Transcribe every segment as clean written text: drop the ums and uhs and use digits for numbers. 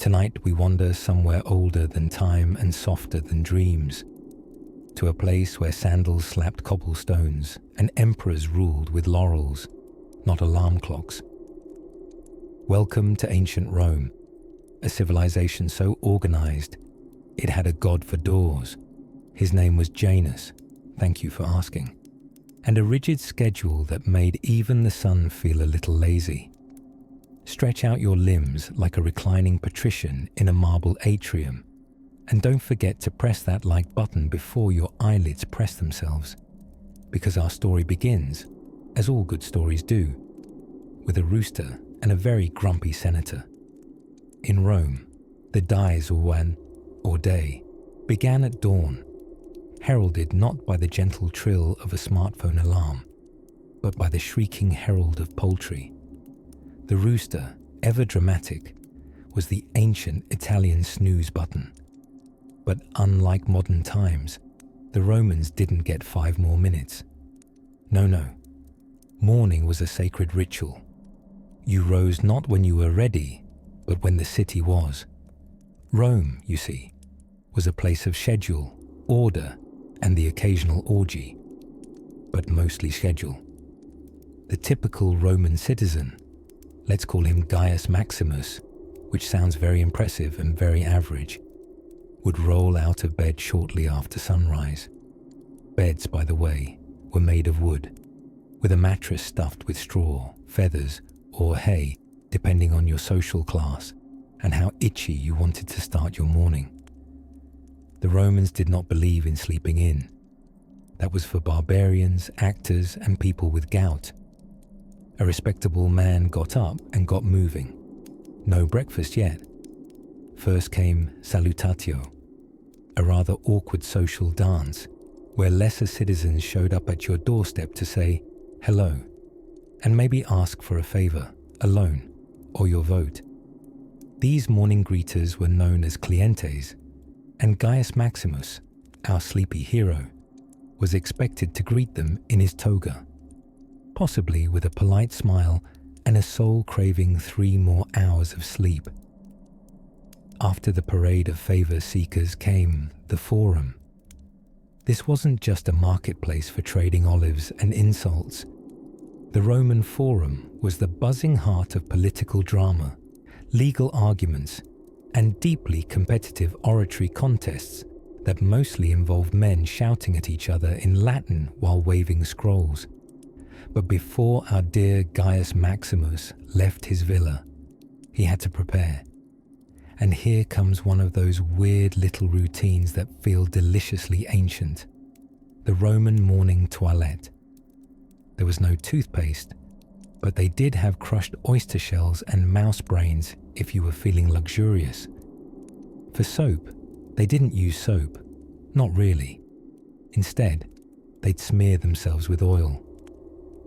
Tonight we wander somewhere older than time and softer than dreams, to a place where sandals slapped cobblestones and emperors ruled with laurels, not alarm clocks. Welcome to ancient Rome, a civilization so organized it had a god for doors. His name was Janus, thank you for asking, and a rigid schedule that made even the sun feel a little lazy. Stretch out your limbs like a reclining patrician in a marble atrium, and don't forget to press that like button before your eyelids press themselves, because our story begins, as all good stories do, with a rooster and a very grumpy senator. In Rome, the dies or day began at dawn, heralded not by the gentle trill of a smartphone alarm, but by the shrieking herald of poultry. The rooster, ever dramatic, was the ancient Italian snooze button. But unlike modern times, the Romans didn't get 5 more minutes. No. Morning was a sacred ritual. You rose not when you were ready, but when the city was. Rome, you see, was a place of schedule, order, and the occasional orgy, but mostly schedule. The typical Roman citizen, let's call him Gaius Maximus, which sounds very impressive and very average, would roll out of bed shortly after sunrise. Beds, by the way, were made of wood, with a mattress stuffed with straw, feathers, or hay, depending on your social class and how itchy you wanted to start your morning. The Romans did not believe in sleeping in. That was for barbarians, actors, and people with gout. A respectable man got up and got moving. No breakfast yet. First came salutatio, a rather awkward social dance where lesser citizens showed up at your doorstep to say hello and maybe ask for a favor, a loan, or your vote. These morning greeters were known as clientes, and Gaius Maximus, our sleepy hero, was expected to greet them in his toga, possibly with a polite smile and a soul craving 3 more hours of sleep. After the parade of favor seekers came the forum. This wasn't just a marketplace for trading olives and insults. The Roman forum was the buzzing heart of political drama, legal arguments, and deeply competitive oratory contests that mostly involved men shouting at each other in Latin while waving scrolls. But before our dear Gaius Maximus left his villa, he had to prepare. And here comes one of those weird little routines that feel deliciously ancient. The Roman morning toilette. There was no toothpaste, but they did have crushed oyster shells and mouse brains if you were feeling luxurious. For soap, they didn't use soap. Not really. Instead, they'd smear themselves with oil.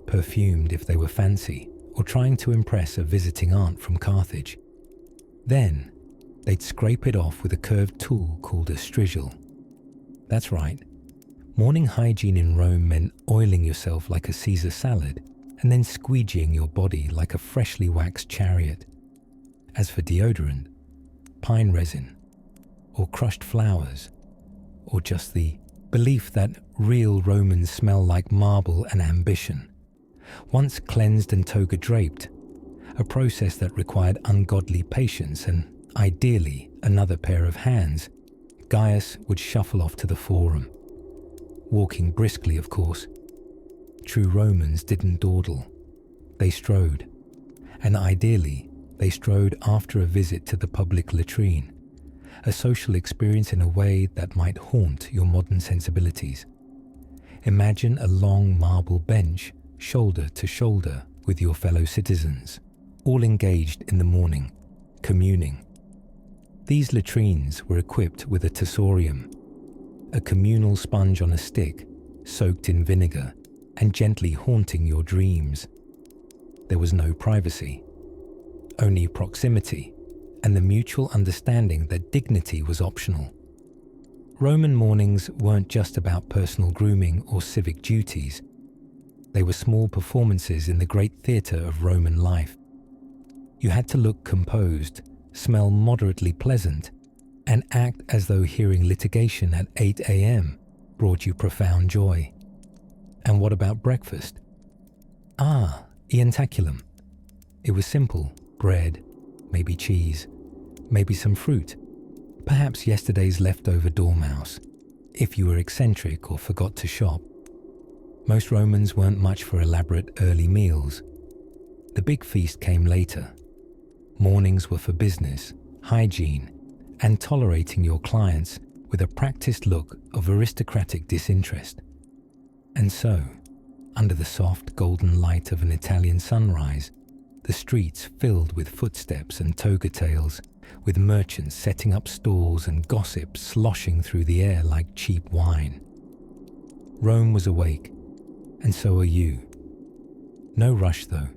Perfumed if they were fancy, or trying to impress a visiting aunt from Carthage. Then, they'd scrape it off with a curved tool called a strigil. That's right. Morning hygiene in Rome meant oiling yourself like a Caesar salad and then squeegeeing your body like a freshly waxed chariot. As for deodorant, pine resin, or crushed flowers, or just the belief that real Romans smell like marble and ambition. Once cleansed and toga draped, a process that required ungodly patience and, ideally, another pair of hands, Gaius would shuffle off to the forum. Walking briskly, of course. True Romans didn't dawdle. They strode. And ideally, they strode after a visit to the public latrine, a social experience in a way that might haunt your modern sensibilities. Imagine a long marble bench, shoulder to shoulder with your fellow citizens, all engaged in the morning, communing. These latrines were equipped with a tessorium, a communal sponge on a stick, soaked in vinegar and gently haunting your dreams. There was no privacy, only proximity and the mutual understanding that dignity was optional. Roman mornings weren't just about personal grooming or civic duties. They were small performances in the great theatre of Roman life. You had to look composed, smell moderately pleasant, and act as though hearing litigation at 8 a.m. brought you profound joy. And what about breakfast? Ientaculum. It was simple: bread, maybe cheese, maybe some fruit, perhaps yesterday's leftover dormouse, if you were eccentric or forgot to shop. Most Romans weren't much for elaborate early meals. The big feast came later. Mornings were for business, hygiene, and tolerating your clients with a practiced look of aristocratic disinterest. And so, under the soft golden light of an Italian sunrise, the streets filled with footsteps and toga tails, with merchants setting up stalls and gossip sloshing through the air like cheap wine. Rome was awake, and so are you. No rush though.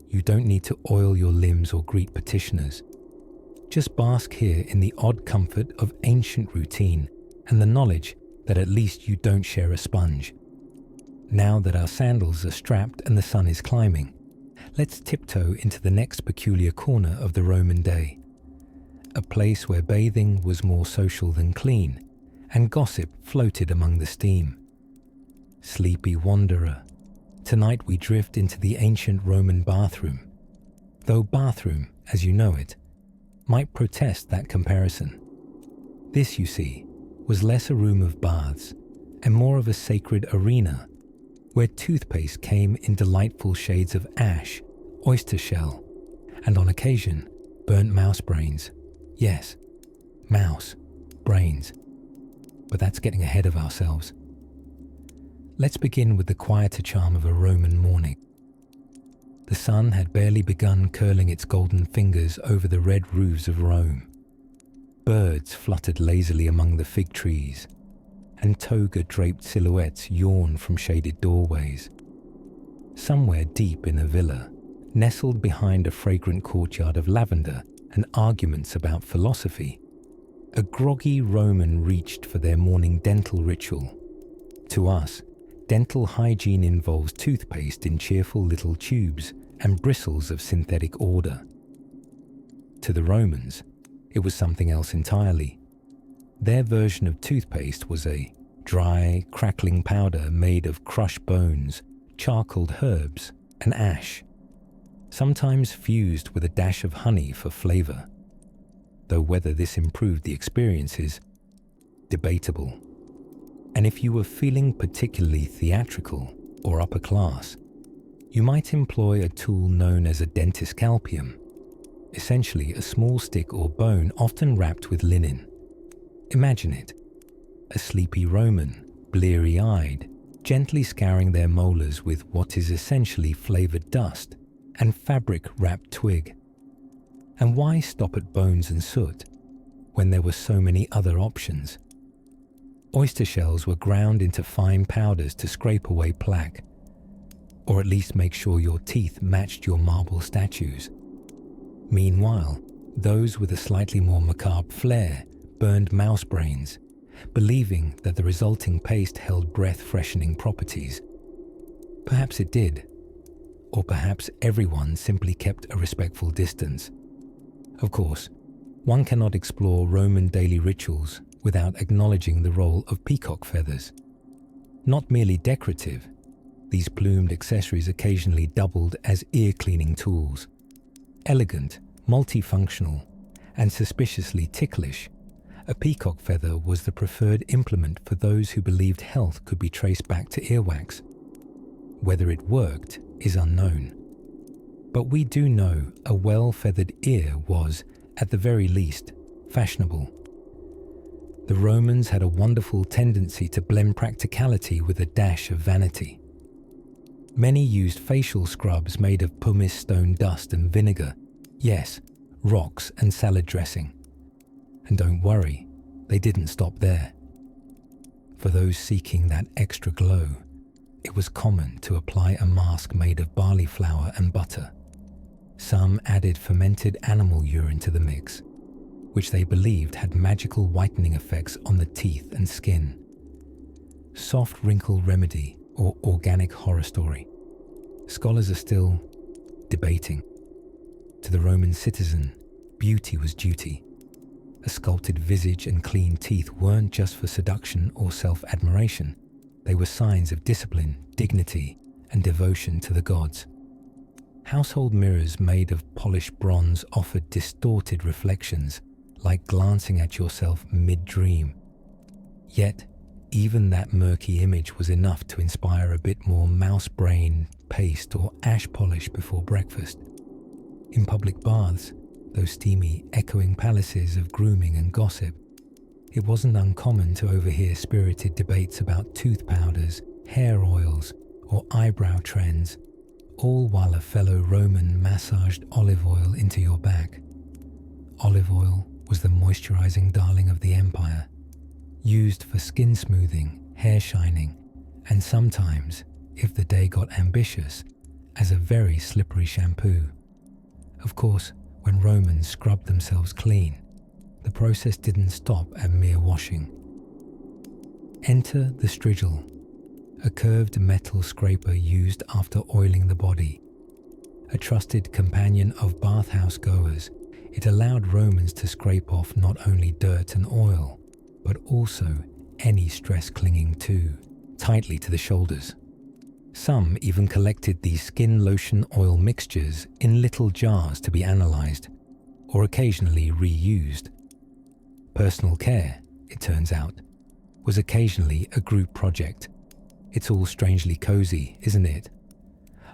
You don't need to oil your limbs or greet petitioners. Just bask here in the odd comfort of ancient routine and the knowledge that at least you don't share a sponge. Now that our sandals are strapped and the sun is climbing, let's tiptoe into the next peculiar corner of the Roman day. A place where bathing was more social than clean, and gossip floated among the steam. Sleepy wanderer, tonight we drift into the ancient Roman bathroom, though bathroom, as you know it, might protest that comparison. This, you see, was less a room of baths and more of a sacred arena where toothpaste came in delightful shades of ash, oyster shell, and on occasion, burnt mouse brains. Yes, mouse brains. But that's getting ahead of ourselves. Let's begin with the quieter charm of a Roman morning. The sun had barely begun curling its golden fingers over the red roofs of Rome. Birds fluttered lazily among the fig trees, and toga-draped silhouettes yawned from shaded doorways. Somewhere deep in a villa, nestled behind a fragrant courtyard of lavender and arguments about philosophy, a groggy Roman reached for their morning dental ritual. To us, dental hygiene involves toothpaste in cheerful little tubes and bristles of synthetic order. To the Romans, it was something else entirely. Their version of toothpaste was a dry, crackling powder made of crushed bones, charcoaled herbs, and ash, sometimes fused with a dash of honey for flavor, though whether this improved the experience is debatable. And if you were feeling particularly theatrical or upper class, you might employ a tool known as a dentiscalpium, essentially a small stick or bone often wrapped with linen. Imagine it, a sleepy Roman, bleary-eyed, gently scouring their molars with what is essentially flavored dust and fabric-wrapped twig. And why stop at bones and soot when there were so many other options? Oyster shells were ground into fine powders to scrape away plaque, or at least make sure your teeth matched your marble statues. Meanwhile, those with a slightly more macabre flair burned mouse brains, believing that the resulting paste held breath-freshening properties. Perhaps it did, or perhaps everyone simply kept a respectful distance. Of course, one cannot explore Roman daily rituals without acknowledging the role of peacock feathers. Not merely decorative, these plumed accessories occasionally doubled as ear-cleaning tools. Elegant, multifunctional, and suspiciously ticklish, a peacock feather was the preferred implement for those who believed health could be traced back to earwax. Whether it worked is unknown. But we do know a well-feathered ear was, at the very least, fashionable. The Romans had a wonderful tendency to blend practicality with a dash of vanity. Many used facial scrubs made of pumice stone dust and vinegar, yes, rocks and salad dressing. And don't worry, they didn't stop there. For those seeking that extra glow, it was common to apply a mask made of barley flour and butter. Some added fermented animal urine to the mix, which they believed had magical whitening effects on the teeth and skin. Soft wrinkle remedy or organic horror story. Scholars are still debating. To the Roman citizen, beauty was duty. A sculpted visage and clean teeth weren't just for seduction or self-admiration. They were signs of discipline, dignity, and devotion to the gods. Household mirrors made of polished bronze offered distorted reflections, like glancing at yourself mid-dream. Yet, even that murky image was enough to inspire a bit more mouse brain, paste, or ash polish before breakfast. In public baths, those steamy, echoing palaces of grooming and gossip, it wasn't uncommon to overhear spirited debates about tooth powders, hair oils, or eyebrow trends, all while a fellow Roman massaged olive oil into your back. Olive oil was the moisturizing darling of the empire, used for skin smoothing, hair shining, and sometimes, if the day got ambitious, as a very slippery shampoo. Of course, when Romans scrubbed themselves clean, the process didn't stop at mere washing. Enter the strigil, a curved metal scraper used after oiling the body. A trusted companion of bathhouse goers, it allowed Romans to scrape off not only dirt and oil, but also any stress clinging too tightly to the shoulders. Some even collected these skin lotion oil mixtures in little jars to be analysed, or occasionally reused. Personal care, it turns out, was occasionally a group project. It's all strangely cosy, isn't it?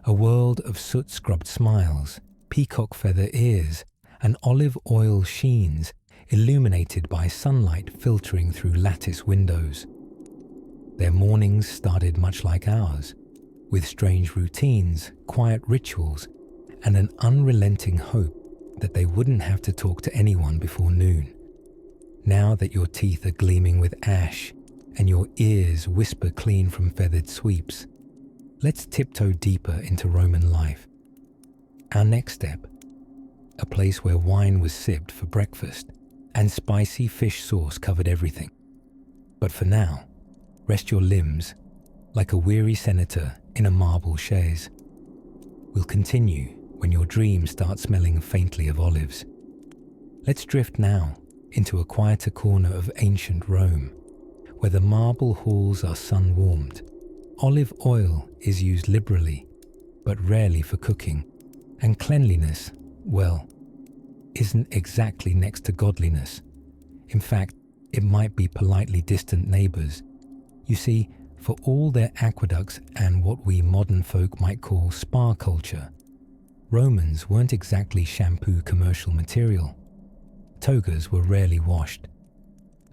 A world of soot-scrubbed smiles, peacock feather ears, and olive oil sheens illuminated by sunlight filtering through lattice windows. Their mornings started much like ours, with strange routines, quiet rituals, and an unrelenting hope that they wouldn't have to talk to anyone before noon. Now that your teeth are gleaming with ash and your ears whisper clean from feathered sweeps, let's tiptoe deeper into Roman life. Our next step, a place where wine was sipped for breakfast and spicy fish sauce covered everything. But for now, rest your limbs like a weary senator in a marble chaise. We'll continue when your dreams start smelling faintly of olives. Let's drift now into a quieter corner of ancient Rome, where the marble halls are sun-warmed. Olive oil is used liberally, but rarely for cooking, and cleanliness, well, isn't exactly next to godliness. In fact, it might be politely distant neighbours. You see, for all their aqueducts and what we modern folk might call spa culture, Romans weren't exactly shampoo commercial material. Togas were rarely washed,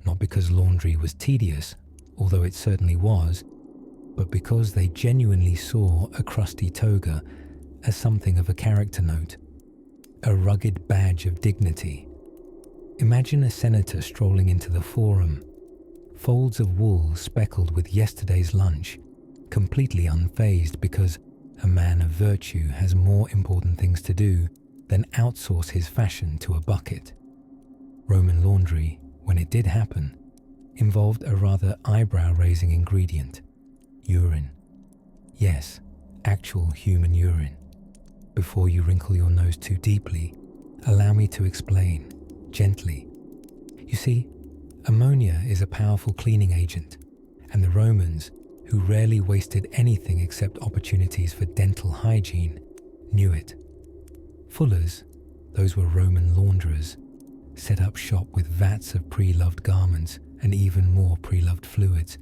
not because laundry was tedious, although it certainly was, but because they genuinely saw a crusty toga as something of a character note, a rugged badge of dignity. Imagine a senator strolling into the forum, folds of wool speckled with yesterday's lunch, completely unfazed because a man of virtue has more important things to do than outsource his fashion to a bucket. Roman laundry, when it did happen, involved a rather eyebrow-raising ingredient: urine. Yes, actual human urine. Before you wrinkle your nose too deeply, allow me to explain, gently. You see, ammonia is a powerful cleaning agent, and the Romans, who rarely wasted anything except opportunities for dental hygiene, knew it. Fullers, those were Roman launderers, set up shop with vats of pre-loved garments and even more pre-loved fluids.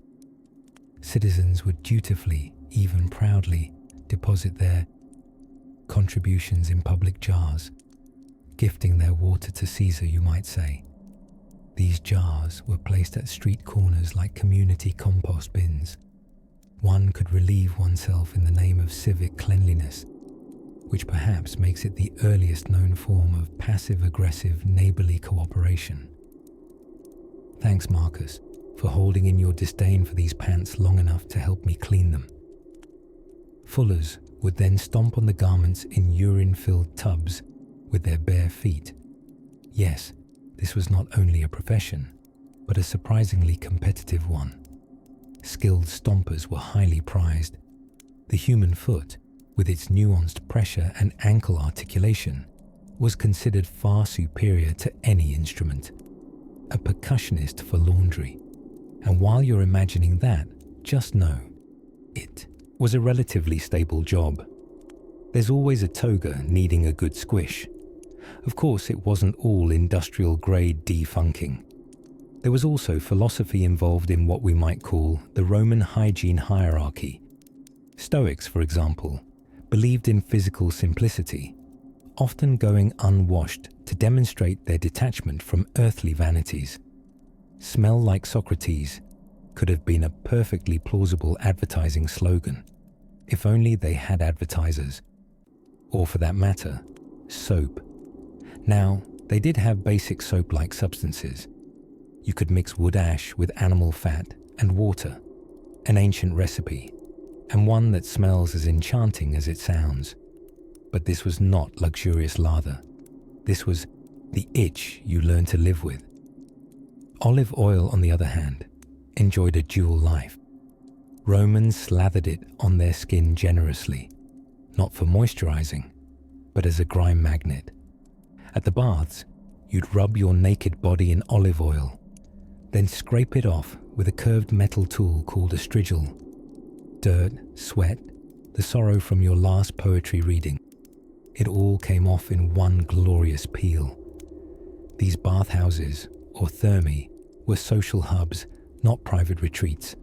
Citizens would dutifully, even proudly, deposit their contributions in public jars, gifting their water to Caesar, you might say. These jars were placed at street corners like community compost bins. One could relieve oneself in the name of civic cleanliness, which perhaps makes it the earliest known form of passive-aggressive neighborly cooperation. Thanks, Marcus, for holding in your disdain for these pants long enough to help me clean them. Fullers would then stomp on the garments in urine-filled tubs with their bare feet. Yes, this was not only a profession, but a surprisingly competitive one. Skilled stompers were highly prized. The human foot, with its nuanced pressure and ankle articulation, was considered far superior to any instrument. A percussionist for laundry. And while you're imagining that, just know, it was a relatively stable job. There's always a toga needing a good squish. Of course, it wasn't all industrial-grade defunking. There was also philosophy involved in what we might call the Roman hygiene hierarchy. Stoics, for example, believed in physical simplicity, often going unwashed to demonstrate their detachment from earthly vanities. Smell like Socrates could have been a perfectly plausible advertising slogan, if only they had advertisers. Or for that matter, soap. Now, they did have basic soap-like substances. You could mix wood ash with animal fat and water, an ancient recipe, and one that smells as enchanting as it sounds. But this was not luxurious lather. This was the itch you learn to live with. Olive oil, on the other hand, enjoyed a dual life. Romans slathered it on their skin generously, not for moisturizing, but as a grime magnet. At the baths, you'd rub your naked body in olive oil, then scrape it off with a curved metal tool called a strigil. Dirt, sweat, the sorrow from your last poetry reading, it all came off in one glorious peel. These bathhouses, or thermae, were social hubs, not private retreats.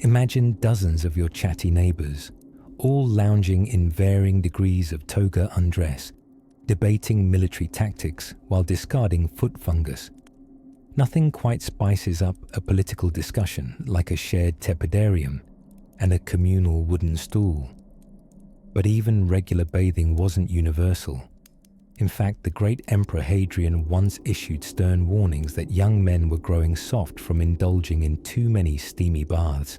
Imagine dozens of your chatty neighbors, all lounging in varying degrees of toga undress, debating military tactics while discarding foot fungus. Nothing quite spices up a political discussion like a shared tepidarium and a communal wooden stool. But even regular bathing wasn't universal. In fact, the great Emperor Hadrian once issued stern warnings that young men were growing soft from indulging in too many steamy baths.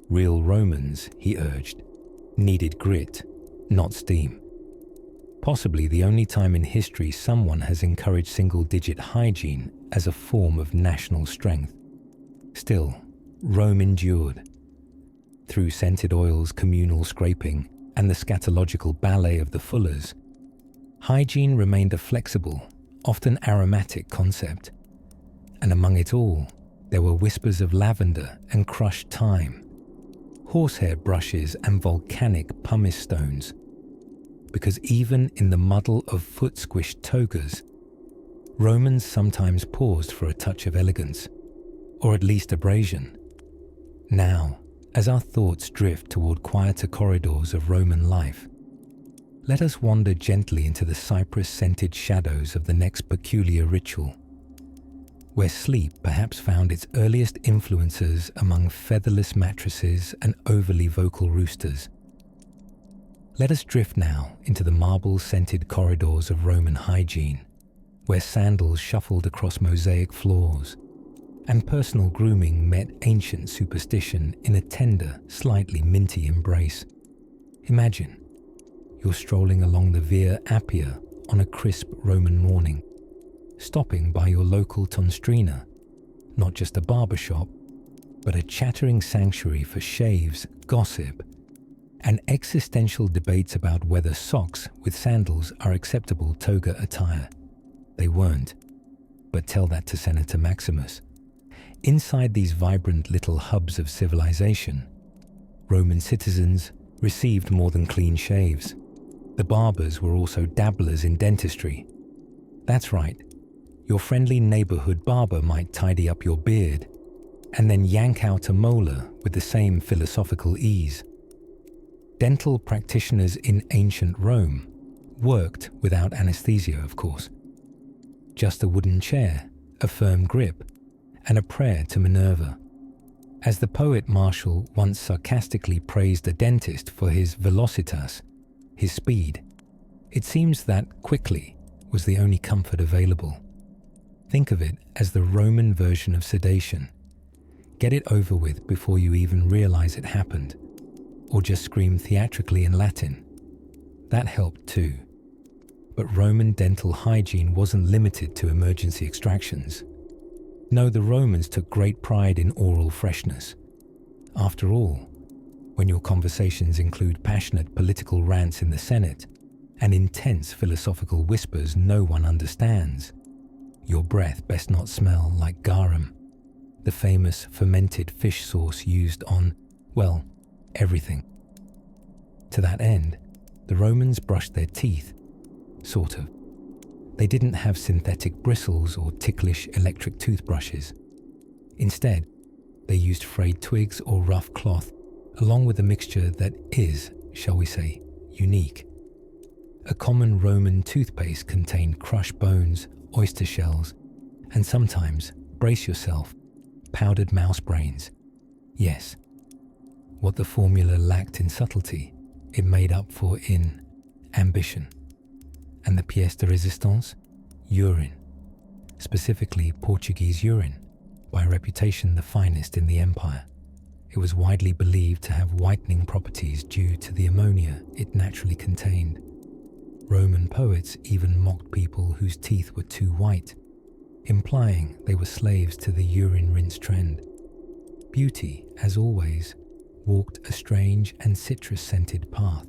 Real Romans, he urged, needed grit, not steam. Possibly the only time in history someone has encouraged single-digit hygiene as a form of national strength. Still, Rome endured. Through scented oils, communal scraping, and the scatological ballet of the fullers, hygiene remained a flexible, often aromatic concept. And among it all, there were whispers of lavender and crushed thyme, horsehair brushes and volcanic pumice stones. Because even in the muddle of foot-squished togas, Romans sometimes paused for a touch of elegance, or at least abrasion. Now, as our thoughts drift toward quieter corridors of Roman life, let us wander gently into the cypress-scented shadows of the next peculiar ritual, where sleep perhaps found its earliest influences among featherless mattresses and overly vocal roosters. Let us drift now into the marble-scented corridors of Roman hygiene, where sandals shuffled across mosaic floors, and personal grooming met ancient superstition in a tender, slightly minty embrace. Imagine, you're strolling along the Via Appia on a crisp Roman morning, stopping by your local tonstrina, not just a barber shop, but a chattering sanctuary for shaves, gossip, and existential debates about whether socks with sandals are acceptable toga attire. They weren't, but tell that to Senator Maximus. Inside these vibrant little hubs of civilization, Roman citizens received more than clean shaves. The barbers were also dabblers in dentistry. That's right, your friendly neighborhood barber might tidy up your beard and then yank out a molar with the same philosophical ease. Dental practitioners in ancient Rome worked without anesthesia, of course. Just a wooden chair, a firm grip, and a prayer to Minerva. As the poet Martial once sarcastically praised a dentist for his velocitas, his speed, it seems that quickly was the only comfort available. Think of it as the Roman version of sedation. Get it over with before you even realize it happened, or just scream theatrically in Latin. That helped too. But Roman dental hygiene wasn't limited to emergency extractions. No, the Romans took great pride in oral freshness. After all, when your conversations include passionate political rants in the Senate, and intense philosophical whispers no one understands. Your breath best not smell like garum, the famous fermented fish sauce used on, well, everything. To that end, the Romans brushed their teeth, sort of. They didn't have synthetic bristles or ticklish electric toothbrushes. Instead, they used frayed twigs or rough cloth, along with a mixture that is, shall we say, unique. A common Roman toothpaste contained crushed bones, oyster shells, and sometimes, brace yourself, powdered mouse brains. Yes, what the formula lacked in subtlety, it made up for in ambition. And the pièce de résistance? Urine. Specifically Portuguese urine, by reputation the finest in the empire. It was widely believed to have whitening properties due to the ammonia it naturally contained. Roman poets even mocked people whose teeth were too white, implying they were slaves to the urine rinse trend. Beauty, as always, walked a strange and citrus-scented path.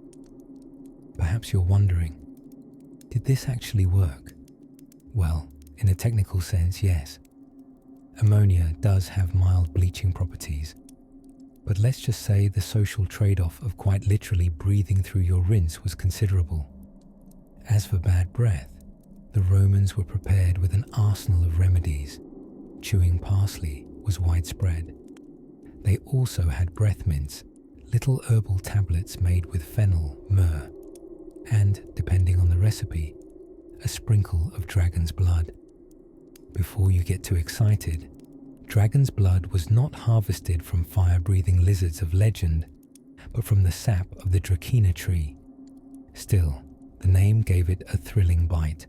Perhaps you're wondering, did this actually work? Well, in a technical sense, yes. Ammonia does have mild bleaching properties, but let's just say the social trade-off of quite literally breathing through your rinse was considerable. As for bad breath, the Romans were prepared with an arsenal of remedies. Chewing parsley was widespread. They also had breath mints, little herbal tablets made with fennel, myrrh, and, depending on the recipe, a sprinkle of dragon's blood. Before you get too excited, dragon's blood was not harvested from fire-breathing lizards of legend, but from the sap of the Dracaena tree. Still, the name gave it a thrilling bite.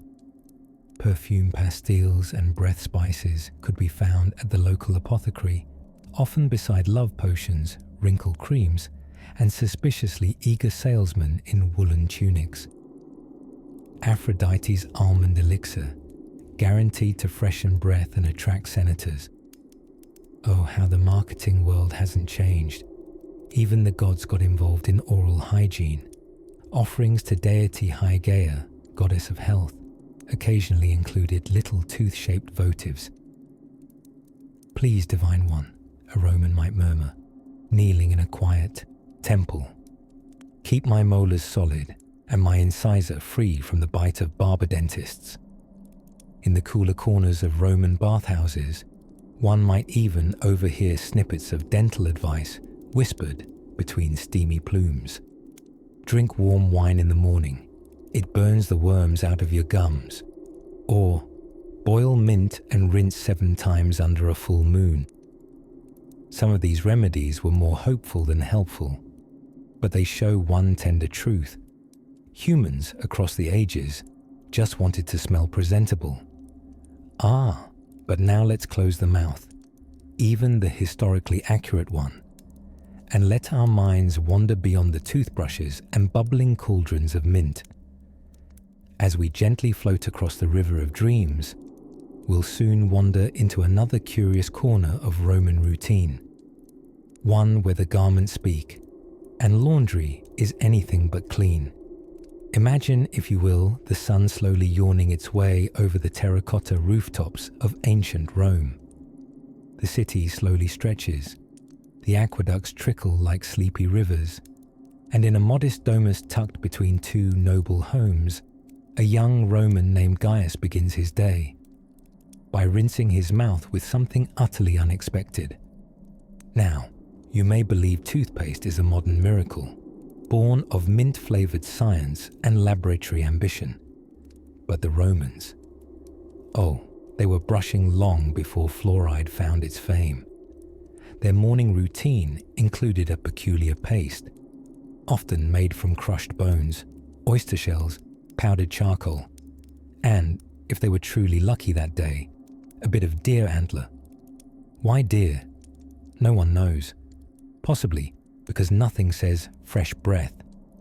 Perfume pastilles and breath spices could be found at the local apothecary, often beside love potions, wrinkle creams, and suspiciously eager salesmen in woolen tunics. Aphrodite's almond elixir, guaranteed to freshen breath and attract senators. Oh, how the marketing world hasn't changed. Even the gods got involved in oral hygiene. Offerings to deity Hygeia, goddess of health, occasionally included little tooth-shaped votives. "Please, Divine One," a Roman might murmur, kneeling in a quiet temple. "Keep my molars solid and my incisor free from the bite of barber dentists." In the cooler corners of Roman bathhouses, one might even overhear snippets of dental advice whispered between steamy plumes. "Drink warm wine in the morning. It burns the worms out of your gums." Or, "Boil mint and rinse 7 times under a full moon." Some of these remedies were more hopeful than helpful, but they show one tender truth. Humans across the ages just wanted to smell presentable. But now let's close the mouth, even the historically accurate one, and let our minds wander beyond the toothbrushes and bubbling cauldrons of mint. As we gently float across the river of dreams, we'll soon wander into another curious corner of Roman routine, one where the garments speak, and laundry is anything but clean. Imagine, if you will, the sun slowly yawning its way over the terracotta rooftops of ancient Rome. The city slowly stretches, the aqueducts trickle like sleepy rivers, and in a modest domus tucked between 2 noble homes, a young Roman named Gaius begins his day by rinsing his mouth with something utterly unexpected. Now, you may believe toothpaste is a modern miracle, born of mint-flavored science and laboratory ambition. But the Romans, they were brushing long before fluoride found its fame. Their morning routine included a peculiar paste, often made from crushed bones, oyster shells, powdered charcoal, and, if they were truly lucky that day, a bit of deer antler. Why deer? No one knows. Possibly because nothing says fresh breath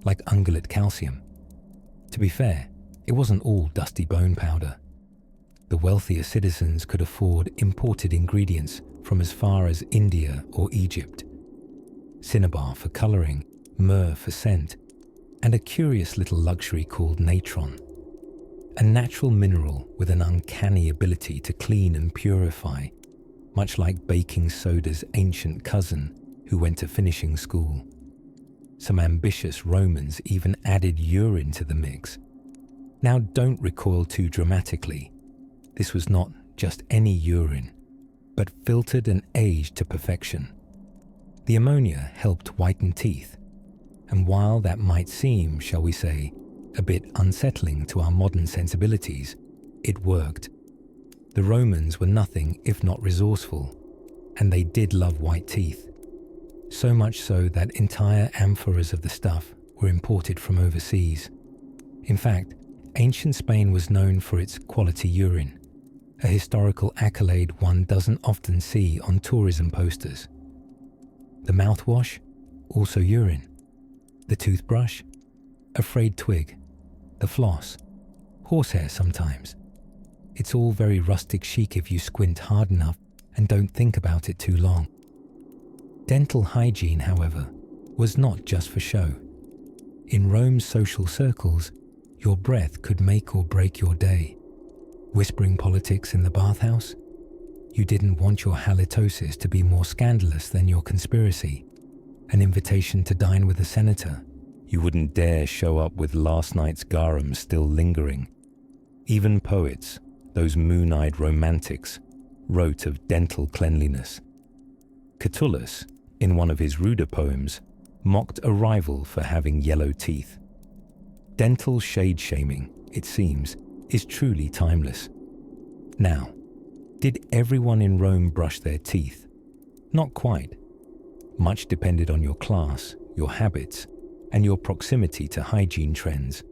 like ungulate calcium. To be fair, it wasn't all dusty bone powder. The wealthier citizens could afford imported ingredients from as far as India or Egypt. Cinnabar for colouring, myrrh for scent, and a curious little luxury called natron, a natural mineral with an uncanny ability to clean and purify, much like baking soda's ancient cousin who went to finishing school. Some ambitious Romans even added urine to the mix. Now don't recoil too dramatically. This was not just any urine, but filtered and aged to perfection. The ammonia helped whiten teeth, and while that might seem, shall we say, a bit unsettling to our modern sensibilities, it worked. The Romans were nothing if not resourceful, and they did love white teeth. So much so that entire amphoras of the stuff were imported from overseas. In fact, ancient Spain was known for its quality urine, a historical accolade one doesn't often see on tourism posters. The mouthwash, also urine. The toothbrush, a frayed twig. The floss, horsehair sometimes. It's all very rustic chic if you squint hard enough and don't think about it too long. Dental hygiene, however, was not just for show. In Rome's social circles, your breath could make or break your day. Whispering politics in the bathhouse? You didn't want your halitosis to be more scandalous than your conspiracy. An invitation to dine with a senator? You wouldn't dare show up with last night's garum still lingering. Even poets, those moon-eyed romantics, wrote of dental cleanliness. Catullus, in one of his ruder poems, mocked a rival for having yellow teeth. Dental shade-shaming, it seems, is truly timeless. Now, did everyone in Rome brush their teeth? Not quite. Much depended on your class, your habits, and your proximity to hygiene trends.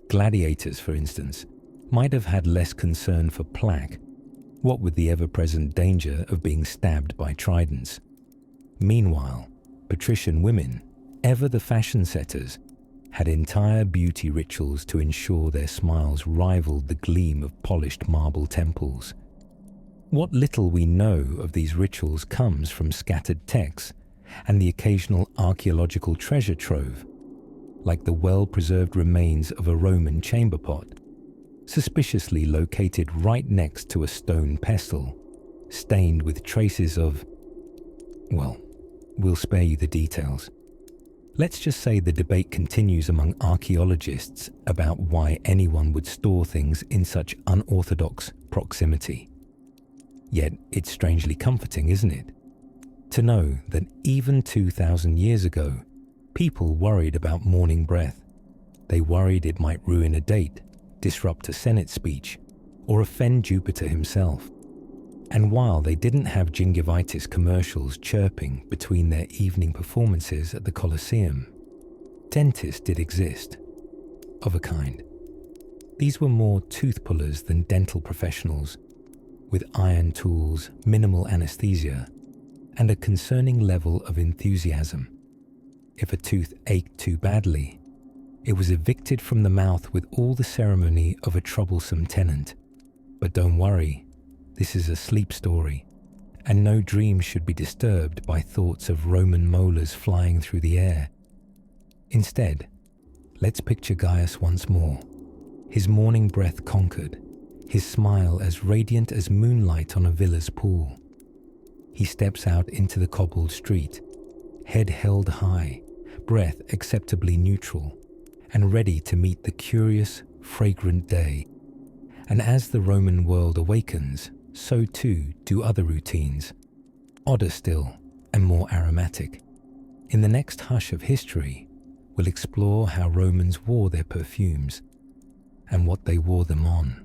Gladiators, for instance, might have had less concern for plaque, what with the ever-present danger of being stabbed by tridents. Meanwhile, patrician women, ever the fashion setters, had entire beauty rituals to ensure their smiles rivaled the gleam of polished marble temples. What little we know of these rituals comes from scattered texts and the occasional archaeological treasure trove, like the well-preserved remains of a Roman chamber pot, suspiciously located right next to a stone pestle, stained with traces of, well, we'll spare you the details. Let's just say the debate continues among archaeologists about why anyone would store things in such unorthodox proximity. Yet it's strangely comforting, isn't it? To know that even 2,000 years ago, people worried about morning breath. They worried it might ruin a date, disrupt a Senate speech, or offend Jupiter himself. And while they didn't have gingivitis commercials chirping between their evening performances at the Colosseum, dentists did exist, of a kind. These were more tooth pullers than dental professionals, with iron tools, minimal anesthesia, and a concerning level of enthusiasm. If a tooth ached too badly, it was evicted from the mouth with all the ceremony of a troublesome tenant. But don't worry, this is a sleep story, and no dream should be disturbed by thoughts of Roman molars flying through the air. Instead, let's picture Gaius once more, his morning breath conquered, his smile as radiant as moonlight on a villa's pool. He steps out into the cobbled street, head held high, breath acceptably neutral, and ready to meet the curious, fragrant day. And as the Roman world awakens, so too do other routines, odder still and more aromatic. In the next hush of history, we'll explore how Romans wore their perfumes and what they wore them on.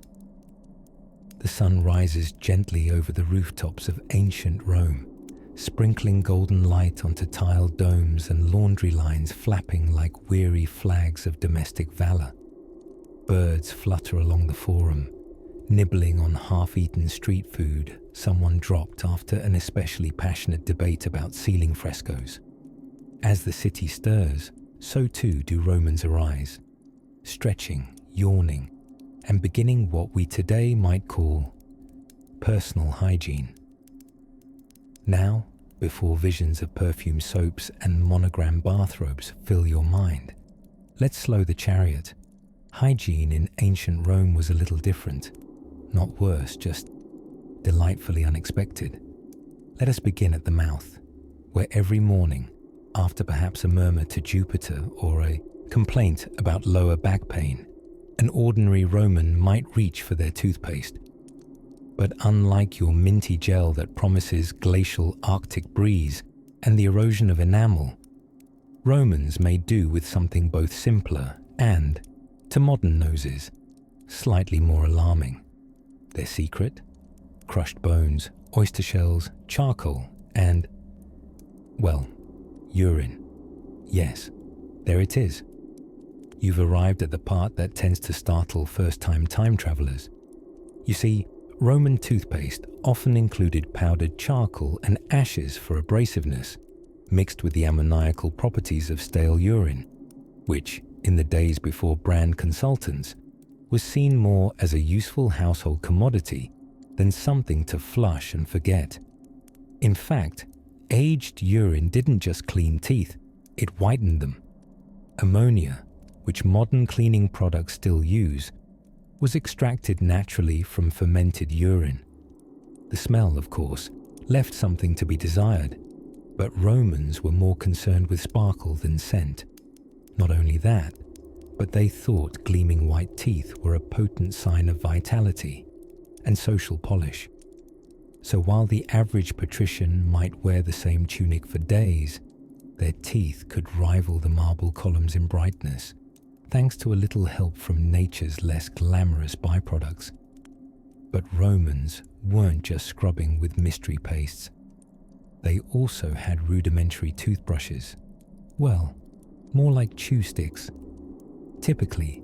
The sun rises gently over the rooftops of ancient Rome, sprinkling golden light onto tiled domes and laundry lines flapping like weary flags of domestic valor. Birds flutter along the forum, nibbling on half-eaten street food someone dropped after an especially passionate debate about ceiling frescoes. As the city stirs, so too do Romans arise, stretching, yawning, and beginning what we today might call personal hygiene. Now, before visions of perfume soaps and monogram bathrobes fill your mind, let's slow the chariot. Hygiene in ancient Rome was a little different. Not worse, just delightfully unexpected. Let us begin at the mouth, where every morning, after perhaps a murmur to Jupiter or a complaint about lower back pain, an ordinary Roman might reach for their toothpaste. But unlike your minty gel that promises glacial Arctic breeze and the erosion of enamel, Romans made do with something both simpler and, to modern noses, slightly more alarming. Their secret? Crushed bones, oyster shells, charcoal, and, well, urine. Yes, there it is. You've arrived at the part that tends to startle first-time time travelers. You see, Roman toothpaste often included powdered charcoal and ashes for abrasiveness, mixed with the ammoniacal properties of stale urine, which, in the days before brand consultants, was seen more as a useful household commodity than something to flush and forget. In fact, aged urine didn't just clean teeth, it whitened them. Ammonia, which modern cleaning products still use, was extracted naturally from fermented urine. The smell, of course, left something to be desired, but Romans were more concerned with sparkle than scent. Not only that, but they thought gleaming white teeth were a potent sign of vitality and social polish. So while the average patrician might wear the same tunic for days, their teeth could rival the marble columns in brightness, thanks to a little help from nature's less glamorous byproducts. But Romans weren't just scrubbing with mystery pastes. They also had rudimentary toothbrushes. Well, more like chew sticks. Typically,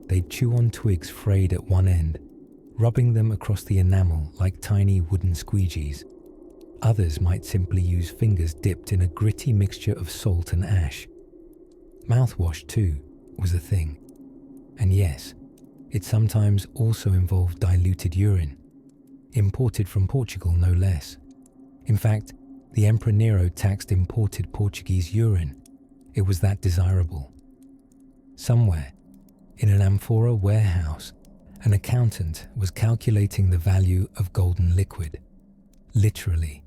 they'd chew on twigs frayed at one end, rubbing them across the enamel like tiny wooden squeegees. Others might simply use fingers dipped in a gritty mixture of salt and ash. Mouthwash, too, was a thing. And yes, it sometimes also involved diluted urine, imported from Portugal no less. In fact, the Emperor Nero taxed imported Portuguese urine. It was that desirable. Somewhere, in an amphora warehouse, an accountant was calculating the value of golden liquid. Literally.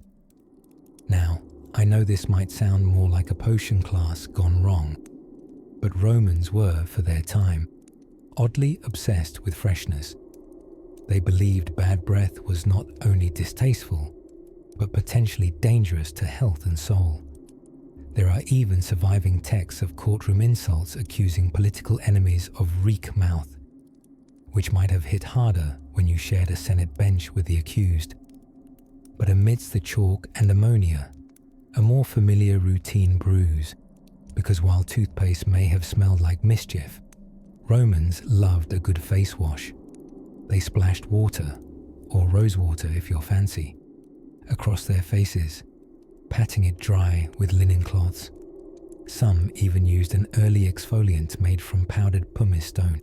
Now, I know this might sound more like a potion class gone wrong, but Romans were, for their time, oddly obsessed with freshness. They believed bad breath was not only distasteful, but potentially dangerous to health and soul. There are even surviving texts of courtroom insults accusing political enemies of reek mouth, which might have hit harder when you shared a Senate bench with the accused. But amidst the chalk and ammonia, a more familiar routine brews, because while toothpaste may have smelled like mischief, Romans loved a good face wash. They splashed water, or rosewater if you're fancy, across their faces, patting it dry with linen cloths. Some even used an early exfoliant made from powdered pumice stone.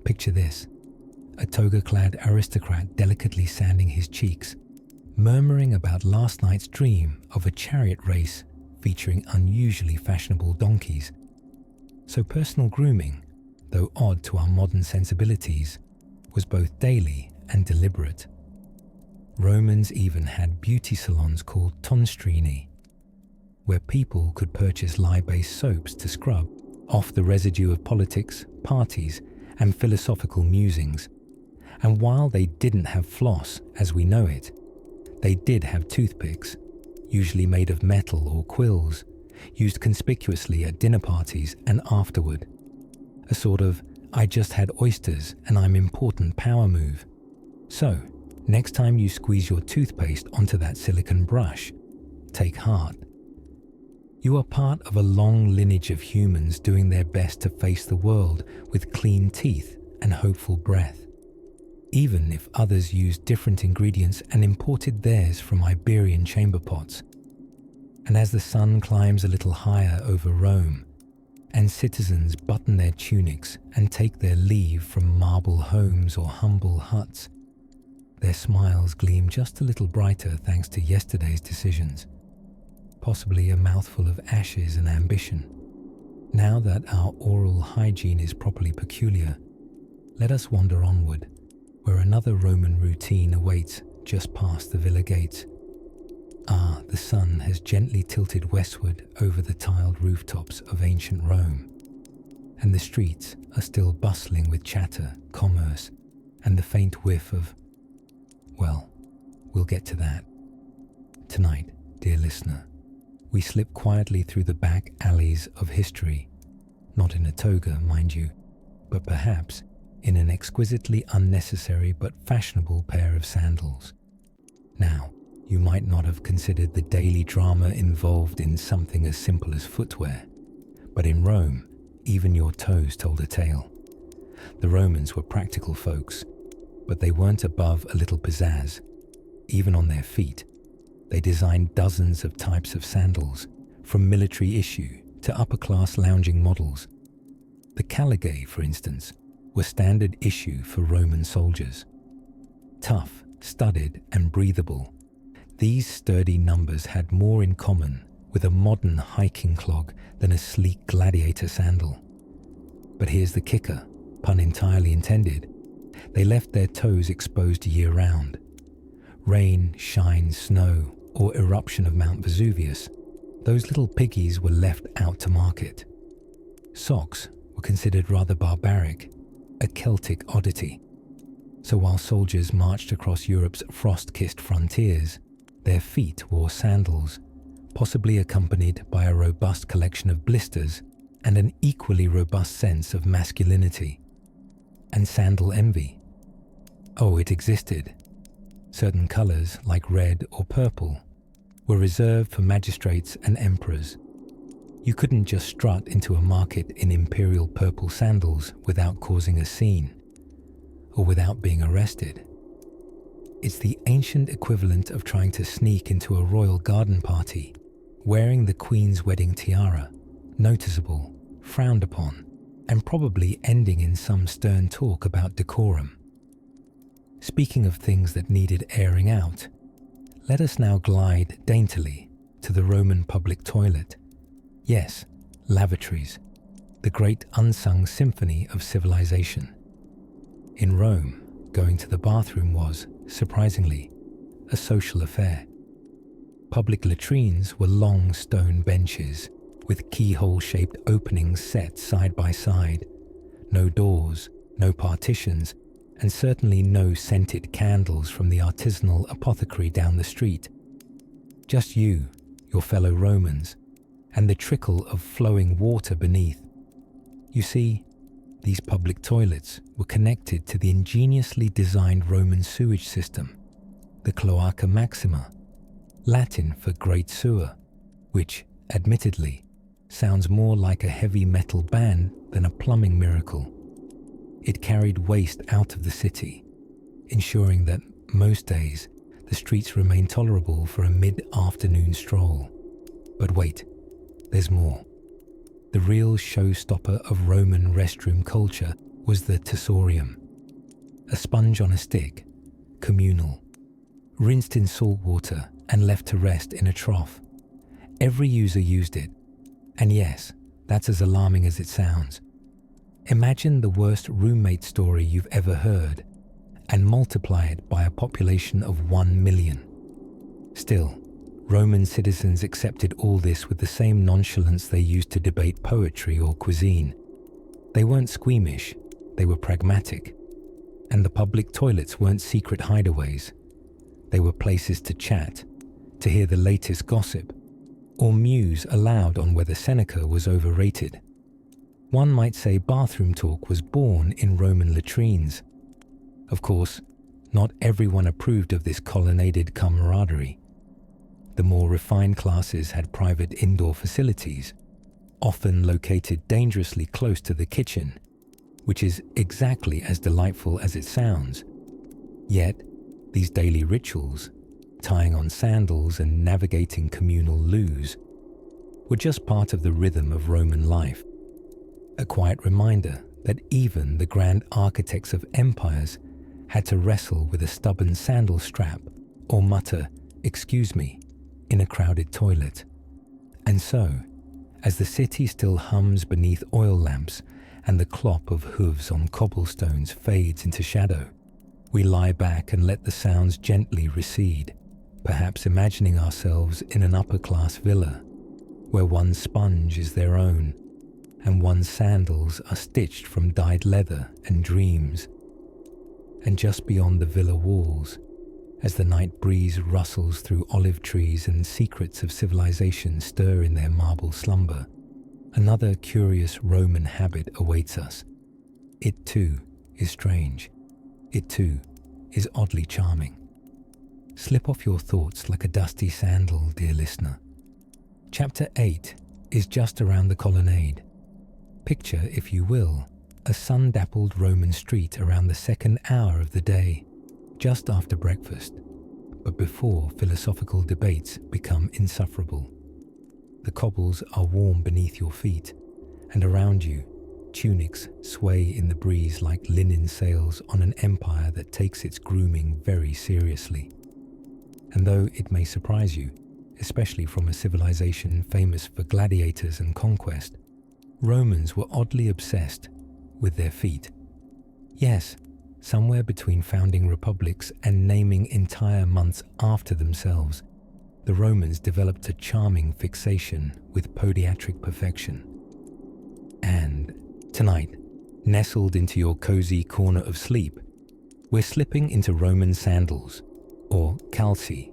Picture this, a toga-clad aristocrat delicately sanding his cheeks, murmuring about last night's dream of a chariot race featuring unusually fashionable donkeys. So personal grooming, though odd to our modern sensibilities, was both daily and deliberate. Romans even had beauty salons called tonstrini, where people could purchase lye-based soaps to scrub off the residue of politics, parties, and philosophical musings. And while they didn't have floss as we know it, they did have toothpicks, usually made of metal or quills, used conspicuously at dinner parties and afterward. A sort of, I just had oysters and I'm important power move. So, next time you squeeze your toothpaste onto that silicone brush, take heart. You are part of a long lineage of humans doing their best to face the world with clean teeth and hopeful breath, even if others used different ingredients and imported theirs from Iberian chamber pots. And as the sun climbs a little higher over Rome, and citizens button their tunics and take their leave from marble homes or humble huts, their smiles gleam just a little brighter thanks to yesterday's decisions, possibly a mouthful of ashes and ambition. Now that our oral hygiene is properly peculiar, let us wander onward, where another Roman routine awaits just past the villa gates. Ah, the sun has gently tilted westward over the tiled rooftops of ancient Rome, and the streets are still bustling with chatter, commerce, and the faint whiff of, well, we'll get to that. Tonight, dear listener, we slip quietly through the back alleys of history, not in a toga, mind you, but perhaps in an exquisitely unnecessary but fashionable pair of sandals. Now, you might not have considered the daily drama involved in something as simple as footwear, but in Rome, even your toes told a tale. The Romans were practical folks, but they weren't above a little pizzazz. Even on their feet, they designed dozens of types of sandals, from military issue to upper-class lounging models. The caligae, for instance, were standard issue for Roman soldiers. Tough, studded, and breathable, these sturdy numbers had more in common with a modern hiking clog than a sleek gladiator sandal. But here's the kicker, pun entirely intended. They left their toes exposed year-round. Rain, shine, snow, or eruption of Mount Vesuvius, those little piggies were left out to market. Socks were considered rather barbaric, a Celtic oddity. So while soldiers marched across Europe's frost-kissed frontiers, their feet wore sandals, possibly accompanied by a robust collection of blisters and an equally robust sense of masculinity. And sandal envy. Oh, it existed. Certain colors, like red or purple, were reserved for magistrates and emperors. You couldn't just strut into a market in imperial purple sandals without causing a scene, or without being arrested. It's the ancient equivalent of trying to sneak into a royal garden party, wearing the Queen's wedding tiara, noticeable, frowned upon, and probably ending in some stern talk about decorum. Speaking of things that needed airing out, let us now glide daintily to the Roman public toilet. Yes, lavatories, the great unsung symphony of civilization. In Rome, going to the bathroom was, surprisingly, a social affair. Public latrines were long stone benches with keyhole-shaped openings set side by side. No doors, no partitions, and certainly no scented candles from the artisanal apothecary down the street. Just you, your fellow Romans, and the trickle of flowing water beneath. You see, these public toilets were connected to the ingeniously designed Roman sewage system, the Cloaca Maxima, Latin for Great Sewer, which, admittedly, sounds more like a heavy metal band than a plumbing miracle. It carried waste out of the city, ensuring that most days the streets remained tolerable for a mid-afternoon stroll. But wait, there's more. The real showstopper of Roman restroom culture was the tessorium, a sponge on a stick, communal, rinsed in salt water and left to rest in a trough. Every user used it, and yes, that's as alarming as it sounds. Imagine the worst roommate story you've ever heard, and multiply it by a population of 1 million. Still, Roman citizens accepted all this with the same nonchalance they used to debate poetry or cuisine. They weren't squeamish, they were pragmatic. And the public toilets weren't secret hideaways. They were places to chat, to hear the latest gossip, or muse aloud on whether Seneca was overrated. One might say bathroom talk was born in Roman latrines. Of course, not everyone approved of this colonnaded camaraderie. The more refined classes had private indoor facilities, often located dangerously close to the kitchen, which is exactly as delightful as it sounds. Yet, these daily rituals, tying on sandals and navigating communal loos, were just part of the rhythm of Roman life. A quiet reminder that even the grand architects of empires had to wrestle with a stubborn sandal strap or mutter, "Excuse me," in a crowded toilet. And so, As the city still hums beneath oil lamps and the clop of hooves on cobblestones fades into shadow, we lie back and let the sounds gently recede, perhaps imagining ourselves in an upper-class villa, where one's sponge is their own, and one's sandals are stitched from dyed leather and dreams. And just beyond the villa walls, as the night breeze rustles through olive trees and secrets of civilization stir in their marble slumber, another curious Roman habit awaits us. It too is strange. It too is oddly charming. Slip off your thoughts like a dusty sandal, dear listener. Chapter 8 is just around the colonnade. Picture, if you will, a sun-dappled Roman street around the second hour of the day, just after breakfast, but before philosophical debates become insufferable. The cobbles are warm beneath your feet, and around you, tunics sway in the breeze like linen sails on an empire that takes its grooming very seriously. And though it may surprise you, especially from a civilization famous for gladiators and conquest, Romans were oddly obsessed with their feet. Yes, somewhere between founding republics and naming entire months after themselves, the Romans developed a charming fixation with podiatric perfection. And tonight, nestled into your cozy corner of sleep, we're slipping into Roman sandals, or calci,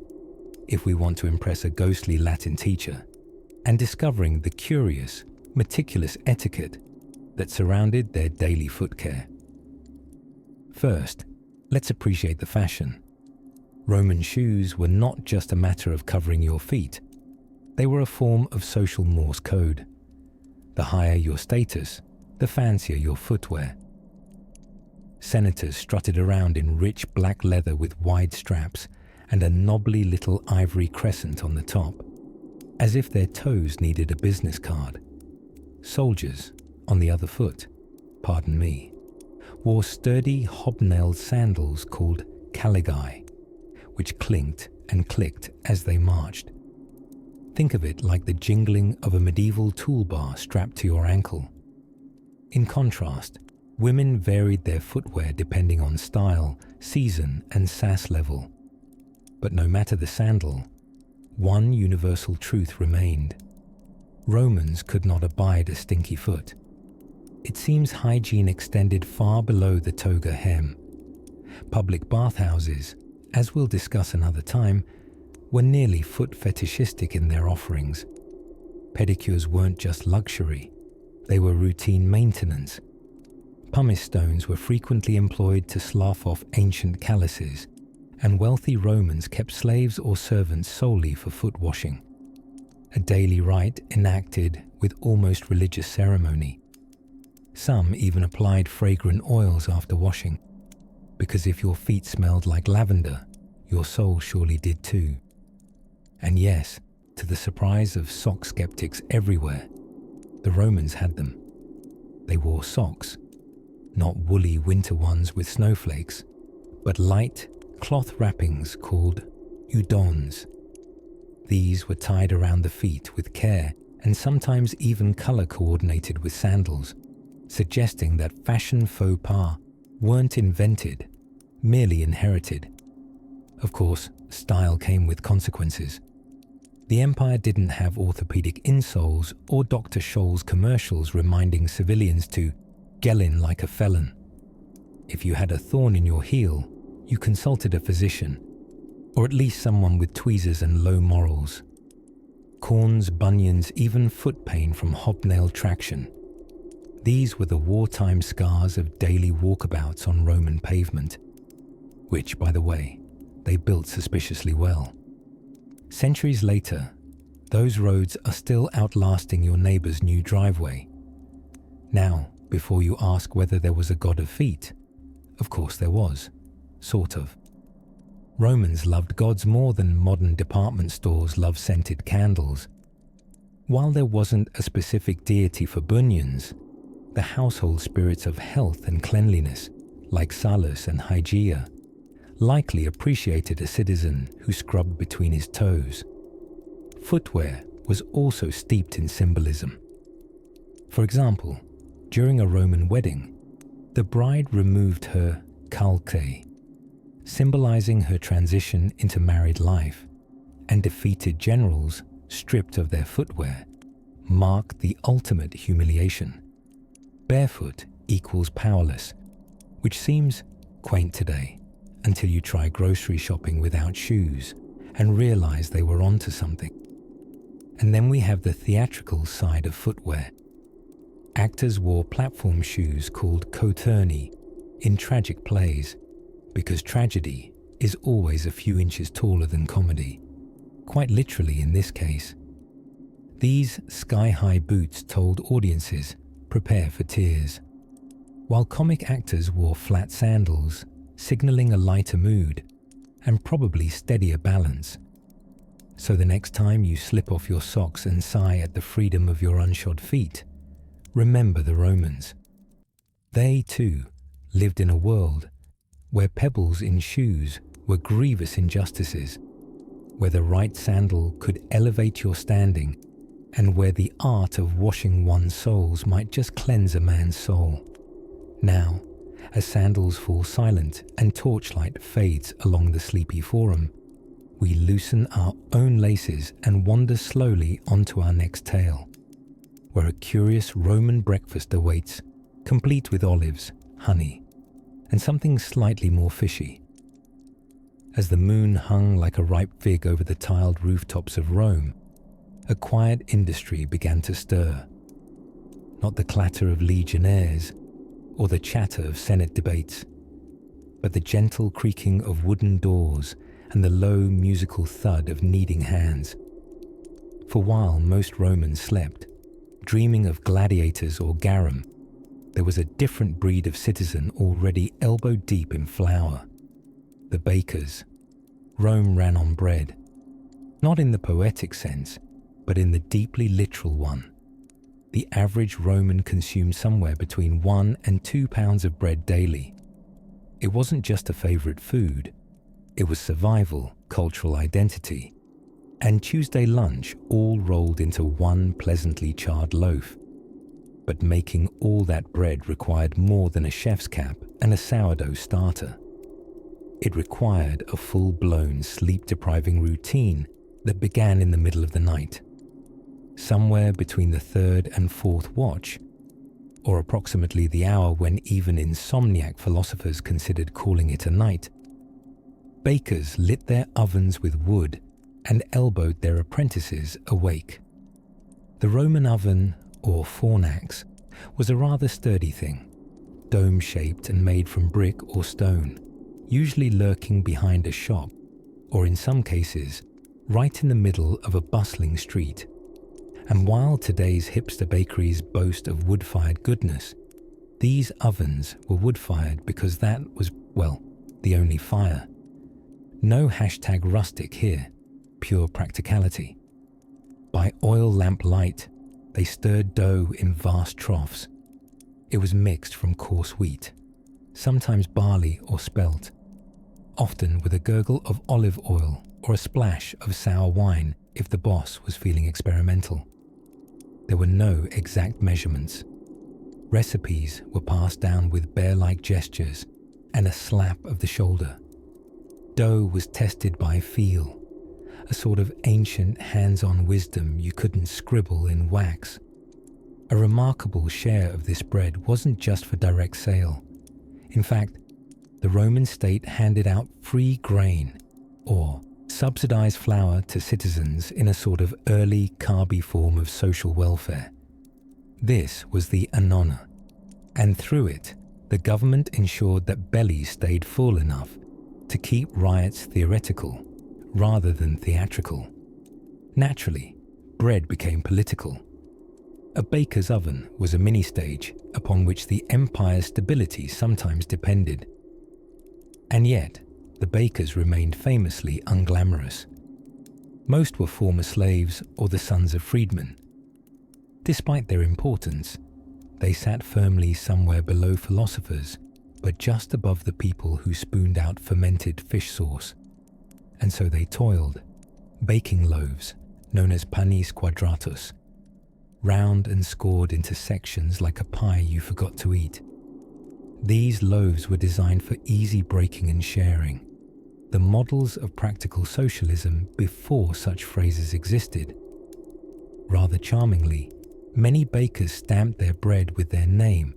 if we want to impress a ghostly Latin teacher, and discovering the curious, meticulous etiquette that surrounded their daily foot care. First, let's appreciate the fashion. Roman shoes were not just a matter of covering your feet. They were a form of social Morse code. The higher your status, the fancier your footwear. Senators strutted around in rich black leather with wide straps and a knobbly little ivory crescent on the top, as if their toes needed a business card. Soldiers, on the other foot, pardon me, wore sturdy hobnailed sandals called caligae, which clinked and clicked as they marched. Think of it like the jingling of a medieval toolbar strapped to your ankle. In contrast, women varied their footwear depending on style, season, and sass level. But no matter the sandal, one universal truth remained. Romans could not abide a stinky foot. It seems hygiene extended far below the toga hem. Public bathhouses, as we'll discuss another time, were nearly foot fetishistic in their offerings. Pedicures weren't just luxury, they were routine maintenance. Pumice stones were frequently employed to slough off ancient calluses, and wealthy Romans kept slaves or servants solely for foot washing. A daily rite enacted with almost religious ceremony. Some even applied fragrant oils after washing, because if your feet smelled like lavender, your soul surely did too. And yes, to the surprise of sock skeptics everywhere, the Romans had them. They wore socks, not woolly winter ones with snowflakes, but light cloth wrappings called udons. These were tied around the feet with care and sometimes even color coordinated with sandals, suggesting that fashion faux pas weren't invented, merely inherited. Of course, style came with consequences. The empire didn't have orthopedic insoles or Dr. Scholl's commercials reminding civilians to "gellin like a felon." If you had a thorn in your heel, you consulted a physician, or at least someone with tweezers and low morals. Corns, bunions, even foot pain from hobnail traction. These were the wartime scars of daily walkabouts on Roman pavement, which, by the way, they built suspiciously well. Centuries later, those roads are still outlasting your neighbor's new driveway. Now, before you ask whether there was a god of feet, of course there was, sort of. Romans loved gods more than modern department stores love scented candles. While there wasn't a specific deity for bunions, the household spirits of health and cleanliness, like Salus and Hygeia, likely appreciated a citizen who scrubbed between his toes. Footwear was also steeped in symbolism. For example, during a Roman wedding, the bride removed her calce, symbolizing her transition into married life, and defeated generals stripped of their footwear marked the ultimate humiliation. Barefoot equals powerless, which seems quaint today until you try grocery shopping without shoes and realize they were onto something. And then we have the theatrical side of footwear. Actors wore platform shoes called coturni in tragic plays, because tragedy is always a few inches taller than comedy, quite literally in this case. These sky-high boots told audiences, prepare for tears, while comic actors wore flat sandals, signaling a lighter mood and probably steadier balance. So the next time you slip off your socks and sigh at the freedom of your unshod feet, remember the Romans. They, too, lived in a world where pebbles in shoes were grievous injustices, where the right sandal could elevate your standing, and where the art of washing one's soles might just cleanse a man's soul. Now, as sandals fall silent and torchlight fades along the sleepy forum, we loosen our own laces and wander slowly onto our next tale, where a curious Roman breakfast awaits, complete with olives, honey, and something slightly more fishy. As the moon hung like a ripe fig over the tiled rooftops of Rome, a quiet industry began to stir. Not the clatter of legionnaires or the chatter of Senate debates, but the gentle creaking of wooden doors and the low musical thud of kneading hands. For while most Romans slept, dreaming of gladiators or garum, there was a different breed of citizen already elbow-deep in flour. The bakers. Rome ran on bread, not in the poetic sense, but in the deeply literal one. The average Roman consumed somewhere between 1 and 2 pounds of bread daily. It wasn't just a favorite food, it was survival, cultural identity, and Tuesday lunch all rolled into one pleasantly charred loaf. But making all that bread required more than a chef's cap and a sourdough starter. It required a full-blown sleep-depriving routine that began in the middle of the night. Somewhere between the 3rd and 4th watch, or approximately the hour when even insomniac philosophers considered calling it a night, bakers lit their ovens with wood and elbowed their apprentices awake. The Roman oven, or fornax, was a rather sturdy thing, dome-shaped and made from brick or stone, usually lurking behind a shop, or in some cases, right in the middle of a bustling street. And while today's hipster bakeries boast of wood-fired goodness, these ovens were wood-fired because that was, well, the only fire. No #rustic here, pure practicality. By oil lamp light, they stirred dough in vast troughs. It was mixed from coarse wheat, sometimes barley or spelt, often with a gurgle of olive oil or a splash of sour wine if the boss was feeling experimental. There were no exact measurements. Recipes were passed down with bear-like gestures and a slap of the shoulder. Dough was tested by feel, a sort of ancient hands-on wisdom you couldn't scribble in wax. A remarkable share of this bread wasn't just for direct sale. In fact, the Roman state handed out free grain, or subsidized flour to citizens in a sort of early carby form of social welfare. This was the annona, and through it, the government ensured that bellies stayed full enough to keep riots theoretical rather than theatrical. Naturally, bread became political. A baker's oven was a mini-stage upon which the empire's stability sometimes depended. And yet, the bakers remained famously unglamorous. Most were former slaves or the sons of freedmen. Despite their importance, they sat firmly somewhere below philosophers, but just above the people who spooned out fermented fish sauce. And so they toiled, baking loaves known as panis quadratus, round and scored into sections like a pie you forgot to eat. These loaves were designed for easy breaking and sharing, the models of practical socialism before such phrases existed. Rather charmingly, many bakers stamped their bread with their name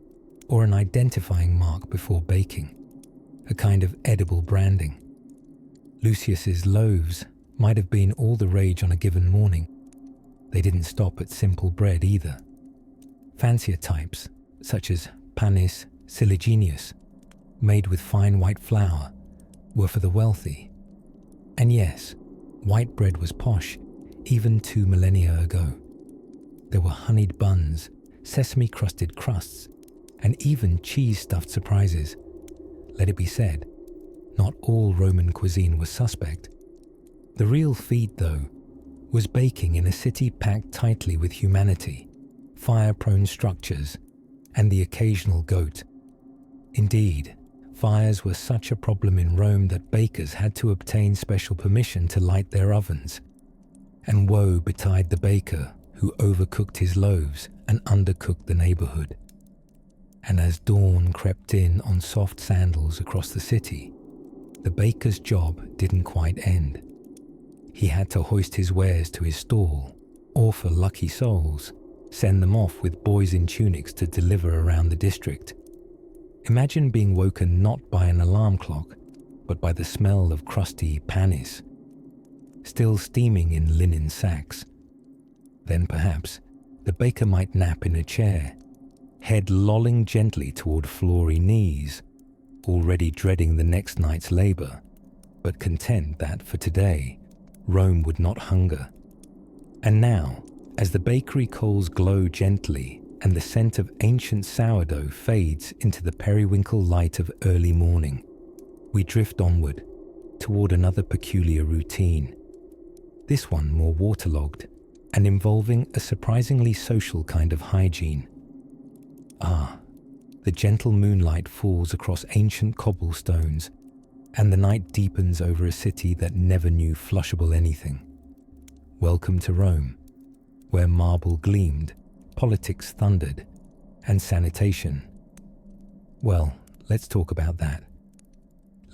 or an identifying mark before baking, a kind of edible branding. Lucius's loaves might have been all the rage on a given morning. They didn't stop at simple bread either. Fancier types, such as panis siligineus, made with fine white flour, were for the wealthy. And yes, white bread was posh even 2 millennia ago. There were honeyed buns, sesame-crusted crusts, and even cheese-stuffed surprises. Let it be said, not all Roman cuisine was suspect. The real feat, though, was baking in a city packed tightly with humanity, fire-prone structures, and the occasional goat. Indeed, fires were such a problem in Rome that bakers had to obtain special permission to light their ovens. And woe betide the baker who overcooked his loaves and undercooked the neighborhood. And as dawn crept in on soft sandals across the city, the baker's job didn't quite end. He had to hoist his wares to his stall, or for lucky souls, send them off with boys in tunics to deliver around the district. Imagine being woken not by an alarm clock, but by the smell of crusty panis, still steaming in linen sacks. Then perhaps the baker might nap in a chair, head lolling gently toward floory knees, already dreading the next night's labor, but content that for today, Rome would not hunger. And now, as the bakery coals glow gently and the scent of ancient sourdough fades into the periwinkle light of early morning, we drift onward toward another peculiar routine, this one more waterlogged and involving a surprisingly social kind of hygiene. The gentle moonlight falls across ancient cobblestones, and the night deepens over a city that never knew flushable anything. Welcome to Rome, where marble gleamed, politics thundered, and sanitation. Well, let's talk about that.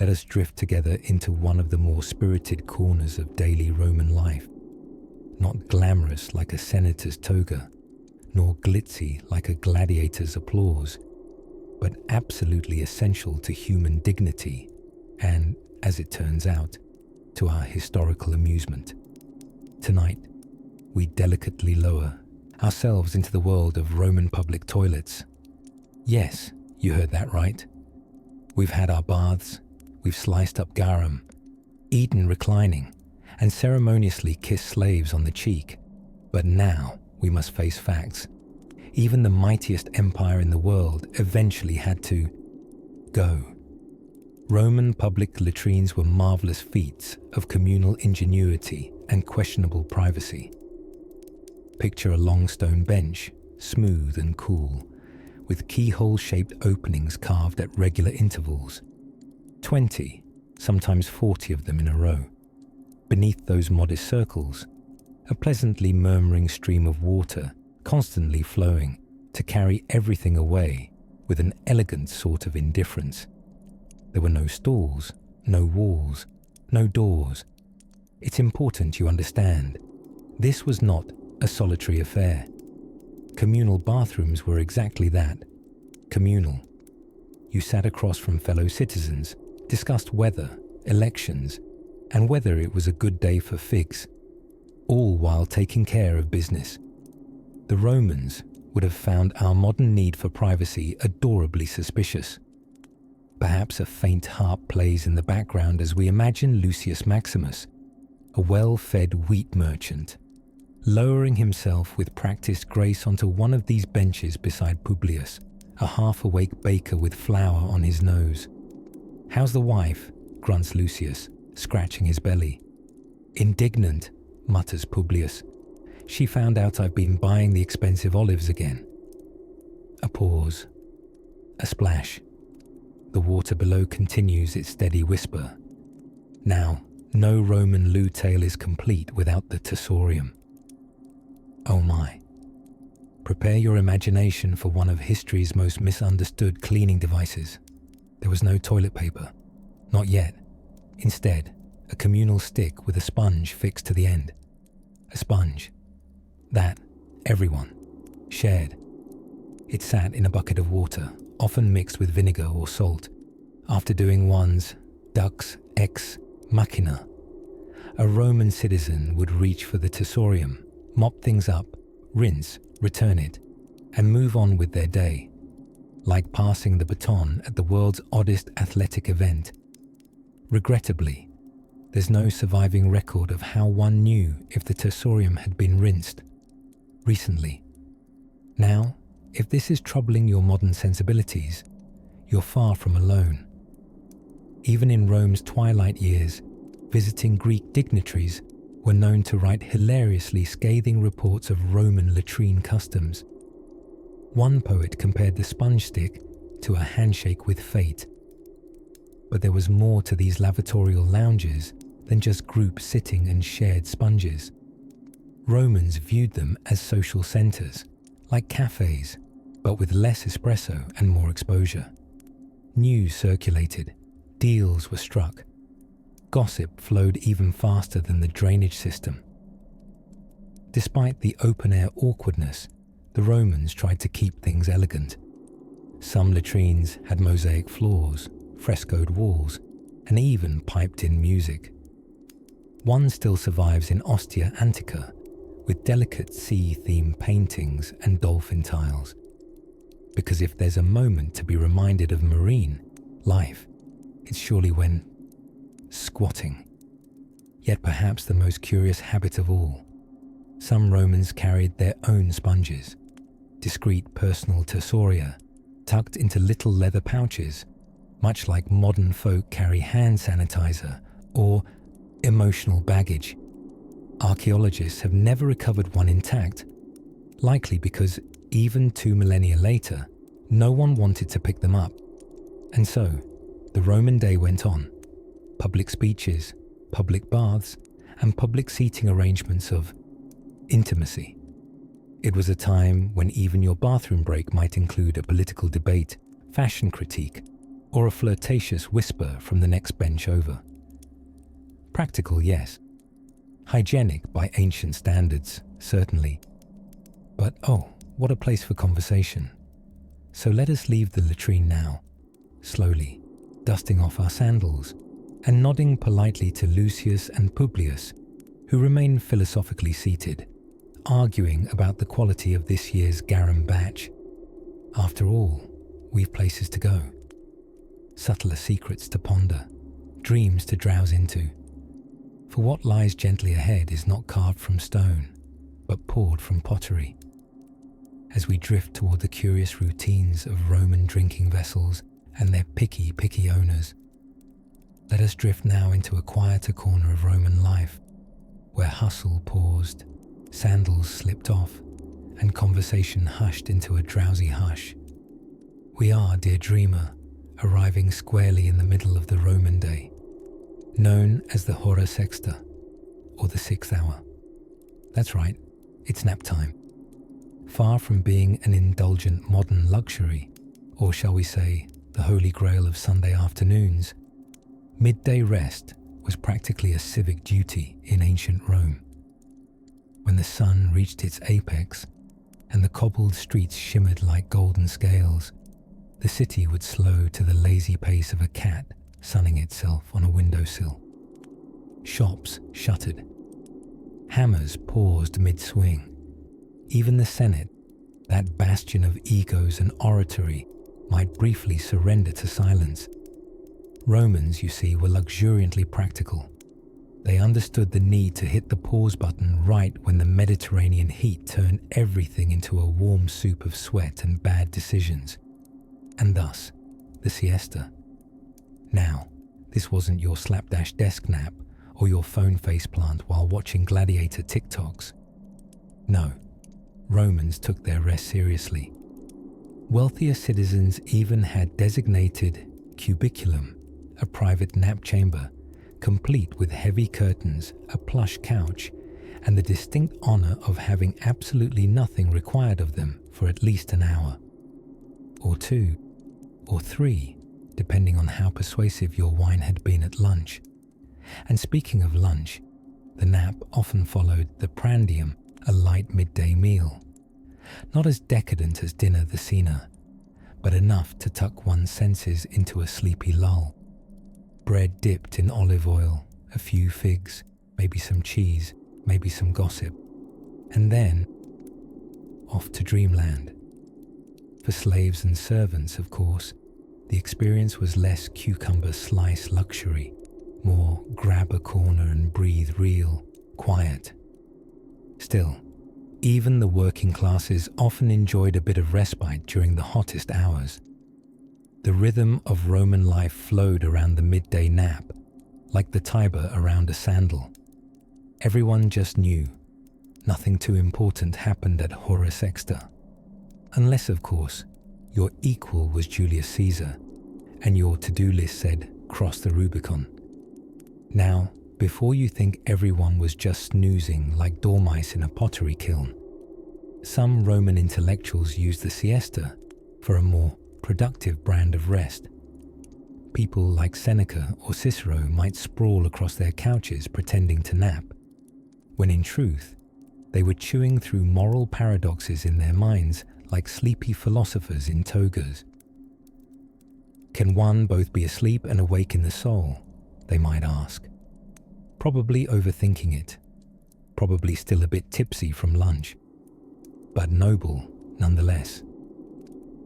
Let us drift together into one of the more spirited corners of daily Roman life, not glamorous like a senator's toga, nor glitzy like a gladiator's applause, but absolutely essential to human dignity and, as it turns out, to our historical amusement. Tonight, we delicately lower ourselves into the world of Roman public toilets. Yes, you heard that right. We've had our baths, we've sliced up garum, eaten reclining, and ceremoniously kissed slaves on the cheek. But now we must face facts. Even the mightiest empire in the world eventually had to go. Roman public latrines were marvelous feats of communal ingenuity and questionable privacy. Picture a long stone bench, smooth and cool, with keyhole-shaped openings carved at regular intervals. 20, sometimes 40 of them in a row. Beneath those modest circles, a pleasantly murmuring stream of water constantly flowing to carry everything away with an elegant sort of indifference. There were no stalls, no walls, no doors. It's important you understand, this was not a solitary affair. Communal bathrooms were exactly that, communal. You sat across from fellow citizens, discussed weather, elections, and whether it was a good day for figs, all while taking care of business. The Romans would have found our modern need for privacy adorably suspicious. Perhaps a faint harp plays in the background as we imagine Lucius Maximus, a well-fed wheat merchant, lowering himself with practiced grace onto one of these benches beside Publius, a half-awake baker with flour on his nose. "How's the wife?" grunts Lucius, scratching his belly. "Indignant," mutters Publius. "She found out I've been buying the expensive olives again." A pause. A splash. The water below continues its steady whisper. Now, no Roman loo tale is complete without the tussorium. Oh my. Prepare your imagination for one of history's most misunderstood cleaning devices. There was no toilet paper. Not yet. Instead, a communal stick with a sponge fixed to the end. A sponge that everyone shared. It sat in a bucket of water, often mixed with vinegar or salt. After doing one's dux ex machina, a Roman citizen would reach for the tessorium, mop things up, rinse, return it, and move on with their day, like passing the baton at the world's oddest athletic event. Regrettably, there's no surviving record of how one knew if the tessorium had been rinsed recently. Now, if this is troubling your modern sensibilities, you're far from alone. Even in Rome's twilight years, visiting Greek dignitaries were known to write hilariously scathing reports of Roman latrine customs. One poet compared the sponge stick to a handshake with fate. But there was more to these lavatorial lounges than just group sitting and shared sponges. Romans viewed them as social centres, like cafes, but with less espresso and more exposure. News circulated, deals were struck. Gossip flowed even faster than the drainage system. Despite the open-air awkwardness, the Romans tried to keep things elegant. Some latrines had mosaic floors, frescoed walls, and even piped-in music. One still survives in Ostia Antica, with delicate sea-themed paintings and dolphin tiles. Because if there's a moment to be reminded of marine life, it's surely when squatting. Yet perhaps the most curious habit of all, some Romans carried their own sponges, discreet personal tessoria, tucked into little leather pouches, much like modern folk carry hand sanitizer or emotional baggage. Archaeologists have never recovered one intact, likely because even 2 millennia later, no one wanted to pick them up. And so, the Roman day went on. Public speeches, public baths, and public seating arrangements of intimacy. It was a time when even your bathroom break might include a political debate, fashion critique, or a flirtatious whisper from the next bench over. Practical, yes. Hygienic by ancient standards, certainly. But oh, what a place for conversation. So let us leave the latrine now, slowly, dusting off our sandals, and nodding politely to Lucius and Publius, who remain philosophically seated, arguing about the quality of this year's garum batch. After all, we've places to go, subtler secrets to ponder, dreams to drowse into. For what lies gently ahead is not carved from stone, but poured from pottery. As we drift toward the curious routines of Roman drinking vessels and their picky owners, let us drift now into a quieter corner of Roman life, where hustle paused, sandals slipped off, and conversation hushed into a drowsy hush. We are, dear dreamer, arriving squarely in the middle of the Roman day, known as the hora sexta, or the 6th hour. That's right, it's nap time. Far from being an indulgent modern luxury, or shall we say, the holy grail of Sunday afternoons, midday rest was practically a civic duty in ancient Rome. When the sun reached its apex and the cobbled streets shimmered like golden scales, the city would slow to the lazy pace of a cat sunning itself on a windowsill. Shops shuttered. Hammers paused mid-swing. Even the Senate, that bastion of egos and oratory, might briefly surrender to silence. Romans, you see, were luxuriantly practical. They understood the need to hit the pause button right when the Mediterranean heat turned everything into a warm soup of sweat and bad decisions. And thus, the siesta. Now, this wasn't your slapdash desk nap or your phone faceplant while watching gladiator TikToks. No, Romans took their rest seriously. Wealthier citizens even had designated cubiculum, a private nap chamber, complete with heavy curtains, a plush couch, and the distinct honor of having absolutely nothing required of them for at least an hour, or 2, or 3, depending on how persuasive your wine had been at lunch. And speaking of lunch, the nap often followed the prandium, a light midday meal. Not as decadent as dinner the cena, but enough to tuck one's senses into a sleepy lull. Bread dipped in olive oil, a few figs, maybe some cheese, maybe some gossip, and then off to dreamland. For slaves and servants, of course, the experience was less cucumber slice luxury, more grab a corner and breathe real, quiet. Still, even the working classes often enjoyed a bit of respite during the hottest hours. The rhythm of Roman life flowed around the midday nap, like the Tiber around a sandal. Everyone just knew. Nothing too important happened at Hora Sexta. Unless, of course, your equal was Julius Caesar, and your to-do list said, cross the Rubicon. Now, before you think everyone was just snoozing like dormice in a pottery kiln, some Roman intellectuals used the siesta for a more productive brand of rest. People like Seneca or Cicero might sprawl across their couches pretending to nap, when in truth, they were chewing through moral paradoxes in their minds like sleepy philosophers in togas. Can one both be asleep and awake in the soul? They might ask. Probably overthinking it, probably still a bit tipsy from lunch, but noble nonetheless.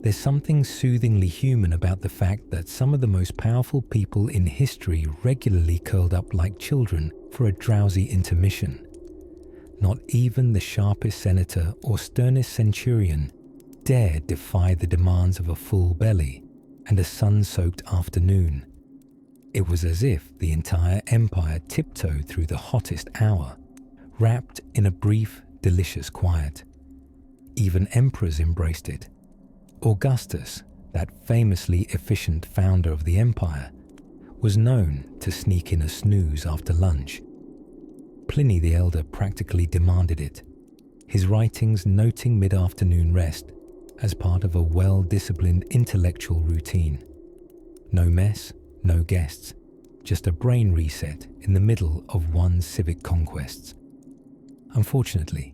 There's something soothingly human about the fact that some of the most powerful people in history regularly curled up like children for a drowsy intermission. Not even the sharpest senator or sternest centurion dared defy the demands of a full belly and a sun-soaked afternoon. It was as if the entire empire tiptoed through the hottest hour, wrapped in a brief, delicious quiet. Even emperors embraced it. Augustus, that famously efficient founder of the empire, was known to sneak in a snooze after lunch. Pliny the Elder practically demanded it, his writings noting mid-afternoon rest as part of a well-disciplined intellectual routine. No mess, no guests, just a brain reset in the middle of one's civic conquests. Unfortunately,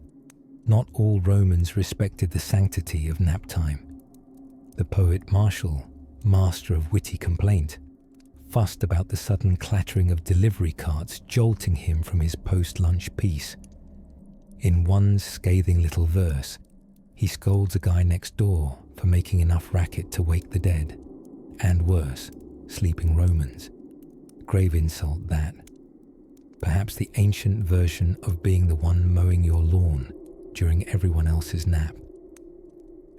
not all Romans respected the sanctity of nap time. The poet Martial, master of witty complaint, fussed about the sudden clattering of delivery carts jolting him from his post-lunch peace. In one scathing little verse, he scolds a guy next door for making enough racket to wake the dead, and worse, sleeping Romans. Grave insult that. Perhaps the ancient version of being the one mowing your lawn during everyone else's nap.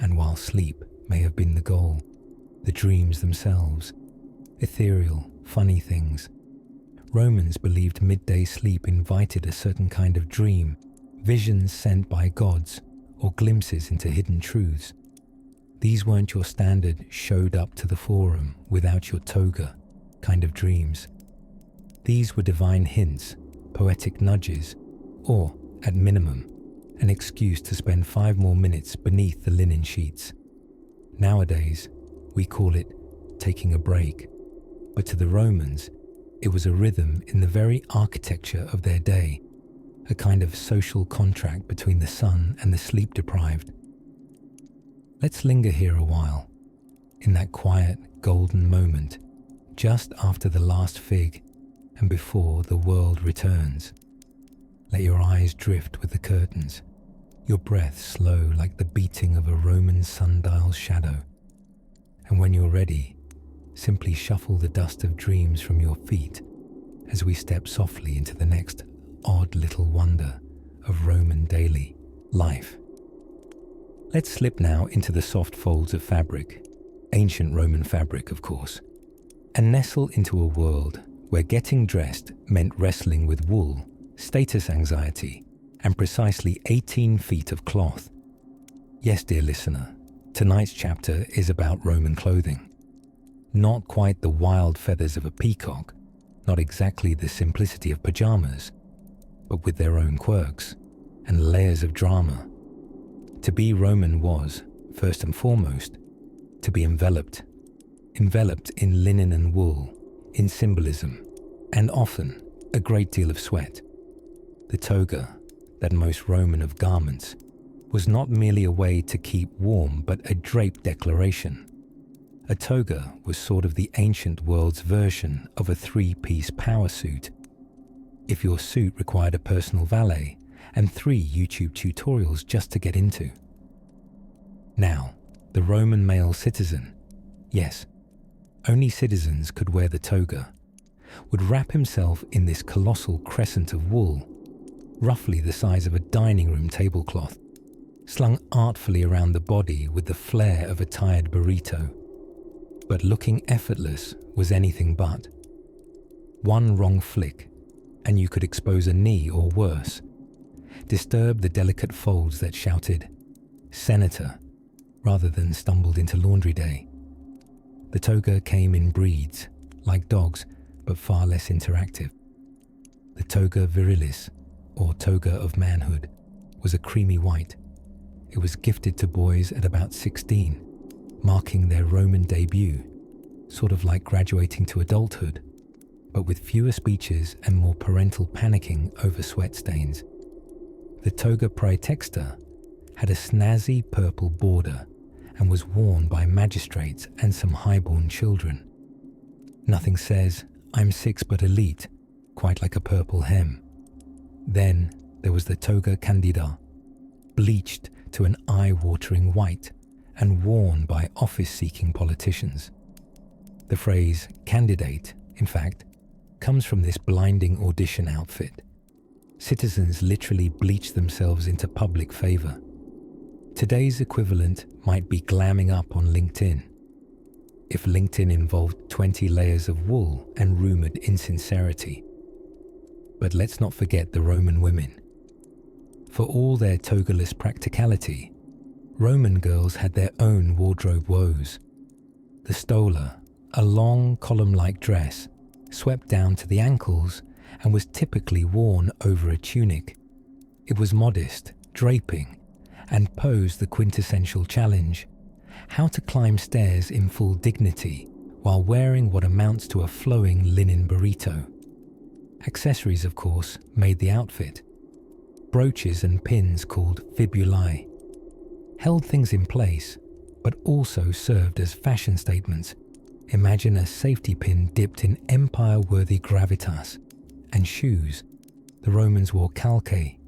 And while sleep may have been the goal, the dreams themselves, ethereal, funny things. Romans believed midday sleep invited a certain kind of dream, visions sent by gods, or glimpses into hidden truths. These weren't your standard showed up to the forum without your toga kind of dreams. These were divine hints, poetic nudges, or, at minimum, an excuse to spend 5 more minutes beneath the linen sheets. Nowadays, we call it taking a break, but to the Romans, it was a rhythm in the very architecture of their day, a kind of social contract between the sun and the sleep-deprived. Let's linger here a while, in that quiet, golden moment, just after the last fig and before the world returns. Let your eyes drift with the curtains, your breath slow like the beating of a Roman sundial's shadow. And when you're ready, simply shuffle the dust of dreams from your feet as we step softly into the next odd little wonder of Roman daily life. Let's slip now into the soft folds of fabric, ancient Roman fabric of course, and nestle into a world where getting dressed meant wrestling with wool, status anxiety, and precisely 18 feet of cloth. Yes, dear listener, tonight's chapter is about Roman clothing. Not quite the wild feathers of a peacock, not exactly the simplicity of pajamas. but with their own quirks and layers of drama. To be Roman was, first and foremost, to be enveloped in linen and wool, in symbolism, and often a great deal of sweat. The toga, that most Roman of garments, was not merely a way to keep warm, but a draped declaration. A toga was sort of the ancient world's version of a three-piece power suit. If your suit required a personal valet and 3 YouTube tutorials just to get into. Now, the Roman male citizen, yes, only citizens could wear the toga, would wrap himself in this colossal crescent of wool, roughly the size of a dining room tablecloth, slung artfully around the body with the flair of a tired burrito. But looking effortless was anything but. One wrong flick, and you could expose a knee or worse, disturb the delicate folds that shouted, "Senator," rather than stumbled into laundry day. The toga came in breeds, like dogs, but far less interactive. The toga virilis, or toga of manhood, was a creamy white. It was gifted to boys at about 16, marking their Roman debut, sort of like graduating to adulthood, but with fewer speeches and more parental panicking over sweat stains. The toga praetexta had a snazzy purple border and was worn by magistrates and some highborn children. Nothing says, "I'm 6 but elite," quite like a purple hem. Then there was the toga candida, bleached to an eye-watering white and worn by office-seeking politicians. The phrase candidate, in fact, comes from this blinding audition outfit. Citizens literally bleach themselves into public favor. Today's equivalent might be glamming up on LinkedIn, if LinkedIn involved 20 layers of wool and rumored insincerity. But let's not forget the Roman women. For all their togaless practicality, Roman girls had their own wardrobe woes. The stola, a long column-like dress, swept down to the ankles and was typically worn over a tunic. It was modest, draping, and posed the quintessential challenge: how to climb stairs in full dignity while wearing what amounts to a flowing linen burrito. Accessories, of course, made the outfit. Brooches and pins called fibulae held things in place, but also served as fashion statements. Imagine a safety pin dipped in empire-worthy gravitas. And shoes. The Romans wore calcae,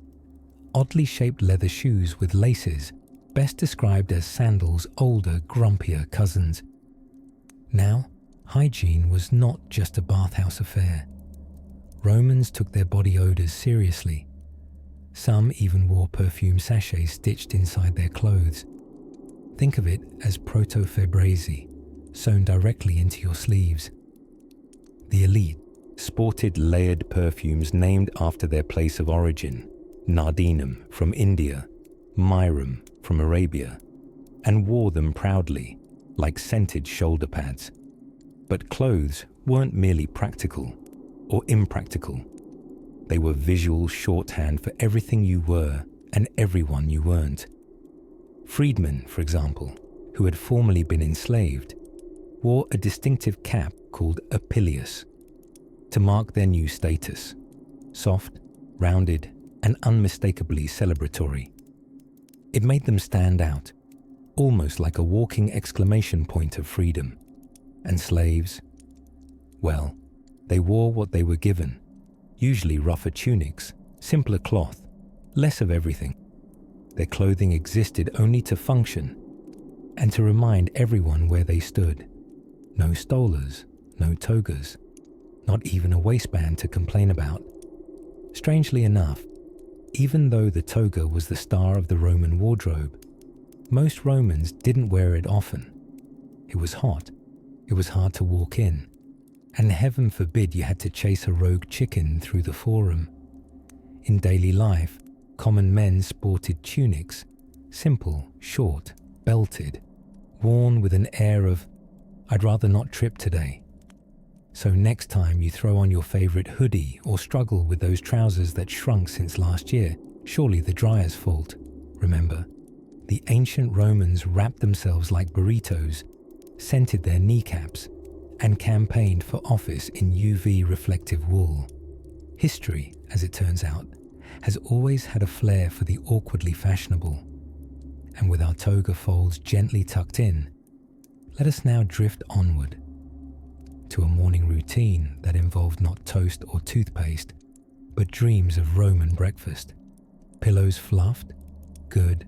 oddly shaped leather shoes with laces, best described as sandals' older, grumpier cousins. Now, hygiene was not just a bathhouse affair. Romans took their body odors seriously. Some even wore perfume sachets stitched inside their clothes. Think of it as proto-febreze, sewn directly into your sleeves. The elite sported layered perfumes named after their place of origin: Nardinum from India, Myrum from Arabia, and wore them proudly, like scented shoulder pads. But clothes weren't merely practical or impractical. They were visual shorthand for everything you were and everyone you weren't. Freedmen, for example, who had formerly been enslaved, wore a distinctive cap called a pileus to mark their new status: soft, rounded, and unmistakably celebratory. It made them stand out, almost like a walking exclamation point of freedom. And slaves? Well, they wore what they were given, usually rougher tunics, simpler cloth, less of everything. Their clothing existed only to function and to remind everyone where they stood. No stolas, no togas, not even a waistband to complain about. Strangely enough, even though the toga was the star of the Roman wardrobe, most Romans didn't wear it often. It was hot, it was hard to walk in, and heaven forbid you had to chase a rogue chicken through the forum. In daily life, common men sported tunics, simple, short, belted, worn with an air of, "I'd rather not trip today." So next time you throw on your favorite hoodie or struggle with those trousers that shrunk since last year, surely the dryer's fault. Remember, the ancient Romans wrapped themselves like burritos, scented their kneecaps, and campaigned for office in UV reflective wool. History, as it turns out, has always had a flair for the awkwardly fashionable. And with our toga folds gently tucked in, let us now drift onward to a morning routine that involved not toast or toothpaste, but dreams of Roman breakfast. Pillows fluffed? Good.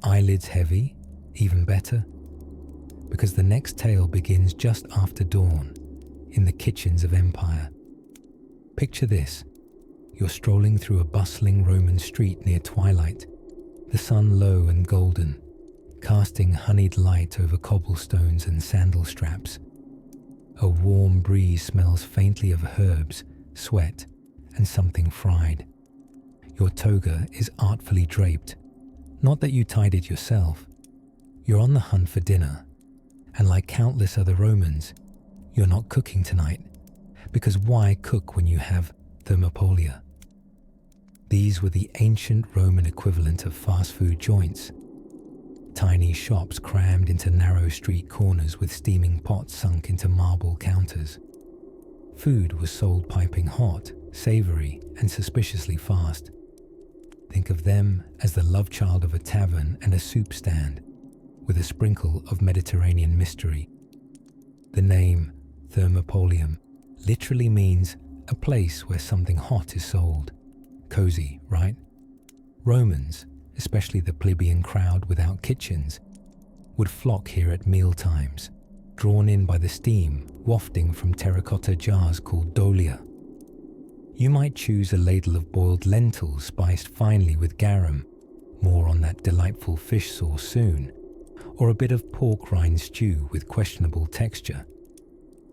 Eyelids heavy? Even better. Because the next tale begins just after dawn, in the kitchens of empire. Picture this. You're strolling through a bustling Roman street near twilight, the sun low and golden, casting honeyed light over cobblestones and sandal straps. A warm breeze smells faintly of herbs, sweat, and something fried. Your toga is artfully draped. Not that you tied it yourself. You're on the hunt for dinner, and like countless other Romans, you're not cooking tonight, because why cook when you have thermopolia? These were the ancient Roman equivalent of fast food joints. Tiny shops crammed into narrow street corners with steaming pots sunk into marble counters. Food was sold piping hot, savory, and suspiciously fast. Think of them as the love child of a tavern and a soup stand, with a sprinkle of Mediterranean mystery. The name Thermopolium literally means a place where something hot is sold. Cozy, right? Romans, especially the plebeian crowd without kitchens, would flock here at meal times, drawn in by the steam wafting from terracotta jars called dolia. You might choose a ladle of boiled lentils spiced finely with garum, more on that delightful fish sauce soon, or a bit of pork rind stew with questionable texture,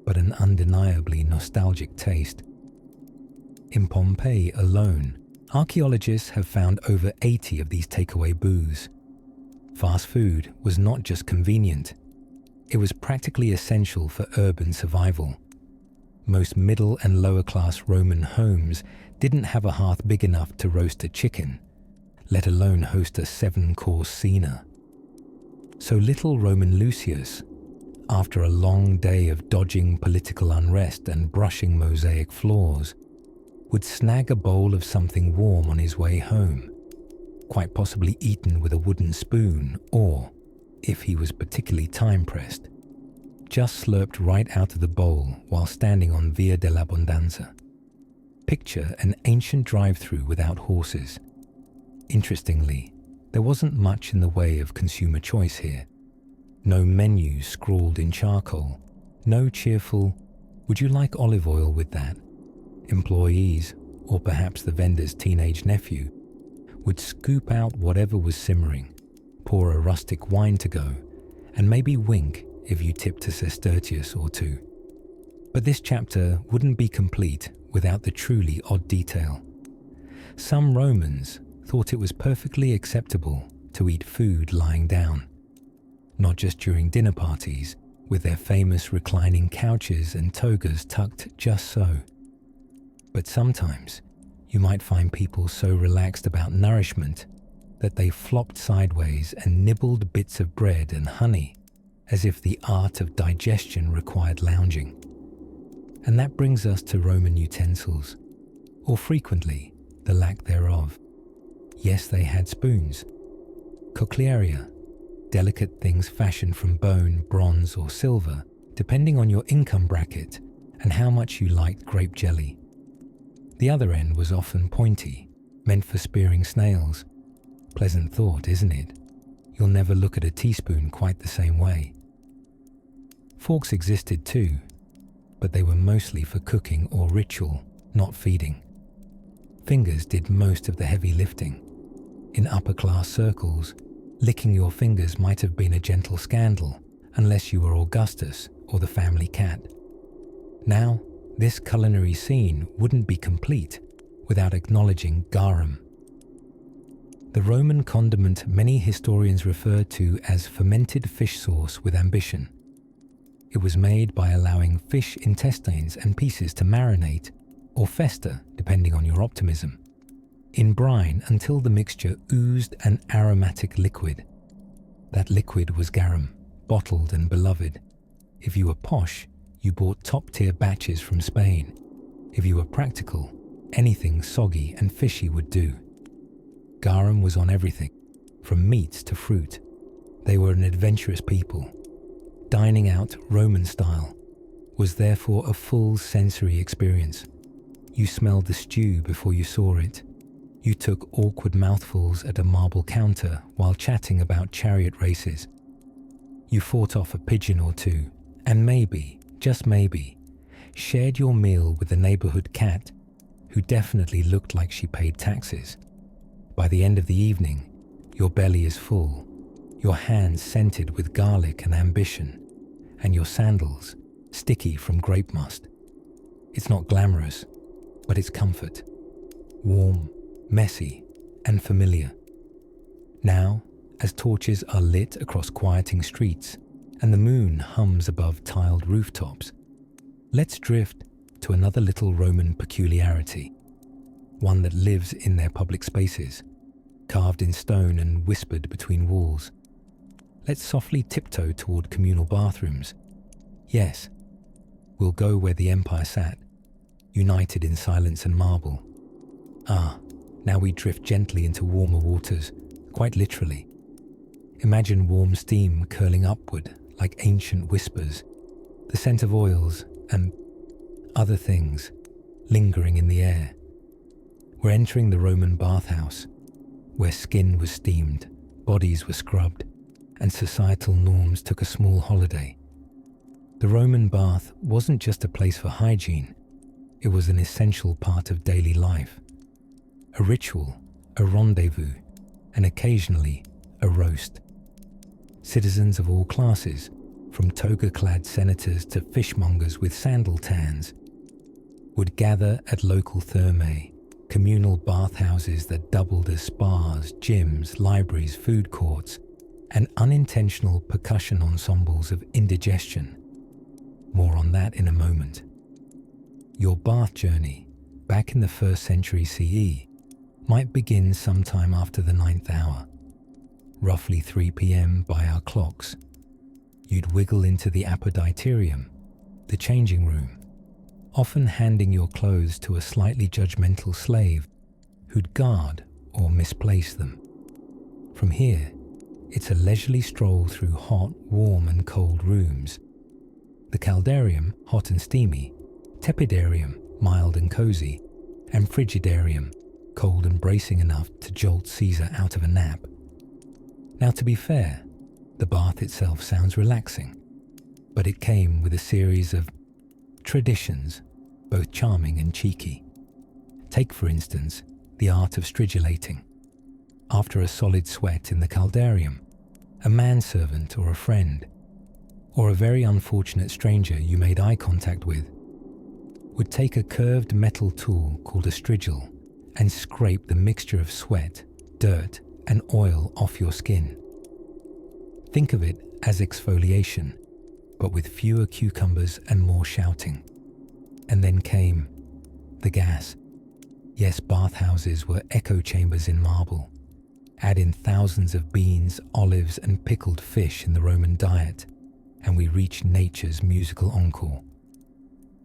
but an undeniably nostalgic taste. In Pompeii alone, archaeologists have found over 80 of these takeaway booths. Fast food was not just convenient, it was practically essential for urban survival. Most middle and lower class Roman homes didn't have a hearth big enough to roast a chicken, let alone host a 7-course cena. So little Roman Lucius, after a long day of dodging political unrest and brushing mosaic floors, would snag a bowl of something warm on his way home, quite possibly eaten with a wooden spoon or, if he was particularly time-pressed, just slurped right out of the bowl while standing on Via dell'Abbondanza. Picture an ancient drive-through without horses. Interestingly, there wasn't much in the way of consumer choice here. No menus scrawled in charcoal, no cheerful, "Would you like olive oil with that?" Employees, or perhaps the vendor's teenage nephew, would scoop out whatever was simmering, pour a rustic wine to go, and maybe wink if you tipped a sestertius or two. But this chapter wouldn't be complete without the truly odd detail. Some Romans thought it was perfectly acceptable to eat food lying down, not just during dinner parties with their famous reclining couches and togas tucked just so. But sometimes you might find people so relaxed about nourishment that they flopped sideways and nibbled bits of bread and honey as if the art of digestion required lounging. And that brings us to Roman utensils, or frequently the lack thereof. Yes, they had spoons. Cochlearia, delicate things fashioned from bone, bronze or silver, depending on your income bracket and how much you liked grape jelly. The other end was often pointy, meant for spearing snails. Pleasant thought, isn't it? You'll never look at a teaspoon quite the same way. Forks existed too, but they were mostly for cooking or ritual, not feeding. Fingers did most of the heavy lifting. In upper-class circles, licking your fingers might have been a gentle scandal, unless you were Augustus or the family cat. Now, this culinary scene wouldn't be complete without acknowledging garum. The Roman condiment many historians refer to as fermented fish sauce with ambition. It was made by allowing fish intestines and pieces to marinate, or fester depending on your optimism, in brine until the mixture oozed an aromatic liquid. That liquid was garum, bottled and beloved. If you were posh, you bought top-tier batches from Spain. If you were practical, anything soggy and fishy would do. Garum was on everything, from meats to fruit. They were an adventurous people. Dining out Roman style was therefore a full sensory experience. You smelled the stew before you saw it. You took awkward mouthfuls at a marble counter while chatting about chariot races. You fought off a pigeon or two, and maybe, just maybe, shared your meal with the neighborhood cat, who definitely looked like she paid taxes. By the end of the evening, your belly is full, your hands scented with garlic and ambition, and your sandals sticky from grape must. It's not glamorous, but it's comfort. Warm, messy, and familiar. Now, as torches are lit across quieting streets and the moon hums above tiled rooftops, let's drift to another little Roman peculiarity, one that lives in their public spaces, carved in stone and whispered between walls. Let's softly tiptoe toward communal bathrooms. Yes, we'll go where the empire sat, united in silence and marble. Now we drift gently into warmer waters, quite literally. Imagine warm steam curling upward like ancient whispers, the scent of oils and other things lingering in the air. We're entering the Roman bathhouse, where skin was steamed, bodies were scrubbed, and societal norms took a small holiday. The Roman bath wasn't just a place for hygiene, it was an essential part of daily life. A ritual, a rendezvous, and occasionally a roast. Citizens of all classes, from toga-clad senators to fishmongers with sandal tans, would gather at local thermae, communal bathhouses that doubled as spas, gyms, libraries, food courts, and unintentional percussion ensembles of indigestion. More on that in a moment. Your bath journey, back in the 1st century CE, might begin sometime after the 9th hour, roughly 3 p.m. by our clocks. You'd wiggle into the apoditerium, the changing room, often handing your clothes to a slightly judgmental slave who'd guard or misplace them. From here, it's a leisurely stroll through hot, warm and cold rooms. The caldarium, hot and steamy, tepidarium, mild and cozy, and frigidarium, cold and bracing enough to jolt Caesar out of a nap. Now, to be fair, the bath itself sounds relaxing, but it came with a series of traditions, both charming and cheeky. Take, for instance, the art of stridulating. After a solid sweat in the caldarium, a manservant or a friend, or a very unfortunate stranger you made eye contact with, would take a curved metal tool called a strigil and scrape the mixture of sweat, dirt, and oil off your skin. Think of it as exfoliation, but with fewer cucumbers and more shouting. And then came the gas. Yes, bathhouses were echo chambers in marble. Add in thousands of beans, olives, and pickled fish in the Roman diet, and we reach nature's musical encore.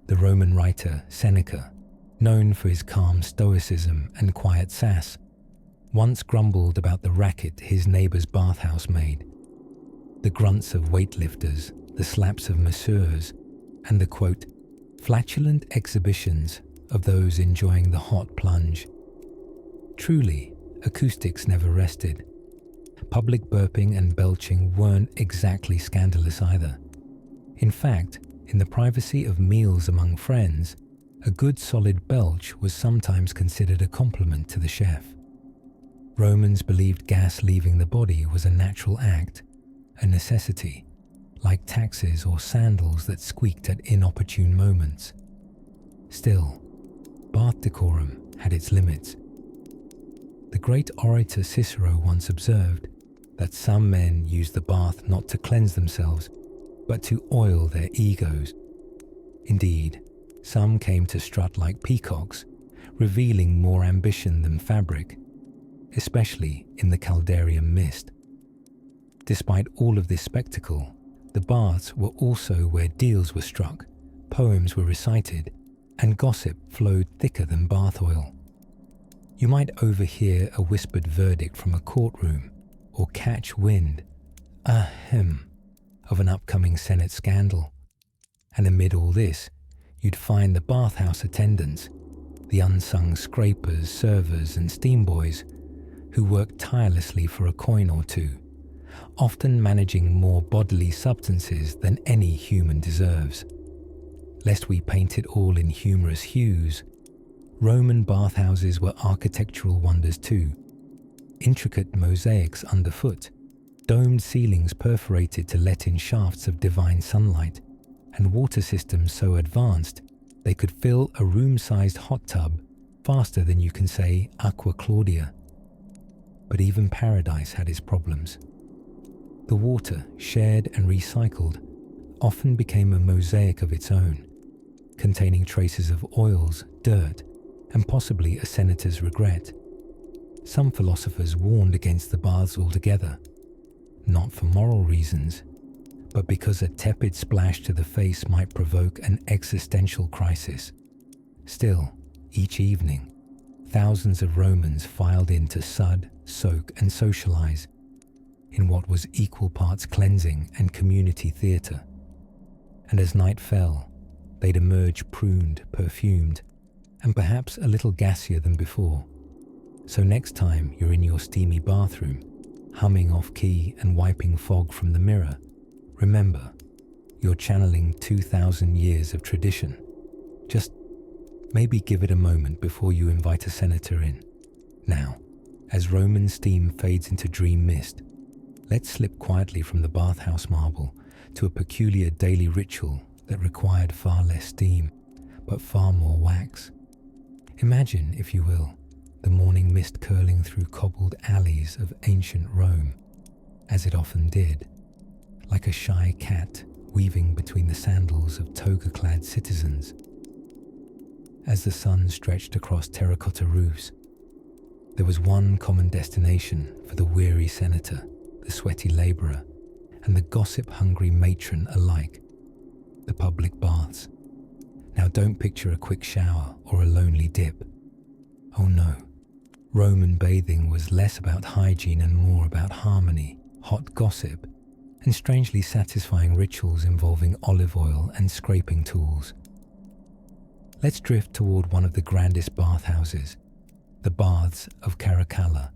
The Roman writer Seneca, known for his calm stoicism and quiet sass, once grumbled about the racket his neighbour's bathhouse made. The grunts of weightlifters, the slaps of masseurs, and the, quote, flatulent exhibitions of those enjoying the hot plunge. Truly, acoustics never rested. Public burping and belching weren't exactly scandalous either. In fact, in the privacy of meals among friends, a good solid belch was sometimes considered a compliment to the chef. Romans believed gas leaving the body was a natural act, a necessity, like taxes or sandals that squeaked at inopportune moments. Still, bath decorum had its limits. The great orator Cicero once observed that some men use the bath not to cleanse themselves, but to oil their egos. Indeed, some came to strut like peacocks, revealing more ambition than fabric, especially in the Caldarium mist. Despite all of this spectacle, the baths were also where deals were struck, poems were recited, and gossip flowed thicker than bath oil. You might overhear a whispered verdict from a courtroom, or catch wind, ahem, of an upcoming Senate scandal. And amid all this, you'd find the bathhouse attendants, the unsung scrapers, servers, and steam boys, who worked tirelessly for a coin or two, often managing more bodily substances than any human deserves. Lest we paint it all in humorous hues, Roman bathhouses were architectural wonders too. Intricate mosaics underfoot, domed ceilings perforated to let in shafts of divine sunlight, and water systems so advanced they could fill a room-sized hot tub faster than you can say Aqua Claudia. But even paradise had its problems. The water, shared and recycled, often became a mosaic of its own, containing traces of oils, dirt, and possibly a senator's regret. Some philosophers warned against the baths altogether, not for moral reasons, but because a tepid splash to the face might provoke an existential crisis. Still, each evening, thousands of Romans filed in to sud, soak, and socialize in what was equal parts cleansing and community theatre. And as night fell, they'd emerge pruned, perfumed, and perhaps a little gassier than before. So next time you're in your steamy bathroom, humming off-key and wiping fog from the mirror, remember, you're channeling 2,000 years of tradition. Just maybe give it a moment before you invite a senator in. Now, as Roman steam fades into dream mist, let's slip quietly from the bathhouse marble to a peculiar daily ritual that required far less steam, but far more wax. Imagine, if you will, the morning mist curling through cobbled alleys of ancient Rome, as it often did, like a shy cat weaving between the sandals of toga-clad citizens. As the sun stretched across terracotta roofs, there was one common destination for the weary senator, the sweaty labourer, and the gossip-hungry matron alike: the public baths. Now don't picture a quick shower or a lonely dip. Oh no, Roman bathing was less about hygiene and more about harmony, hot gossip, and strangely satisfying rituals involving olive oil and scraping tools. Let's drift toward one of the grandest bathhouses, the baths of Caracalla.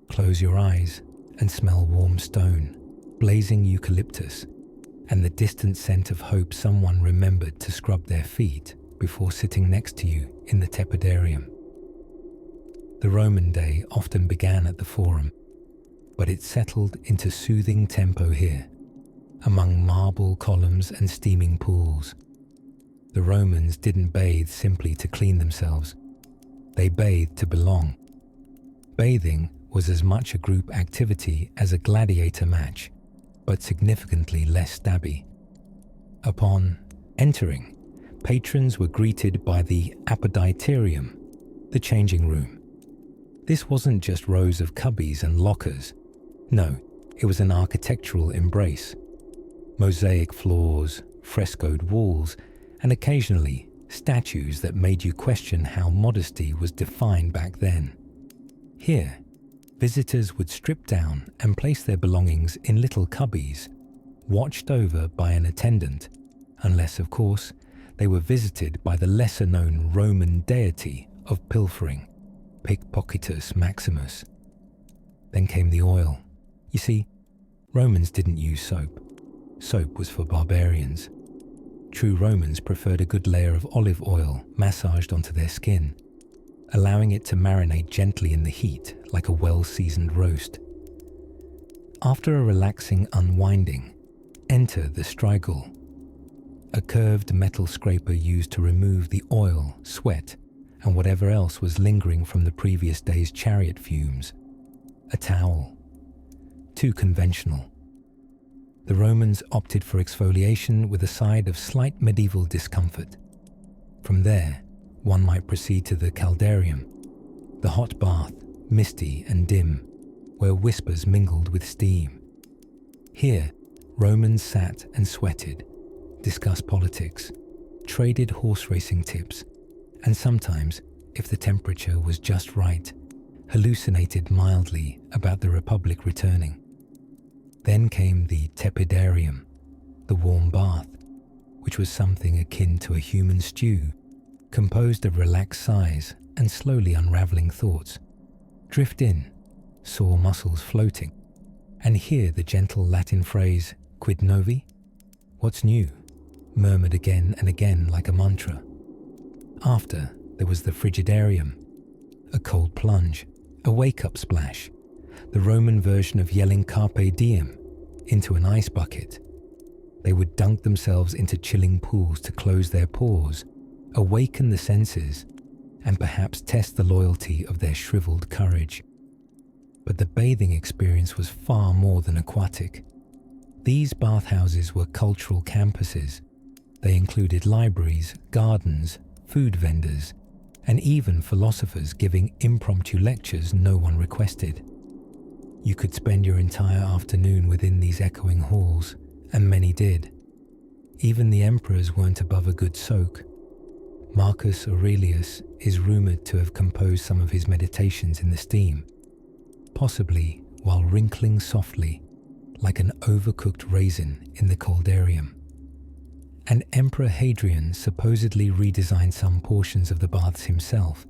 Close your eyes and smell warm stone, blazing eucalyptus, and the distant scent of hope someone remembered to scrub their feet before sitting next to you in the tepidarium. The Roman day often began at the Forum, but it settled into soothing tempo here, among marble columns and steaming pools. The Romans didn't bathe simply to clean themselves. They bathed to belong. Bathing was as much a group activity as a gladiator match, but significantly less stabby. Upon entering, patrons were greeted by the apoditerium, the changing room. This wasn't just rows of cubbies and lockers. No, it was an architectural embrace. Mosaic floors, frescoed walls, and occasionally statues that made you question how modesty was defined back then. Here, visitors would strip down and place their belongings in little cubbies, watched over by an attendant, unless, of course, they were visited by the lesser-known Roman deity of pilfering, Pickpocketus Maximus. Then came the oil. You see, Romans didn't use soap. Soap was for barbarians. True Romans preferred a good layer of olive oil massaged onto their skin, allowing it to marinate gently in the heat like a well-seasoned roast. After a relaxing unwinding, enter the strigul, a curved metal scraper used to remove the oil, sweat, and whatever else was lingering from the previous day's chariot fumes. A towel. Too conventional. The Romans opted for exfoliation with a side of slight medieval discomfort. From there, one might proceed to the caldarium, the hot bath, misty and dim, where whispers mingled with steam. Here, Romans sat and sweated, discussed politics, traded horse racing tips, and sometimes, if the temperature was just right, hallucinated mildly about the Republic returning. Then came the tepidarium, the warm bath, which was something akin to a human stew, composed of relaxed sighs and slowly unraveling thoughts. Drift in, sore muscles floating, and hear the gentle Latin phrase, quid novi? What's new? Murmured again and again like a mantra. After, there was the frigidarium, a cold plunge, a wake-up splash, the Roman version of yelling carpe diem into an ice bucket. They would dunk themselves into chilling pools to close their pores, awaken the senses, and perhaps test the loyalty of their shriveled courage. But the bathing experience was far more than aquatic. These bathhouses were cultural campuses. They included libraries, gardens, food vendors, and even philosophers giving impromptu lectures no one requested. You could spend your entire afternoon within these echoing halls, and many did. Even the emperors weren't above a good soak. Marcus Aurelius is rumored to have composed some of his meditations in the steam, possibly while wrinkling softly like an overcooked raisin in the caldarium. And Emperor Hadrian supposedly redesigned some portions of the baths himself.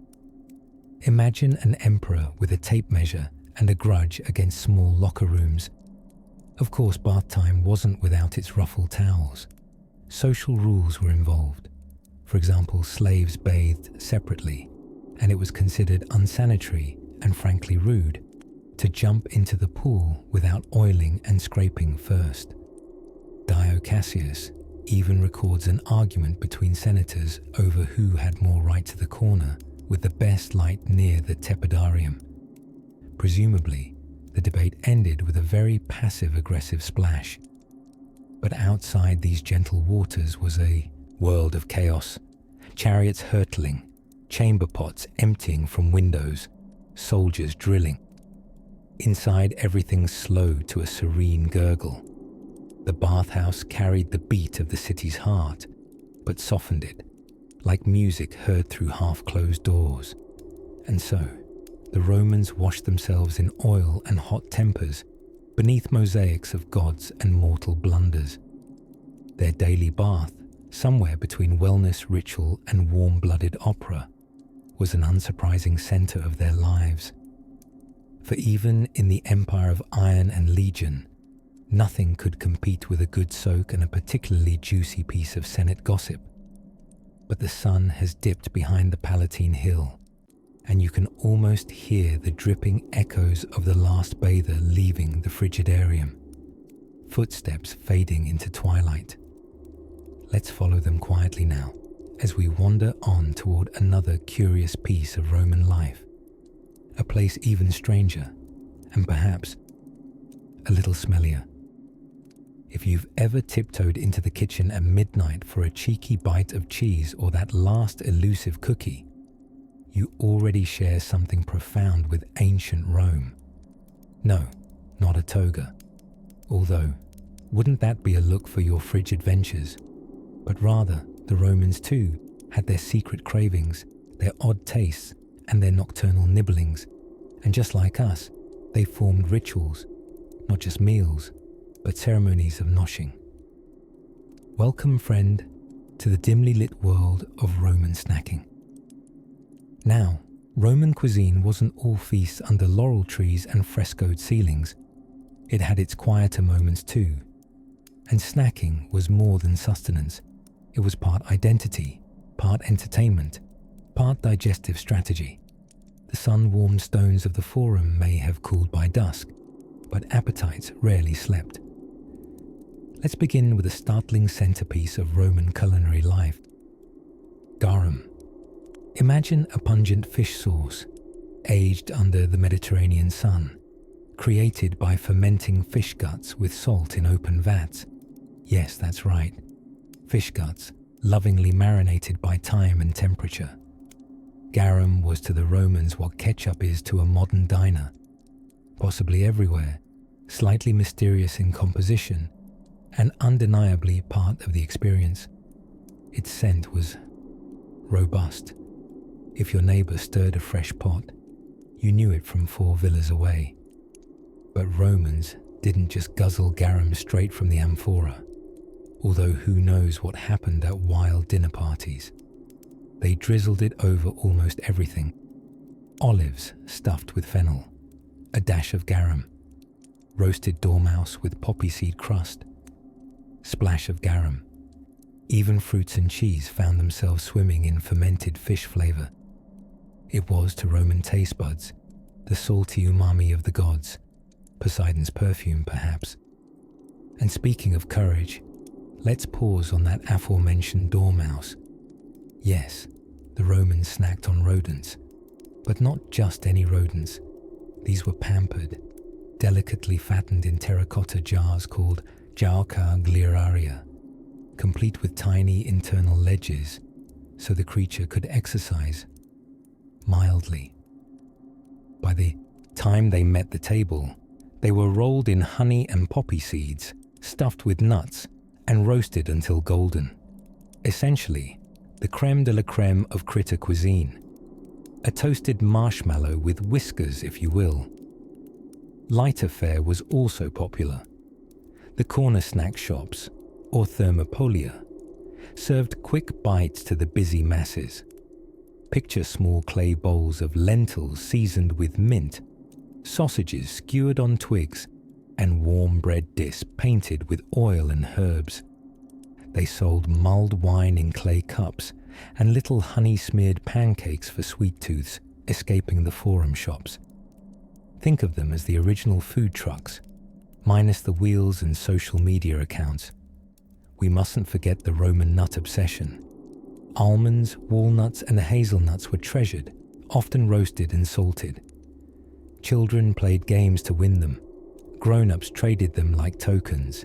Imagine an emperor with a tape measure and a grudge against small locker rooms. Of course, bath time wasn't without its ruffled towels. Social rules were involved. For example, slaves bathed separately, and it was considered unsanitary and frankly rude to jump into the pool without oiling and scraping first. Dio Cassius even records an argument between senators over who had more right to the corner with the best light near the tepidarium. Presumably, the debate ended with a very passive-aggressive splash. But outside these gentle waters was a world of chaos, chariots hurtling, chamber pots emptying from windows, soldiers drilling. Inside, everything slowed to a serene gurgle. The bathhouse carried the beat of the city's heart, but softened it, like music heard through half-closed doors. And so, the Romans washed themselves in oil and hot tempers, beneath mosaics of gods and mortal blunders. Their daily bath, somewhere between wellness ritual and warm-blooded opera, was an unsurprising center of their lives. For even in the empire of iron and legion, nothing could compete with a good soak and a particularly juicy piece of Senate gossip. But the sun has dipped behind the Palatine Hill, and you can almost hear the dripping echoes of the last bather leaving the frigidarium, footsteps fading into twilight. Let's follow them quietly now, as we wander on toward another curious piece of Roman life, a place even stranger, and perhaps a little smellier. If you've ever tiptoed into the kitchen at midnight for a cheeky bite of cheese or that last elusive cookie, you already share something profound with ancient Rome. No, not a toga. Although, wouldn't that be a look for your fridge adventures? But rather, the Romans too had their secret cravings, their odd tastes, and their nocturnal nibblings. And just like us, they formed rituals, not just meals, but ceremonies of noshing. Welcome, friend, to the dimly lit world of Roman snacking. Now, Roman cuisine wasn't all feasts under laurel trees and frescoed ceilings. It had its quieter moments too. And snacking was more than sustenance. It was part identity, part entertainment, part digestive strategy. The sun-warmed stones of the Forum may have cooled by dusk, but appetites rarely slept. Let's begin with a startling centerpiece of Roman culinary life: garum. Imagine a pungent fish sauce, aged under the Mediterranean sun, created by fermenting fish guts with salt in open vats. Yes, that's right. Fish guts, lovingly marinated by time and temperature. Garum was to the Romans what ketchup is to a modern diner. Possibly everywhere, slightly mysterious in composition, and undeniably part of the experience. Its scent was robust. If your neighbour stirred a fresh pot, you knew it from 4 villas away. But Romans didn't just guzzle garum straight from the amphora, although who knows what happened at wild dinner parties. They drizzled it over almost everything. Olives stuffed with fennel, a dash of garum, roasted dormouse with poppy seed crust, splash of garum. Even fruits and cheese found themselves swimming in fermented fish flavour. It was, to Roman taste buds, the salty umami of the gods, Poseidon's perfume perhaps. And speaking of courage, let's pause on that aforementioned dormouse. Yes, the Romans snacked on rodents, but not just any rodents. These were pampered, delicately fattened in terracotta jars called jauca gliraria, complete with tiny internal ledges so the creature could exercise mildly. By the time they met the table, they were rolled in honey and poppy seeds, stuffed with nuts, and roasted until golden. Essentially, the crème de la crème of critter cuisine. A toasted marshmallow with whiskers, if you will. Lighter fare was also popular. The corner snack shops, or thermopolia, served quick bites to the busy masses. Picture small clay bowls of lentils seasoned with mint, sausages skewered on twigs, and warm bread discs painted with oil and herbs. They sold mulled wine in clay cups and little honey-smeared pancakes for sweet tooths escaping the forum shops. Think of them as the original food trucks, minus the wheels and social media accounts. We mustn't forget the Roman nut obsession. Almonds, walnuts, and hazelnuts were treasured, often roasted and salted. Children played games to win them. Grown-ups traded them like tokens.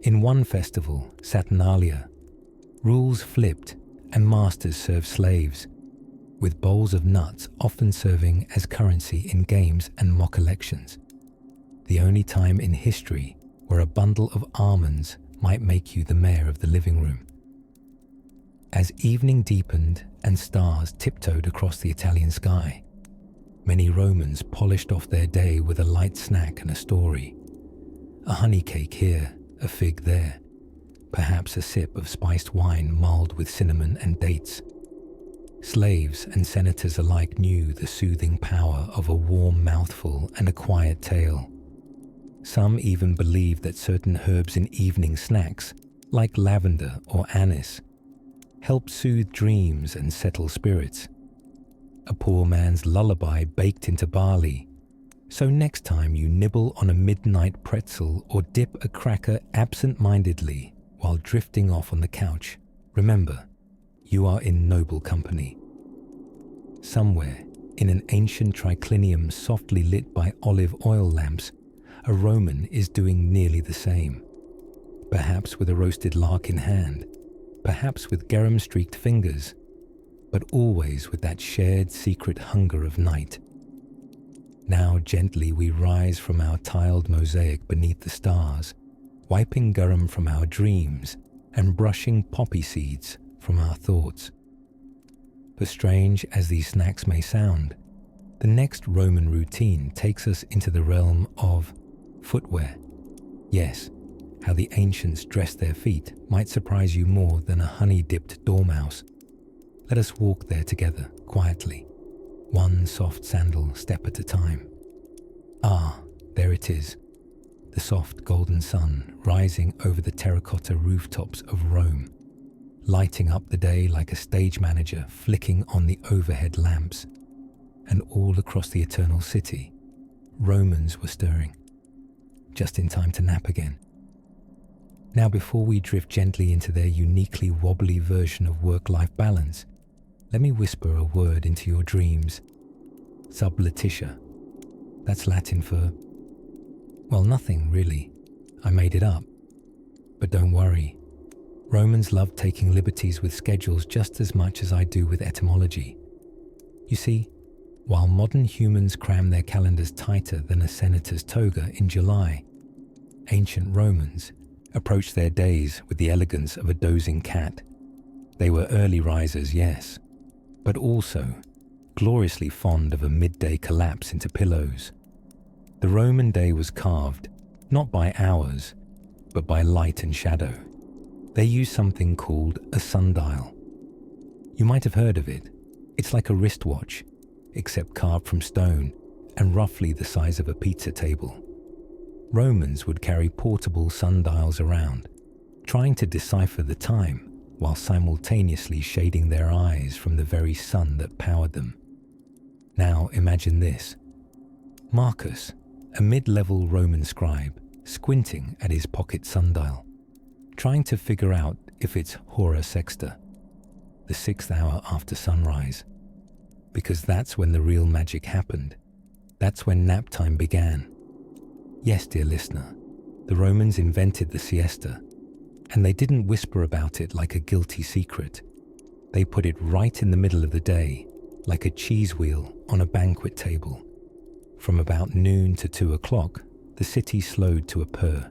In one festival, Saturnalia, rules flipped and masters served slaves, with bowls of nuts often serving as currency in games and mock elections. The only time in history where a bundle of almonds might make you the mayor of the living room. As evening deepened and stars tiptoed across the Italian sky, many Romans polished off their day with a light snack and a story. A honey cake here, a fig there, perhaps a sip of spiced wine mulled with cinnamon and dates. Slaves and senators alike knew the soothing power of a warm mouthful and a quiet tale. Some even believed that certain herbs in evening snacks, like lavender or anise, helped soothe dreams and settle spirits. A poor man's lullaby baked into barley. So next time you nibble on a midnight pretzel or dip a cracker absent-mindedly while drifting off on the couch, remember, you are in noble company. Somewhere, in an ancient triclinium softly lit by olive oil lamps, a Roman is doing nearly the same. Perhaps with a roasted lark in hand, perhaps with garum-streaked fingers, but always with that shared secret hunger of night. Now gently we rise from our tiled mosaic beneath the stars, wiping garum from our dreams and brushing poppy seeds from our thoughts. For strange as these snacks may sound, the next Roman routine takes us into the realm of footwear. Yes, how the ancients dressed their feet might surprise you more than a honey-dipped dormouse. Let us walk there together, quietly, one soft sandal step at a time. Ah, there it is, the soft golden sun rising over the terracotta rooftops of Rome, lighting up the day like a stage manager flicking on the overhead lamps. And all across the eternal city, Romans were stirring, just in time to nap again. Now, before we drift gently into their uniquely wobbly version of work-life balance, let me whisper a word into your dreams. Subletitia. That's Latin for Well, nothing really. I made it up. But don't worry. Romans loved taking liberties with schedules just as much as I do with etymology. You see, while modern humans cram their calendars tighter than a senator's toga in July, ancient Romans approached their days with the elegance of a dozing cat. They were early risers, yes, but also gloriously fond of a midday collapse into pillows. The Roman day was carved, not by hours, but by light and shadow. They used something called a sundial. You might have heard of it. It's like a wristwatch, except carved from stone and roughly the size of a pizza table. Romans would carry portable sundials around, trying to decipher the time while simultaneously shading their eyes from the very sun that powered them. Now imagine this. Marcus, a mid-level Roman scribe, squinting at his pocket sundial, trying to figure out if it's hora sexta, the 6th hour after sunrise, because that's when the real magic happened. That's when nap time began. Yes, dear listener, the Romans invented the siesta, and they didn't whisper about it like a guilty secret. They put it right in the middle of the day, like a cheese wheel on a banquet table. From about noon to 2 o'clock, the city slowed to a purr.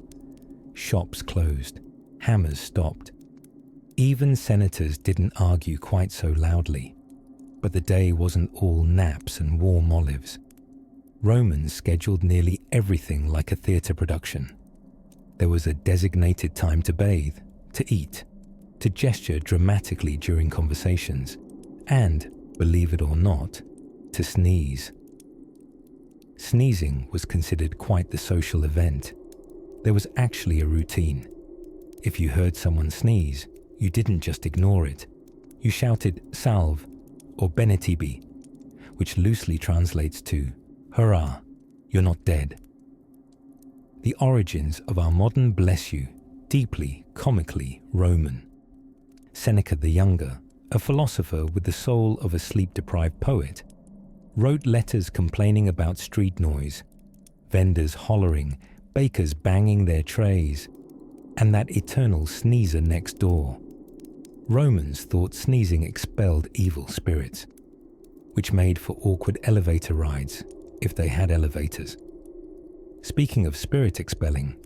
Shops closed. Hammers stopped. Even senators didn't argue quite so loudly. But the day wasn't all naps and warm olives. Romans scheduled nearly everything like a theatre production. There was a designated time to bathe, to eat, to gesture dramatically during conversations, and, believe it or not, to sneeze. Sneezing was considered quite the social event. There was actually a routine. If you heard someone sneeze, you didn't just ignore it. You shouted salve or bene tibi, which loosely translates to hurrah, you're not dead. The origins of our modern bless you, deeply, comically Roman. Seneca the Younger, a philosopher with the soul of a sleep-deprived poet, wrote letters complaining about street noise, vendors hollering, bakers banging their trays, and that eternal sneezer next door. Romans thought sneezing expelled evil spirits, which made for awkward elevator rides, if they had elevators. Speaking of spirit expelling,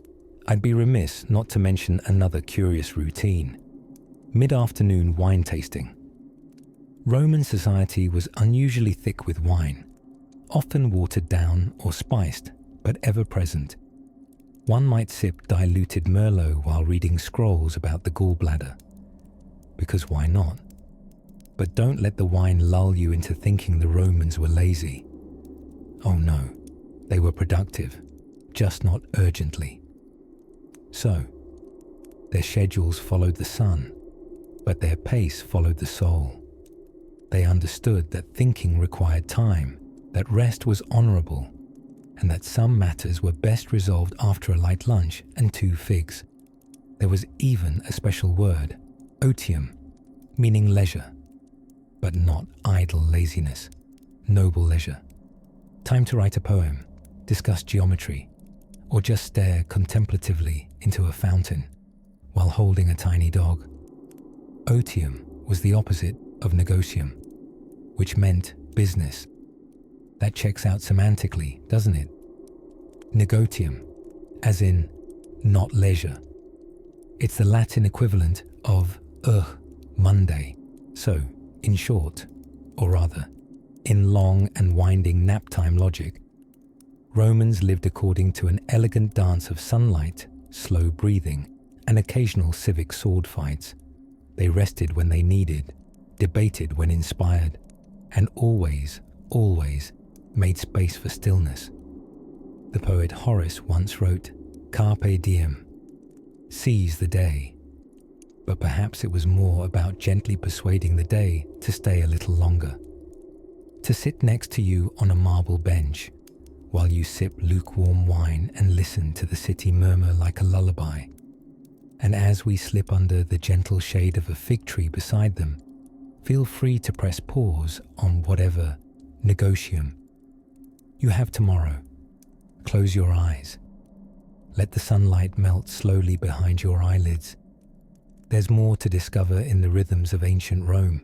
I'd be remiss not to mention another curious routine: mid-afternoon wine tasting. Roman society was unusually thick with wine, often watered down or spiced, but ever present. One might sip diluted Merlot while reading scrolls about the gallbladder. Because why not? But don't let the wine lull you into thinking the Romans were lazy. Oh no, they were productive, just not urgently. So, their schedules followed the sun, but their pace followed the soul. They understood that thinking required time, that rest was honorable, and that some matters were best resolved after a light lunch and 2 figs. There was even a special word, otium, meaning leisure, but not idle laziness, noble leisure. Time to write a poem, discuss geometry, or just stare contemplatively into a fountain while holding a tiny dog. Otium was the opposite of negotium, which meant business. That checks out semantically, doesn't it? Negotium, as in not leisure. It's the Latin equivalent of Monday. So, in short, or rather, in long and winding nap time logic, Romans lived according to an elegant dance of sunlight, slow breathing, and occasional civic sword fights. They rested when they needed, debated when inspired, and always made space for stillness. The poet Horace once wrote, "Carpe diem," seize the day. But perhaps it was more about gently persuading the day to stay a little longer. To sit next to you on a marble bench, while you sip lukewarm wine and listen to the city murmur like a lullaby. And as we slip under the gentle shade of a fig tree beside them, feel free to press pause on whatever negotium you have tomorrow. Close your eyes, Let the sunlight melt slowly behind your eyelids. There's more to discover in the rhythms of ancient Rome.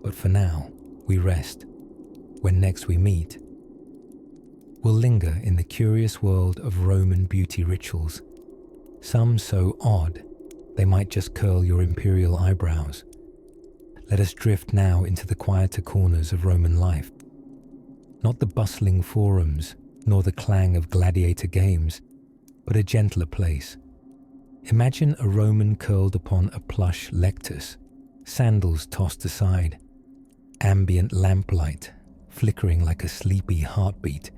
But for now, we rest. When next we meet, we'll linger in the curious world of Roman beauty rituals. Some so odd, they might just curl your imperial eyebrows. Let us drift now into the quieter corners of Roman life. Not the bustling forums, nor the clang of gladiator games, but a gentler place. Imagine a Roman curled upon a plush lectus, sandals tossed aside, ambient lamplight flickering like a sleepy heartbeat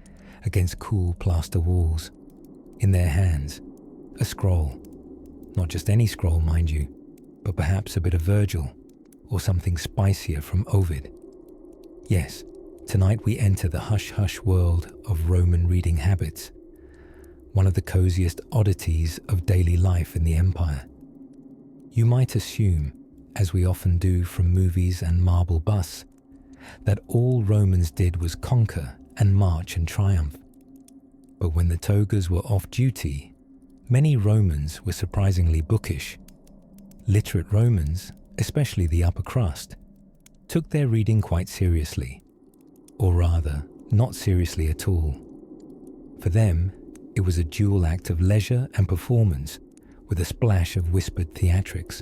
against cool plaster walls. In their hands, a scroll. Not just any scroll, mind you, but perhaps a bit of Virgil, or something spicier from Ovid. Yes, tonight we enter the hush-hush world of Roman reading habits, one of the coziest oddities of daily life in the empire. You might assume, as we often do from movies and marble busts, that all Romans did was conquer and march and triumph. But when the togas were off duty, many Romans were surprisingly bookish. Literate Romans, especially the upper crust, took their reading quite seriously, or rather, not seriously at all. For them, it was a dual act of leisure and performance with a splash of whispered theatrics.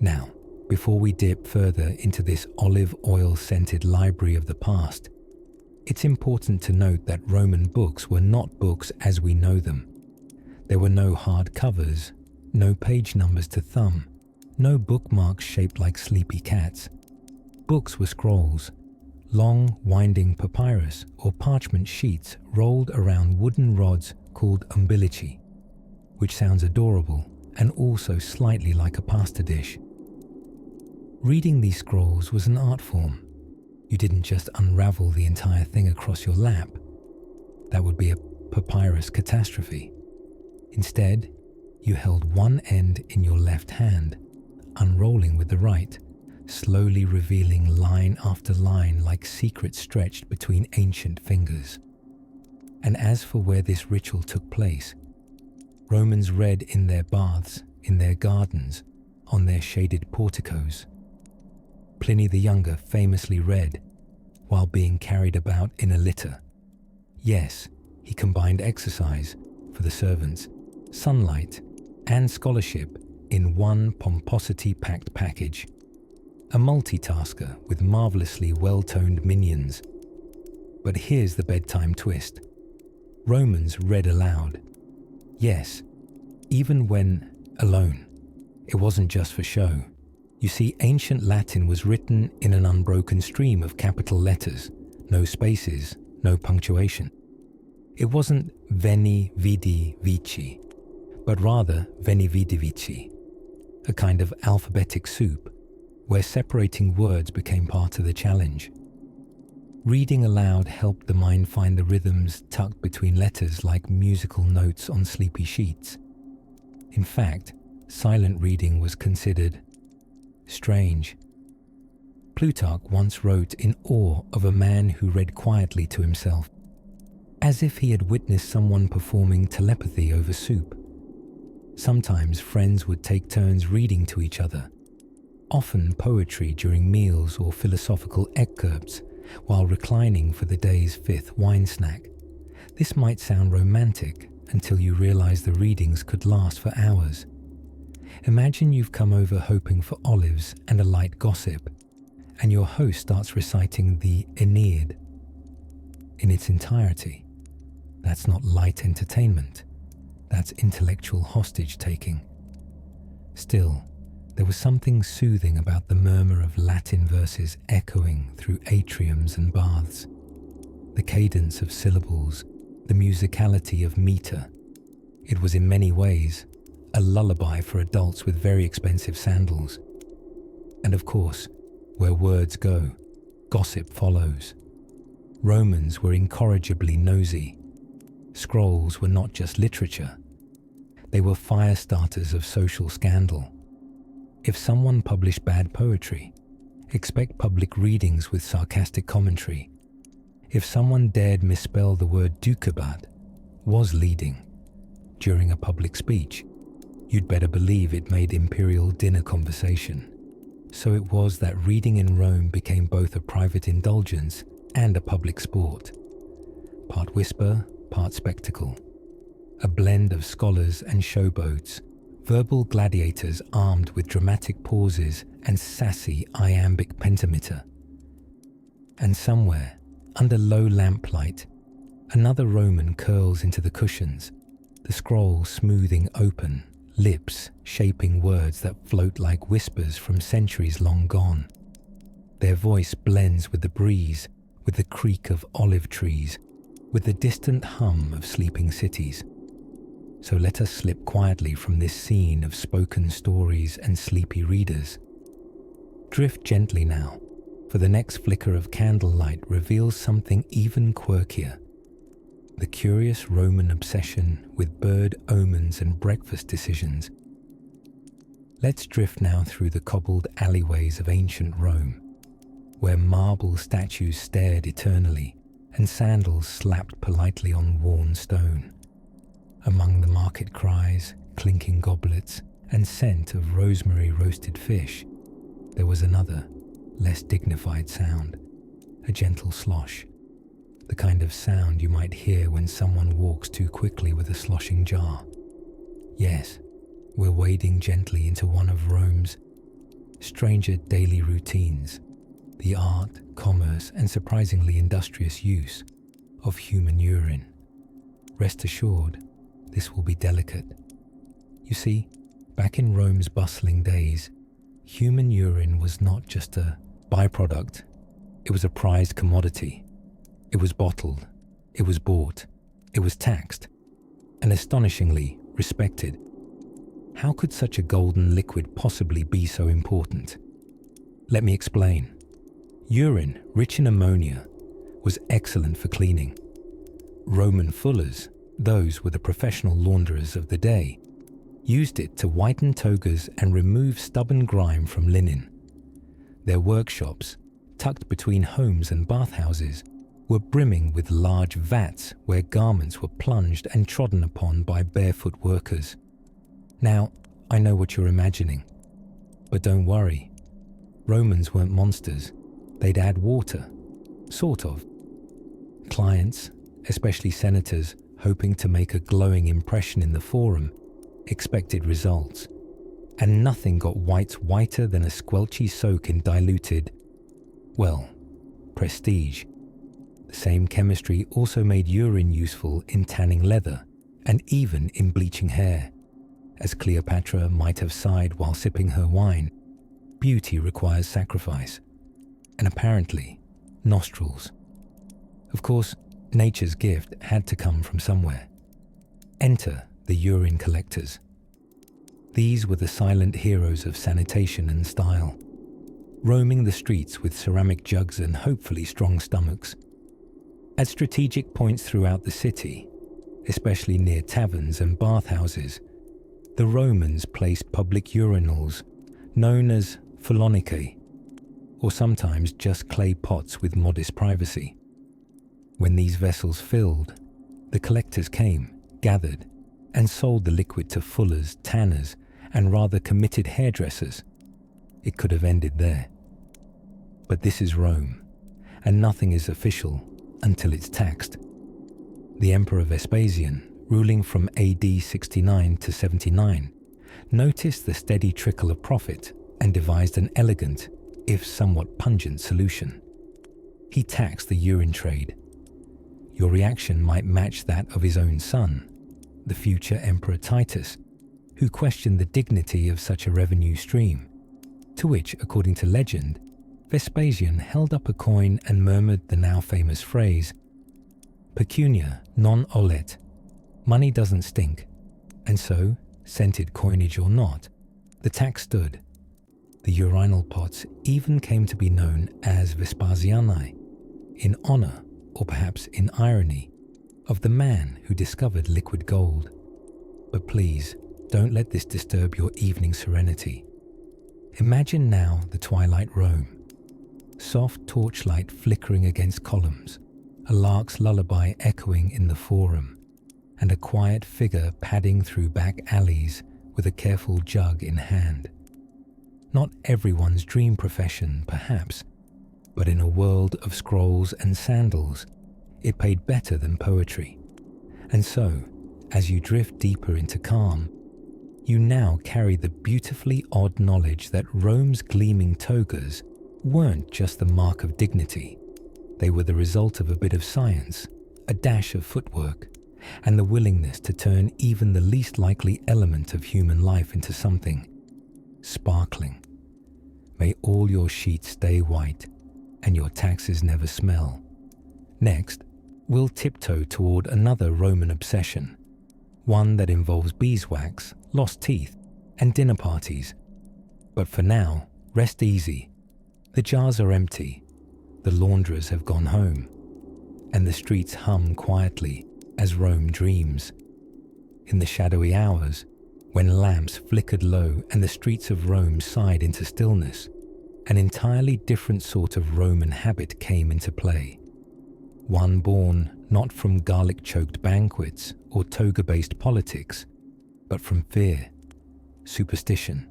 Now, before we dip further into this olive oil-scented library of the past, it's important to note that Roman books were not books as we know them. There were no hard covers, no page numbers to thumb, no bookmarks shaped like sleepy cats. Books were scrolls, long winding papyrus or parchment sheets rolled around wooden rods called umbilici, which sounds adorable and also slightly like a pasta dish. Reading these scrolls was an art form. You didn't just unravel the entire thing across your lap. That would be a papyrus catastrophe. Instead, you held one end in your left hand, unrolling with the right, slowly revealing line after line like secrets stretched between ancient fingers. And as for where this ritual took place, Romans read in their baths, in their gardens, on their shaded porticos. Pliny the Younger famously read while being carried about in a litter. Yes, he combined exercise for the servants, sunlight, and scholarship in one pomposity-packed package. A multitasker with marvelously well-toned minions. But here's the bedtime twist. Romans read aloud. Yes, even when alone. It wasn't just for show. You see, ancient Latin was written in an unbroken stream of capital letters, no spaces, no punctuation. It wasn't veni, vidi, vici, but rather veni, vidi, vici, a kind of alphabetic soup, where separating words became part of the challenge. Reading aloud helped the mind find the rhythms tucked between letters like musical notes on sleepy sheets. In fact, silent reading was considered strange. Plutarch once wrote in awe of a man who read quietly to himself, as if he had witnessed someone performing telepathy over soup. Sometimes friends would take turns reading to each other, often poetry during meals or philosophical excerpts while reclining for the day's fifth wine snack. This might sound romantic until you realize the readings could last for hours. Imagine you've come over hoping for olives and a light gossip, and your host starts reciting the Aeneid in its entirety. That's not light entertainment. That's intellectual hostage-taking. Still, there was something soothing about the murmur of Latin verses echoing through atriums and baths, the cadence of syllables, the musicality of meter. It was in many ways a lullaby for adults with very expensive sandals. And of course, where words go, gossip follows. Romans were incorrigibly nosy. Scrolls were not just literature. They were fire starters of social scandal. If someone published bad poetry, expect public readings with sarcastic commentary. If someone dared misspell the word ducabat, was leading. during a public speech, you'd better believe it made imperial dinner conversation. So it was that reading in Rome became both a private indulgence and a public sport. Part whisper, part spectacle. A blend of scholars and showboats, verbal gladiators armed with dramatic pauses and sassy iambic pentameter. And somewhere, under low lamplight, another Roman curls into the cushions, the scroll smoothing open, lips shaping words that float like whispers from centuries long gone. Their voice blends with the breeze, with the creak of olive trees, with the distant hum of sleeping cities. So let us slip quietly from this scene of spoken stories and sleepy readers. Drift gently now, for the next flicker of candlelight reveals something even quirkier. The curious Roman obsession with bird omens and breakfast decisions. Let's drift now through the cobbled alleyways of ancient Rome, where marble statues stared eternally and sandals slapped politely on worn stone. Among the market cries, clinking goblets, and scent of rosemary roasted fish, there was another, less dignified sound, a gentle slosh, the kind of sound you might hear when someone walks too quickly with a sloshing jar. Yes, we're wading gently into one of Rome's stranger daily routines, the art, commerce, and surprisingly industrious use of human urine. Rest assured, this will be delicate. You see, back in Rome's bustling days, human urine was not just a byproduct, it was a prized commodity. It was bottled, it was bought, it was taxed, and astonishingly respected. How could such a golden liquid possibly be so important? Let me explain. Urine, rich in ammonia, was excellent for cleaning. Roman fullers, those were the professional launderers of the day, used it to whiten togas and remove stubborn grime from linen. Their workshops, tucked between homes and bathhouses, were brimming with large vats where garments were plunged and trodden upon by barefoot workers. Now, I know what you're imagining, but don't worry. Romans weren't monsters. They'd add water, sort of. Clients, especially senators, hoping to make a glowing impression in the forum, expected results. And nothing got whiter than a squelchy soak in diluted, well, prestige. The same chemistry also made urine useful in tanning leather and even in bleaching hair. As Cleopatra might have sighed while sipping her wine, beauty requires sacrifice. And apparently, nostrils. Of course, nature's gift had to come from somewhere. Enter the urine collectors. These were the silent heroes of sanitation and style, roaming the streets with ceramic jugs and hopefully strong stomachs. At strategic points throughout the city, especially near taverns and bathhouses, the Romans placed public urinals known as philonicae, or sometimes just clay pots with modest privacy. When these vessels filled, the collectors came, gathered, and sold the liquid to fullers, tanners, and rather committed hairdressers. It could have ended there. But this is Rome, and nothing is official until it's taxed. The Emperor Vespasian, ruling from AD 69 to 79, noticed the steady trickle of profit and devised an elegant, if somewhat pungent, solution. He taxed the urine trade. Your reaction might match that of his own son, the future Emperor Titus, who questioned the dignity of such a revenue stream, to which, according to legend, Vespasian held up a coin and murmured the now famous phrase, "Pecunia non olet," money doesn't stink, and so, scented coinage or not, the tax stood. The urinal pots even came to be known as Vespasiani, in honor, or perhaps in irony, of the man who discovered liquid gold. But please, don't let this disturb your evening serenity. Imagine now the twilight Rome. Soft torchlight flickering against columns, a lark's lullaby echoing in the forum, and a quiet figure padding through back alleys with a careful jug in hand. Not everyone's dream profession, perhaps, but in a world of scrolls and sandals, it paid better than poetry. And so, as you drift deeper into calm, you now carry the beautifully odd knowledge that Rome's gleaming togas weren't just the mark of dignity. They were the result of a bit of science, a dash of footwork, and the willingness to turn even the least likely element of human life into something sparkling. May all your sheets stay white and your taxes never smell. Next, we'll tiptoe toward another Roman obsession, one that involves beeswax, lost teeth, and dinner parties. But for now, rest easy. The jars are empty, the launderers have gone home, and the streets hum quietly as Rome dreams. In the shadowy hours, when lamps flickered low and the streets of Rome sighed into stillness, an entirely different sort of Roman habit came into play. One born not from garlic-choked banquets or toga-based politics, but from fear, superstition,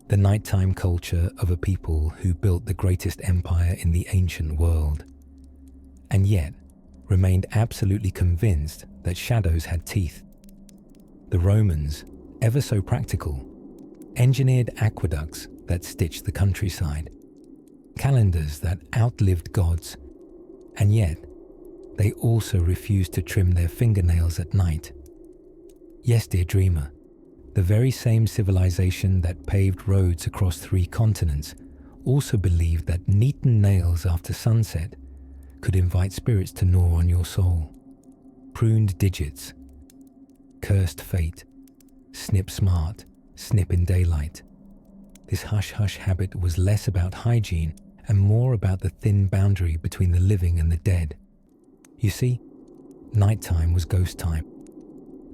the nighttime culture of a people who built the greatest empire in the ancient world, and yet remained absolutely convinced that shadows had teeth. The Romans, ever so practical, engineered aqueducts that stitched the countryside, calendars that outlived gods, and yet they also refused to trim their fingernails at night. Yes, dear dreamer, the very same civilization that paved roads across 3 continents also believed that neaten nails after sunset could invite spirits to gnaw on your soul. Pruned digits, cursed fate, snip smart, snip in daylight. This hush-hush habit was less about hygiene and more about the thin boundary between the living and the dead. You see, nighttime was ghost time.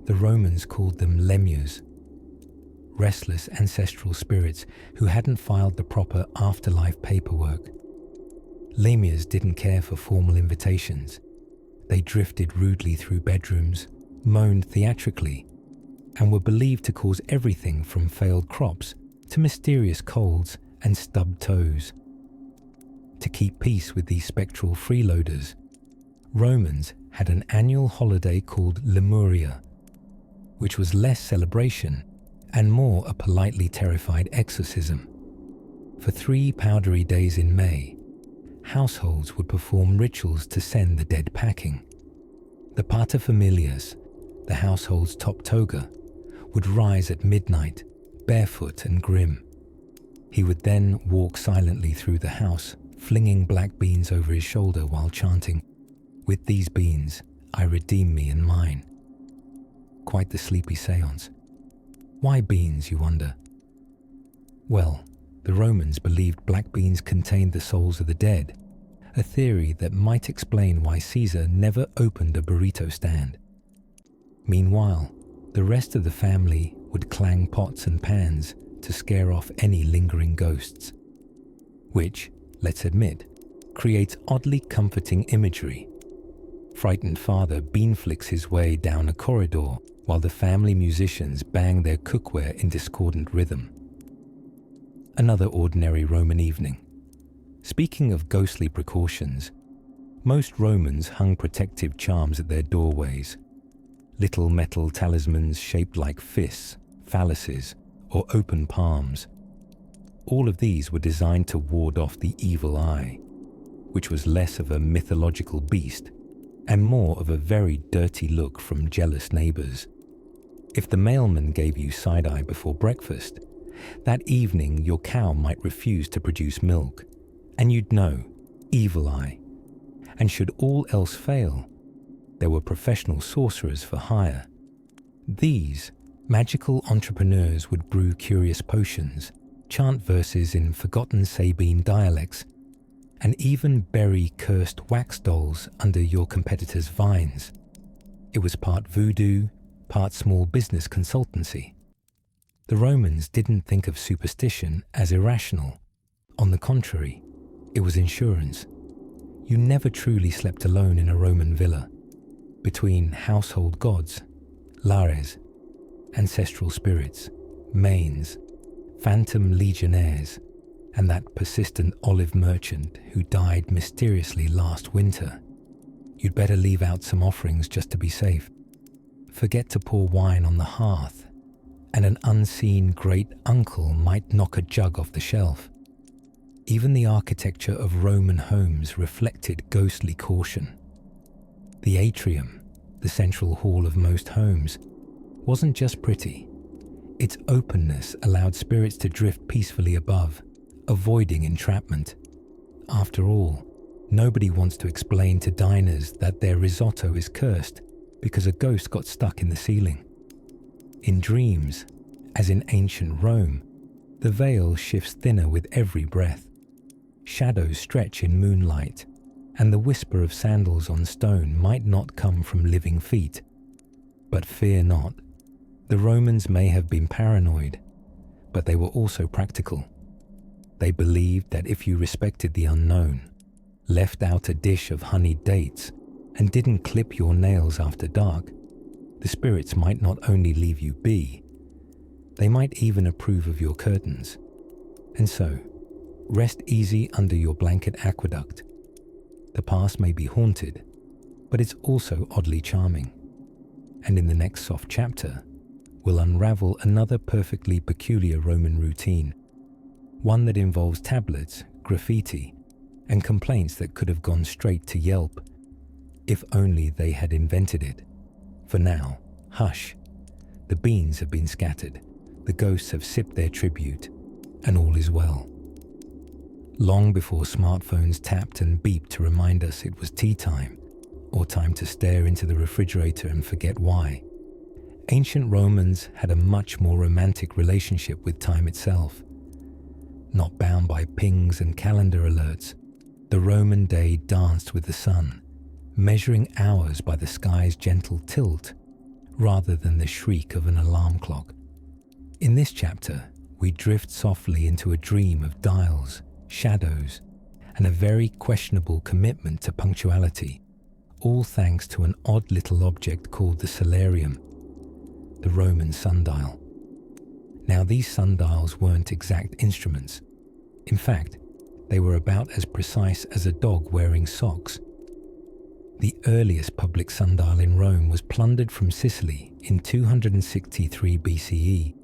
The Romans called them lemures, restless ancestral spirits who hadn't filed the proper afterlife paperwork. Lemures didn't care for formal invitations. They drifted rudely through bedrooms, moaned theatrically, and were believed to cause everything from failed crops to mysterious colds and stubbed toes. To keep peace with these spectral freeloaders, Romans had an annual holiday called Lemuria, which was less celebration and more a politely terrified exorcism. For 3 powdery days in May, households would perform rituals to send the dead packing. The paterfamilias, the household's top toga, would rise at midnight, barefoot and grim. He would then walk silently through the house, flinging black beans over his shoulder while chanting, "With these beans, I redeem me and mine." Quite the sleepy seance. Why beans, you wonder? Well, the Romans believed black beans contained the souls of the dead, a theory that might explain why Caesar never opened a burrito stand. Meanwhile, the rest of the family would clang pots and pans to scare off any lingering ghosts, which, let's admit, creates oddly comforting imagery. Frightened father bean-flicks his way down a corridor while the family musicians bang their cookware in discordant rhythm. Another ordinary Roman evening. Speaking of ghostly precautions, most Romans hung protective charms at their doorways. Little metal talismans shaped like fists, phalluses, or open palms. All of these were designed to ward off the evil eye, which was less of a mythological beast and more of a very dirty look from jealous neighbors. If the mailman gave you side-eye before breakfast, that evening your cow might refuse to produce milk, and you'd know, evil eye. And should all else fail, there were professional sorcerers for hire. These magical entrepreneurs would brew curious potions, chant verses in forgotten Sabine dialects, and even bury cursed wax dolls under your competitors' vines. It was part voodoo, part small business consultancy. The Romans didn't think of superstition as irrational. On the contrary, it was insurance. You never truly slept alone in a Roman villa. Between household gods, lares, ancestral spirits, manes, phantom legionnaires, and that persistent olive merchant who died mysteriously last winter. You'd better leave out some offerings just to be safe. Forget to pour wine on the hearth, and an unseen great uncle might knock a jug off the shelf. Even the architecture of Roman homes reflected ghostly caution. The atrium, the central hall of most homes, wasn't just pretty. Its openness allowed spirits to drift peacefully above, avoiding entrapment. After all, nobody wants to explain to diners that their risotto is cursed because a ghost got stuck in the ceiling. In dreams, as in ancient Rome, the veil shifts thinner with every breath. Shadows stretch in moonlight, and the whisper of sandals on stone might not come from living feet. But fear not. The Romans may have been paranoid, but they were also practical. They believed that if you respected the unknown, left out a dish of honeyed dates, and didn't clip your nails after dark, the spirits might not only leave you be, they might even approve of your curtains. And so, rest easy under your blanket aqueduct. The past may be haunted, but it's also oddly charming. And in the next soft chapter, we'll unravel another perfectly peculiar Roman routine, one that involves tablets, graffiti, and complaints that could have gone straight to Yelp, if only they had invented it. For now, hush. The beans have been scattered, the ghosts have sipped their tribute, and all is well. Long before smartphones tapped and beeped to remind us it was tea time, or time to stare into the refrigerator and forget why, ancient Romans had a much more romantic relationship with time itself. Not bound by pings and calendar alerts, the Roman day danced with the sun, measuring hours by the sky's gentle tilt rather than the shriek of an alarm clock. In this chapter, we drift softly into a dream of dials, shadows, and a very questionable commitment to punctuality, all thanks to an odd little object called the solarium, the Roman sundial. Now, these sundials weren't exact instruments. In fact, they were about as precise as a dog wearing socks. The earliest public sundial in Rome was plundered from Sicily in 263 BCE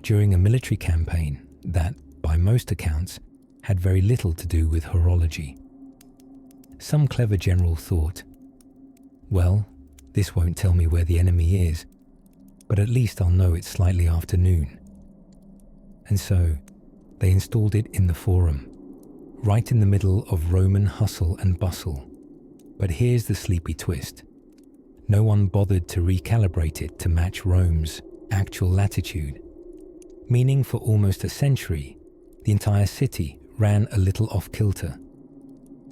during a military campaign that, by most accounts, had very little to do with horology. Some clever general thought, well, this won't tell me where the enemy is, but at least I'll know it's slightly after noon. And so, they installed it in the Forum, right in the middle of Roman hustle and bustle. But here's the sleepy twist. No one bothered to recalibrate it to match Rome's actual latitude, meaning for almost a century, the entire city ran a little off-kilter.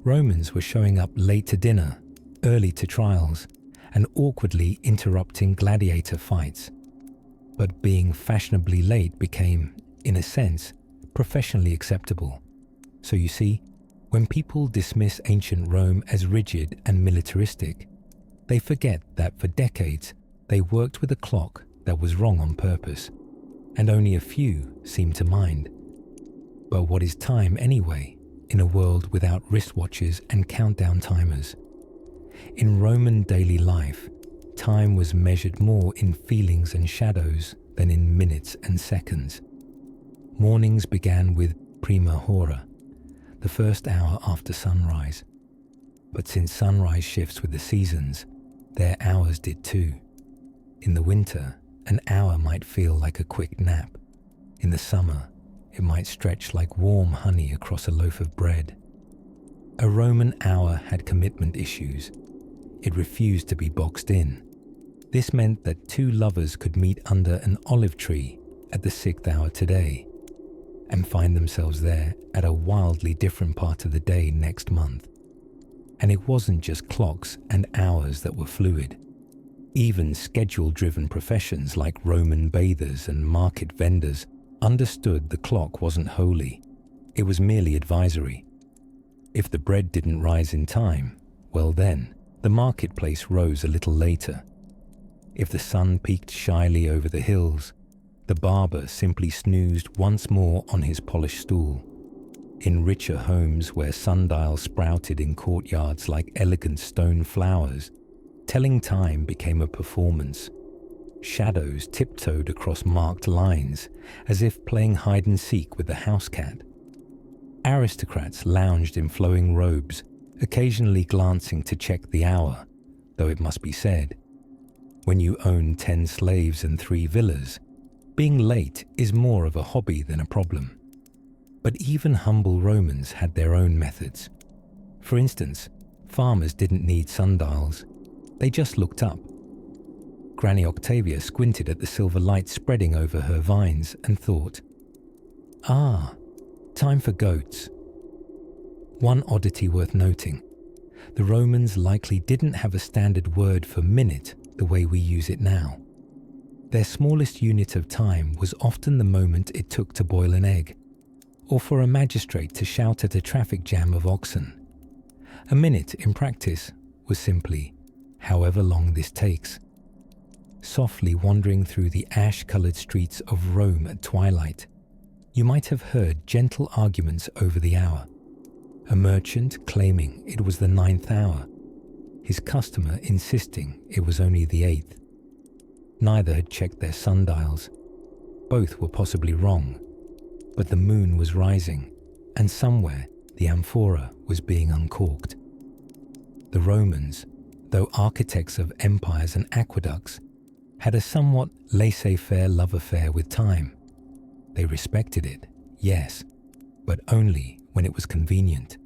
Romans were showing up late to dinner, early to trials, and awkwardly interrupting gladiator fights. But being fashionably late became, in a sense, professionally acceptable. So you see, when people dismiss ancient Rome as rigid and militaristic, they forget that for decades they worked with a clock that was wrong on purpose, and only a few seemed to mind. But what is time anyway, in a world without wristwatches and countdown timers? In Roman daily life, time was measured more in feelings and shadows than in minutes and seconds. Mornings began with prima hora, the first hour after sunrise. But since sunrise shifts with the seasons, their hours did too. In the winter, an hour might feel like a quick nap. In the summer, it might stretch like warm honey across a loaf of bread. A Roman hour had commitment issues. It refused to be boxed in. This meant that two lovers could meet under an olive tree at the 6th hour today and find themselves there at a wildly different part of the day next month. And it wasn't just clocks and hours that were fluid. Even schedule-driven professions like Roman bathers and market vendors understood the clock wasn't holy. It was merely advisory. If the bread didn't rise in time, well then, the marketplace rose a little later. If the sun peeked shyly over the hills, the barber simply snoozed once more on his polished stool. In richer homes where sundials sprouted in courtyards like elegant stone flowers, telling time became a performance. Shadows tiptoed across marked lines, as if playing hide-and-seek with the house cat. Aristocrats lounged in flowing robes, occasionally glancing to check the hour, though it must be said, when you own 10 slaves and 3 villas, being late is more of a hobby than a problem. But even humble Romans had their own methods. For instance, farmers didn't need sundials. They just looked up. Granny Octavia squinted at the silver light spreading over her vines and thought, "Ah, time for goats." One oddity worth noting, the Romans likely didn't have a standard word for minute the way we use it now. Their smallest unit of time was often the moment it took to boil an egg, or for a magistrate to shout at a traffic jam of oxen. A minute in practice was simply, however long this takes. Softly wandering through the ash-coloured streets of Rome at twilight, you might have heard gentle arguments over the hour. A merchant claiming it was the 9th hour, his customer insisting it was only the 8th. Neither had checked their sundials. Both were possibly wrong, but the moon was rising, and somewhere the amphora was being uncorked. The Romans, though architects of empires and aqueducts, had a somewhat laissez-faire love affair with time. They respected it, yes, but only when it was convenient.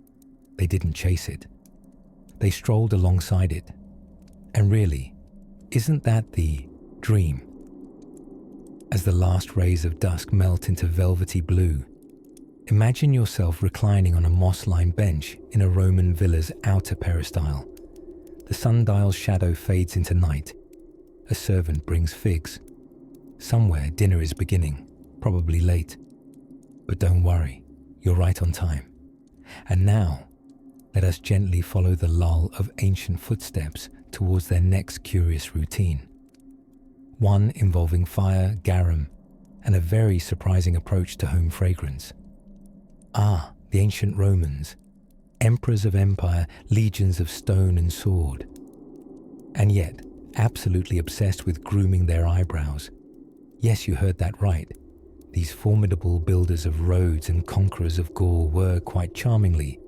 They didn't chase it. They strolled alongside it. And really, isn't that the dream? As the last rays of dusk melt into velvety blue, imagine yourself reclining on a moss-lined bench in a Roman villa's outer peristyle. The sundial's shadow fades into night. A servant brings figs. Somewhere dinner is beginning, probably late. But don't worry, you're right on time. And now, let us gently follow the lull of ancient footsteps towards their next curious routine. One involving fire, garum, and a very surprising approach to home fragrance. Ah, the ancient Romans, emperors of empire, legions of stone and sword. And yet, absolutely obsessed with grooming their eyebrows. Yes, you heard that right. These formidable builders of roads and conquerors of Gaul were, quite charmingly,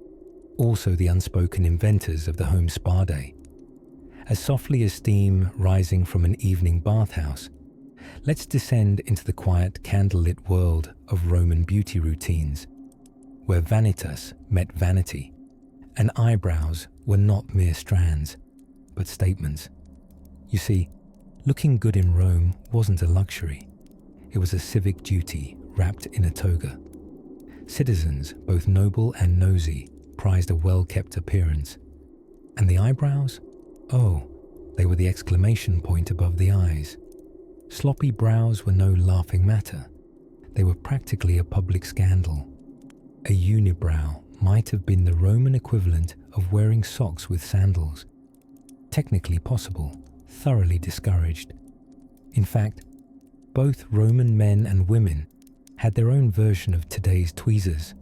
also the unspoken inventors of the home spa day. As softly as steam rising from an evening bathhouse, let's descend into the quiet candlelit world of Roman beauty routines, where vanitas met vanity, and eyebrows were not mere strands, but statements. You see, looking good in Rome wasn't a luxury. It was a civic duty wrapped in a toga. Citizens, both noble and nosy, prized a well-kept appearance. And the eyebrows? Oh, they were the exclamation point above the eyes. Sloppy brows were no laughing matter. They were practically a public scandal. A unibrow might have been the Roman equivalent of wearing socks with sandals. Technically possible, thoroughly discouraged. In fact, both Roman men and women had their own version of today's tweezers.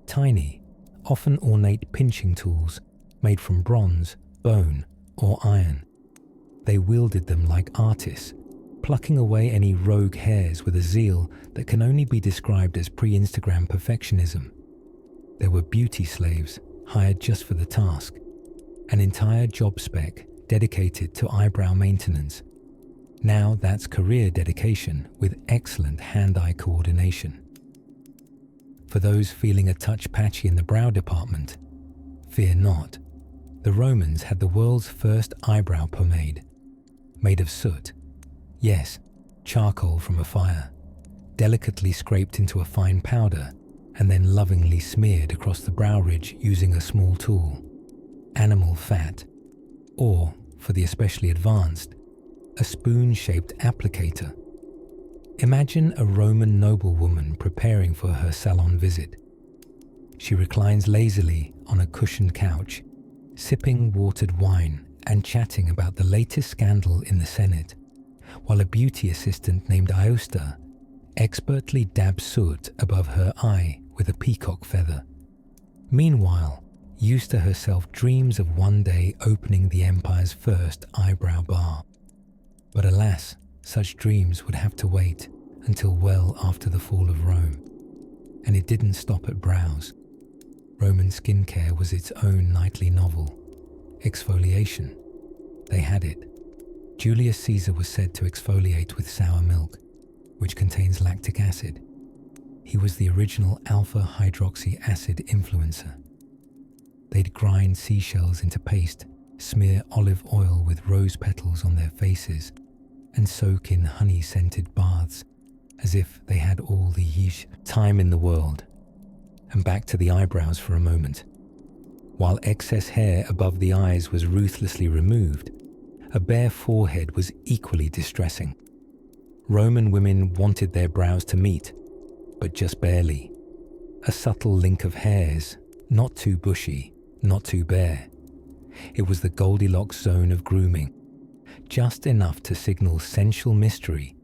Tiny, often ornate pinching tools made from bronze, bone, or iron. They wielded them like artists, plucking away any rogue hairs with a zeal that can only be described as pre-Instagram perfectionism. There were beauty slaves hired just for the task, an entire job spec dedicated to eyebrow maintenance. Now that's career dedication with excellent hand-eye coordination. For those feeling a touch patchy in the brow department, fear not. The Romans had the world's first eyebrow pomade, made of soot. Yes, charcoal from a fire, delicately scraped into a fine powder and then lovingly smeared across the brow ridge using a small tool. Animal fat, or, for the especially advanced, a spoon-shaped applicator. Imagine a Roman noblewoman preparing for her salon visit. She reclines lazily on a cushioned couch, sipping watered wine and chatting about the latest scandal in the Senate. while a beauty assistant named Aosta expertly dabbed soot above her eye with a peacock feather. Meanwhile, Eusta herself dreams of one day opening the empire's first eyebrow bar. But alas, such dreams would have to wait until well after the fall of Rome. And it didn't stop at brows. Roman skincare was its own nightly novel. Exfoliation. They had it. Julius Caesar was said to exfoliate with sour milk, which contains lactic acid. He was the original alpha-hydroxy acid influencer. They'd grind seashells into paste, smear olive oil with rose petals on their faces, and soak in honey-scented baths, as if they had all the yeesh time in the world. And back to the eyebrows for a moment. While excess hair above the eyes was ruthlessly removed, a bare forehead was equally distressing. Roman women wanted their brows to meet, but just barely. A subtle link of hairs, not too bushy, not too bare. It was the Goldilocks zone of grooming, just enough to signal sensual mystery,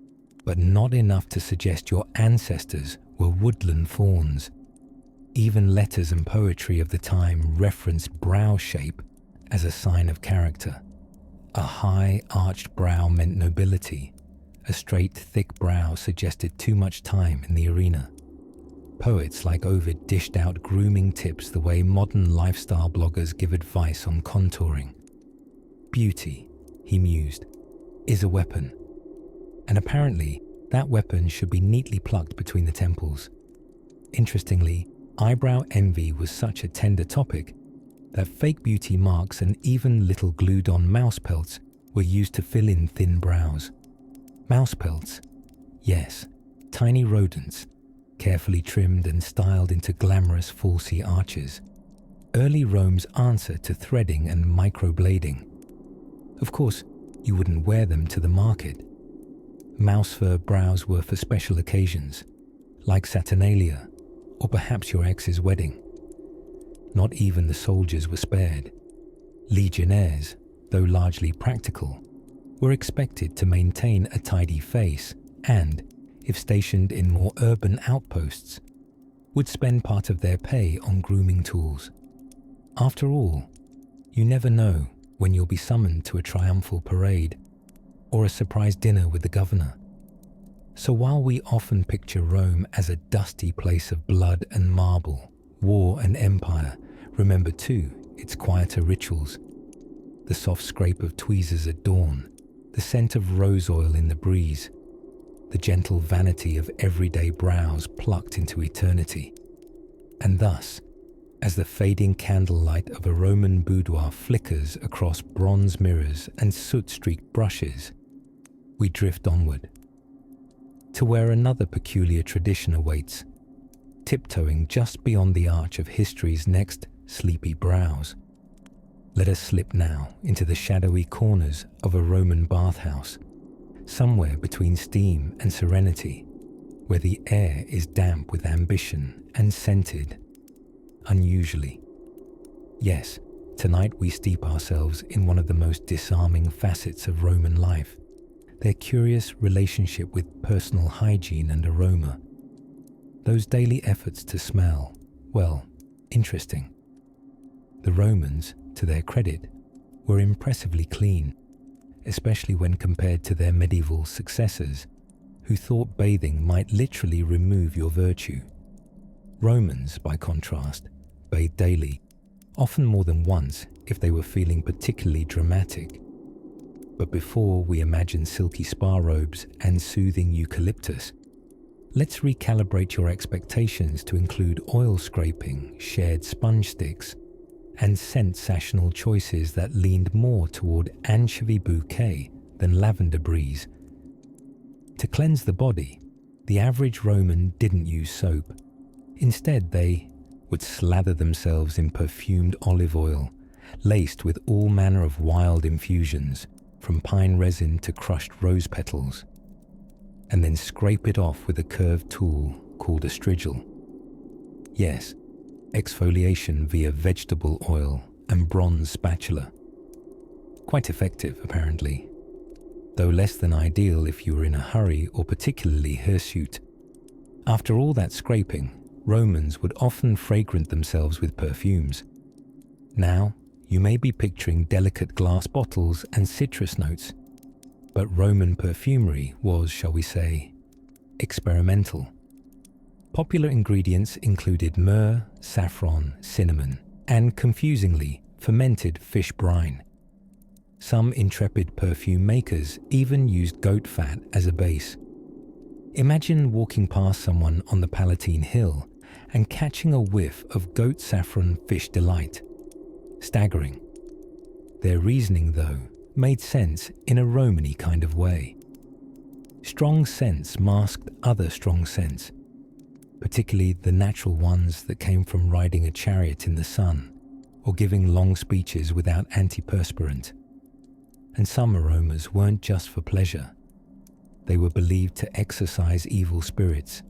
but not enough to suggest your ancestors were woodland fauns. Even letters and poetry of the time referenced brow shape as a sign of character. A high, arched brow meant nobility. A straight, thick brow suggested too much time in the arena. Poets like Ovid dished out grooming tips the way modern lifestyle bloggers give advice on contouring. Beauty, he mused, is a weapon. And apparently, that weapon should be neatly plucked between the temples. Interestingly, eyebrow envy was such a tender topic that fake beauty marks and even little glued-on mouse pelts were used to fill in thin brows. Mouse pelts? Yes, tiny rodents, carefully trimmed and styled into glamorous falsy arches. Early Rome's answer to threading and microblading. Of course, you wouldn't wear them to the market. Mouse fur brows were for special occasions, like Saturnalia, or perhaps your ex's wedding. Not even the soldiers were spared. Legionnaires, though largely practical, were expected to maintain a tidy face and, if stationed in more urban outposts, would spend part of their pay on grooming tools. After all, you never know when you'll be summoned to a triumphal parade or a surprise dinner with the governor. So while we often picture Rome as a dusty place of blood and marble, war and empire, remember too its quieter rituals. The soft scrape of tweezers at dawn, the scent of rose oil in the breeze, the gentle vanity of everyday brows plucked into eternity. And thus, as the fading candlelight of a Roman boudoir flickers across bronze mirrors and soot-streaked brushes, we drift onward, to where another peculiar tradition awaits, tiptoeing just beyond the arch of history's next sleepy brows. Let us slip now into the shadowy corners of a Roman bathhouse, somewhere between steam and serenity, where the air is damp with ambition and scented, unusually. Yes, tonight we steep ourselves in one of the most disarming facets of Roman life, their curious relationship with personal hygiene and aroma. Those daily efforts to smell, well, interesting. The Romans, to their credit, were impressively clean, especially when compared to their medieval successors, who thought bathing might literally remove your virtue. Romans, by contrast, bathed daily, often more than once if they were feeling particularly dramatic. But before we imagine silky spa robes and soothing eucalyptus, let's recalibrate your expectations to include oil scraping, shared sponge sticks, and scent-sessional choices that leaned more toward anchovy bouquet than lavender breeze. To cleanse the body, the average Roman didn't use soap. Instead, they would slather themselves in perfumed olive oil, laced with all manner of wild infusions, from pine resin to crushed rose petals, and then scrape it off with a curved tool called a strigil. Yes, exfoliation via vegetable oil and bronze spatula. Quite effective, apparently. though less than ideal if you were in a hurry or particularly hirsute. After all that scraping, Romans would often fragrant themselves with perfumes. Now, you may be picturing delicate glass bottles and citrus notes, but Roman perfumery was, shall we say, experimental. Popular ingredients included myrrh, saffron, cinnamon, and, confusingly, fermented fish brine. Some intrepid perfume makers even used goat fat as a base. Imagine walking past someone on the Palatine Hill and catching a whiff of goat saffron fish delight. Staggering. Their reasoning, though, made sense in a Roman-y kind of way. Strong scents masked other strong scents, particularly the natural ones that came from riding a chariot in the sun or giving long speeches without antiperspirant. And some aromas weren't just for pleasure. They were believed to exorcise evil spirits,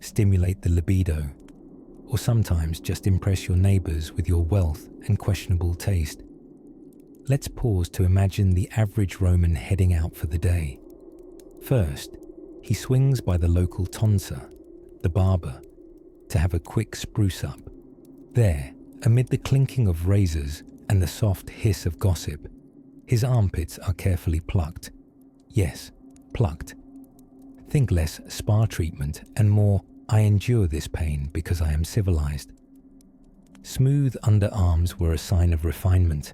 stimulate the libido, or sometimes just impress your neighbors with your wealth and questionable taste. Let's pause to imagine the average Roman heading out for the day. First, he swings by the local tonsor, the barber, to have a quick spruce up. There, amid the clinking of razors and the soft hiss of gossip, his armpits are carefully plucked. Yes, plucked. Think less spa treatment and more, I endure this pain because I am civilized. Smooth underarms were a sign of refinement.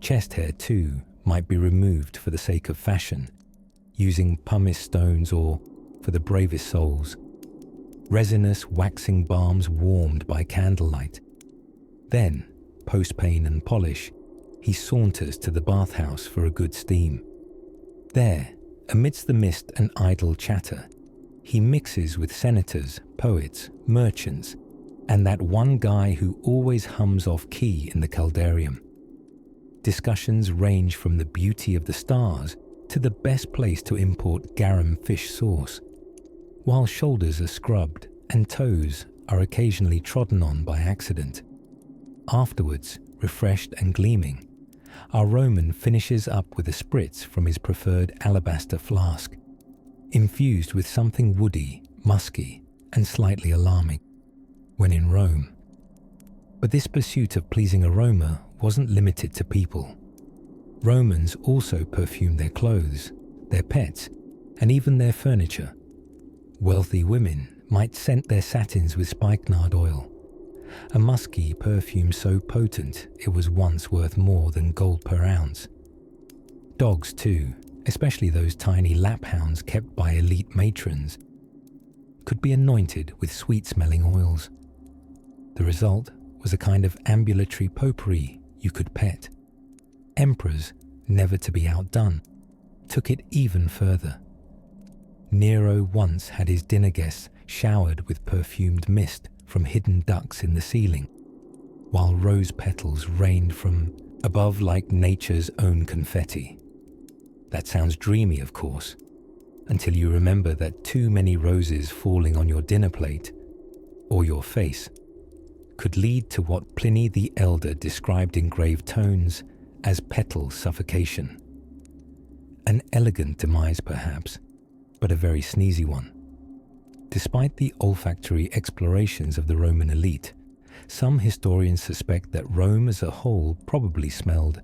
Chest hair, too, might be removed for the sake of fashion, using pumice stones or, for the bravest souls, resinous waxing balms warmed by candlelight. Then, post-pain and polish, he saunters to the bathhouse for a good steam. There, amidst the mist and idle chatter, he mixes with senators, poets, merchants, and that one guy who always hums off key in the caldarium. Discussions range from the beauty of the stars to the best place to import garum fish sauce, while shoulders are scrubbed and toes are occasionally trodden on by accident. Afterwards, refreshed and gleaming, our Roman finishes up with a spritz from his preferred alabaster flask, infused with something woody, musky, and slightly alarming, when in Rome. But this pursuit of pleasing aroma wasn't limited to people. Romans also perfumed their clothes, their pets, and even their furniture. Wealthy women might scent their satins with spikenard oil, a musky perfume so potent it was once worth more than gold per ounce. Dogs too, especially those tiny laphounds kept by elite matrons, could be anointed with sweet-smelling oils. The result was a kind of ambulatory potpourri you could pet. Emperors, never to be outdone, took it even further. Nero once had his dinner guests showered with perfumed mist from hidden ducts in the ceiling, while rose petals rained from above like nature's own confetti. That sounds dreamy, of course, until you remember that too many roses falling on your dinner plate, or your face, could lead to what Pliny the Elder described in grave tones as petal suffocation. An elegant demise, perhaps, but a very sneezy one. Despite the olfactory explorations of the Roman elite, some historians suspect that Rome as a whole probably smelled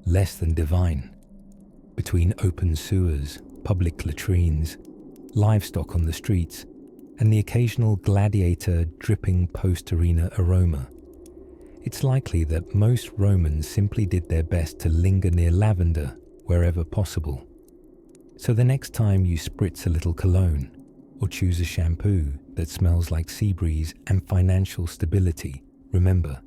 less than divine. Between open sewers, public latrines, livestock on the streets, and the occasional gladiator dripping post-arena aroma, it's likely that most Romans simply did their best to linger near lavender wherever possible. So the next time you spritz a little cologne, or choose a shampoo that smells like sea breeze and financial stability, remember,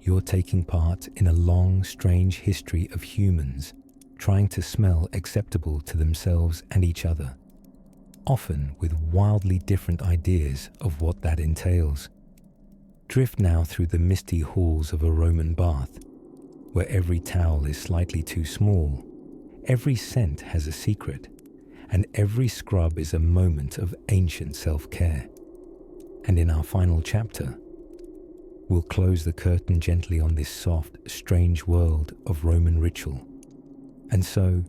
you're taking part in a long, strange history of humans trying to smell acceptable to themselves and each other, often with wildly different ideas of what that entails. Drift now through the misty halls of a Roman bath, where every towel is slightly too small, every scent has a secret, and every scrub is a moment of ancient self-care. And in our final chapter, we'll close the curtain gently on this soft, strange world of Roman ritual. And so,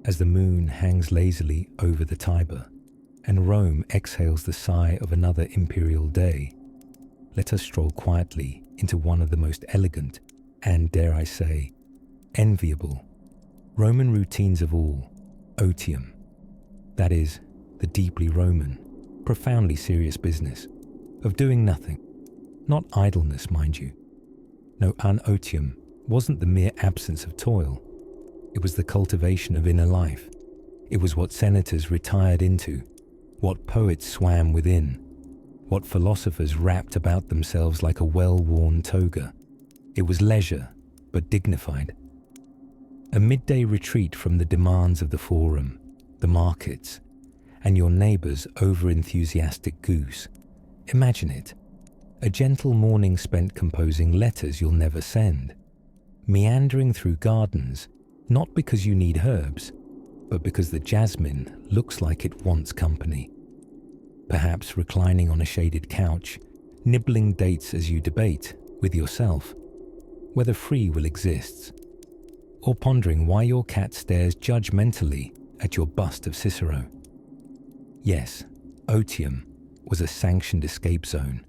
As the moon hangs lazily over the Tiber, and Rome exhales the sigh of another imperial day, let us stroll quietly into one of the most elegant and, dare I say, enviable Roman routines of all, otium. That is, the deeply Roman, profoundly serious business of doing nothing. Not idleness, mind you. No, an otium wasn't the mere absence of toil. It was the cultivation of inner life. It was what senators retired into, what poets swam within, what philosophers wrapped about themselves like a well-worn toga. It was leisure, but dignified. A midday retreat from the demands of the forum, the markets, and your neighbour's over-enthusiastic goose. Imagine it. A gentle morning spent composing letters you'll never send, meandering through gardens, not because you need herbs, but because the jasmine looks like it wants company. Perhaps reclining on a shaded couch, nibbling dates as you debate with yourself whether free will exists, or pondering why your cat stares judgmentally at your bust of Cicero. Yes, otium was a sanctioned escape zone,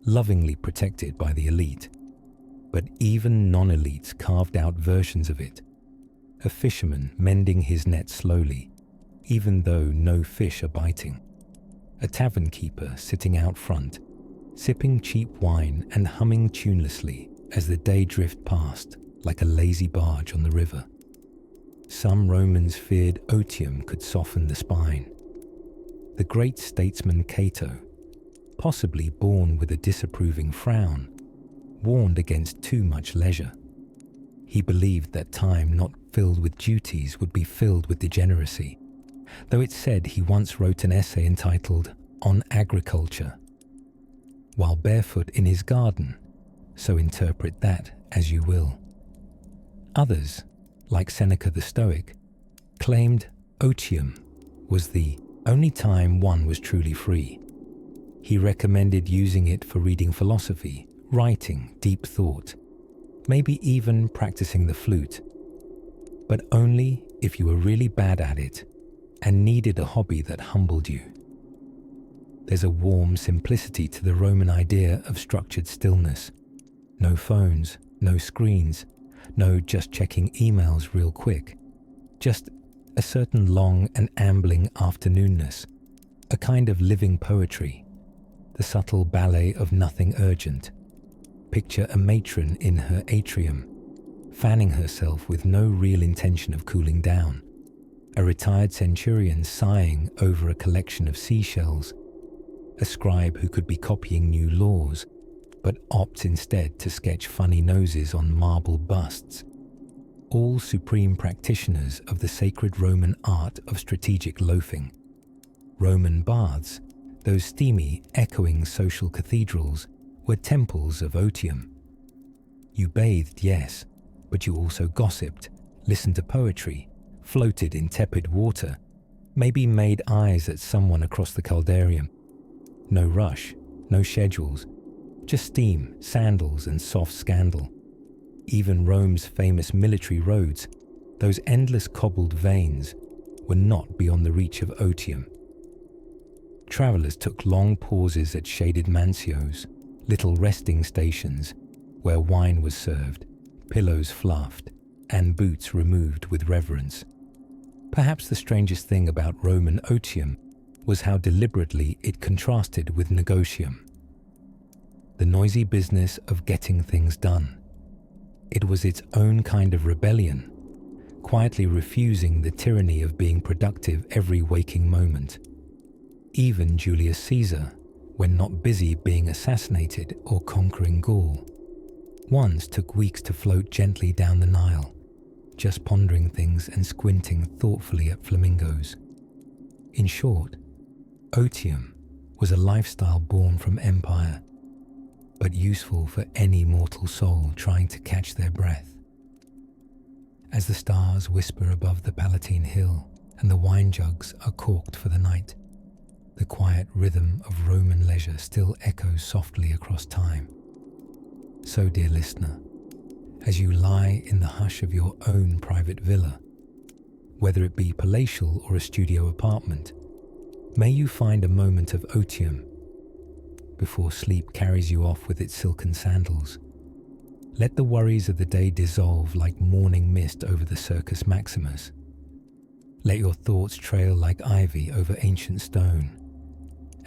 lovingly protected by the elite. But even non-elites carved out versions of it. A fisherman mending his net slowly, even though no fish are biting. A tavern keeper sitting out front, sipping cheap wine and humming tunelessly as the day drift past like a lazy barge on the river. Some Romans feared otium could soften the spine. The great statesman Cato, possibly born with a disapproving frown, warned against too much leisure. He believed that time not filled with duties would be filled with degeneracy, though it's said he once wrote an essay entitled On Agriculture. While barefoot in his garden, so interpret that as you will. Others, like Seneca the Stoic, claimed otium was the only time one was truly free. He recommended using it for reading philosophy, writing, deep thought, maybe even practicing the flute, but only if you were really bad at it and needed a hobby that humbled you. There's a warm simplicity to the Roman idea of structured stillness. No phones, no screens, no just checking emails real quick. Just a certain long and ambling afternoonness, a kind of living poetry, the subtle ballet of nothing urgent. Picture a matron in her atrium, fanning herself with no real intention of cooling down. A retired centurion sighing over a collection of seashells. A scribe who could be copying new laws, but opts instead to sketch funny noses on marble busts. All supreme practitioners of the sacred Roman art of strategic loafing. Roman baths, those steamy, echoing social cathedrals, were temples of otium. You bathed, yes, but you also gossiped, listened to poetry, floated in tepid water, maybe made eyes at someone across the caldarium. No rush, no schedules, just steam, sandals, and soft scandal. Even Rome's famous military roads, those endless cobbled veins, were not beyond the reach of otium. Travellers took long pauses at shaded mancios, little resting stations where wine was served, pillows fluffed, and boots removed with reverence. Perhaps the strangest thing about Roman otium was how deliberately it contrasted with negotium, the noisy business of getting things done. It was its own kind of rebellion, quietly refusing the tyranny of being productive every waking moment. Even Julius Caesar, when not busy being assassinated or conquering Gaul, once took weeks to float gently down the Nile, just pondering things and squinting thoughtfully at flamingos. In short, otium was a lifestyle born from empire, but useful for any mortal soul trying to catch their breath. As the stars whisper above the Palatine Hill and the wine jugs are corked for the night, the quiet rhythm of Roman leisure still echoes softly across time. So, dear listener, as you lie in the hush of your own private villa, whether it be palatial or a studio apartment. May you find a moment of otium before sleep carries you off with its silken sandals. Let the worries of the day dissolve like morning mist over the Circus Maximus. Let your thoughts trail like ivy over ancient stone,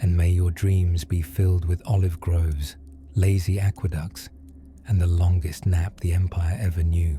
and may your dreams be filled with olive groves, lazy aqueducts, and the longest nap the empire ever knew.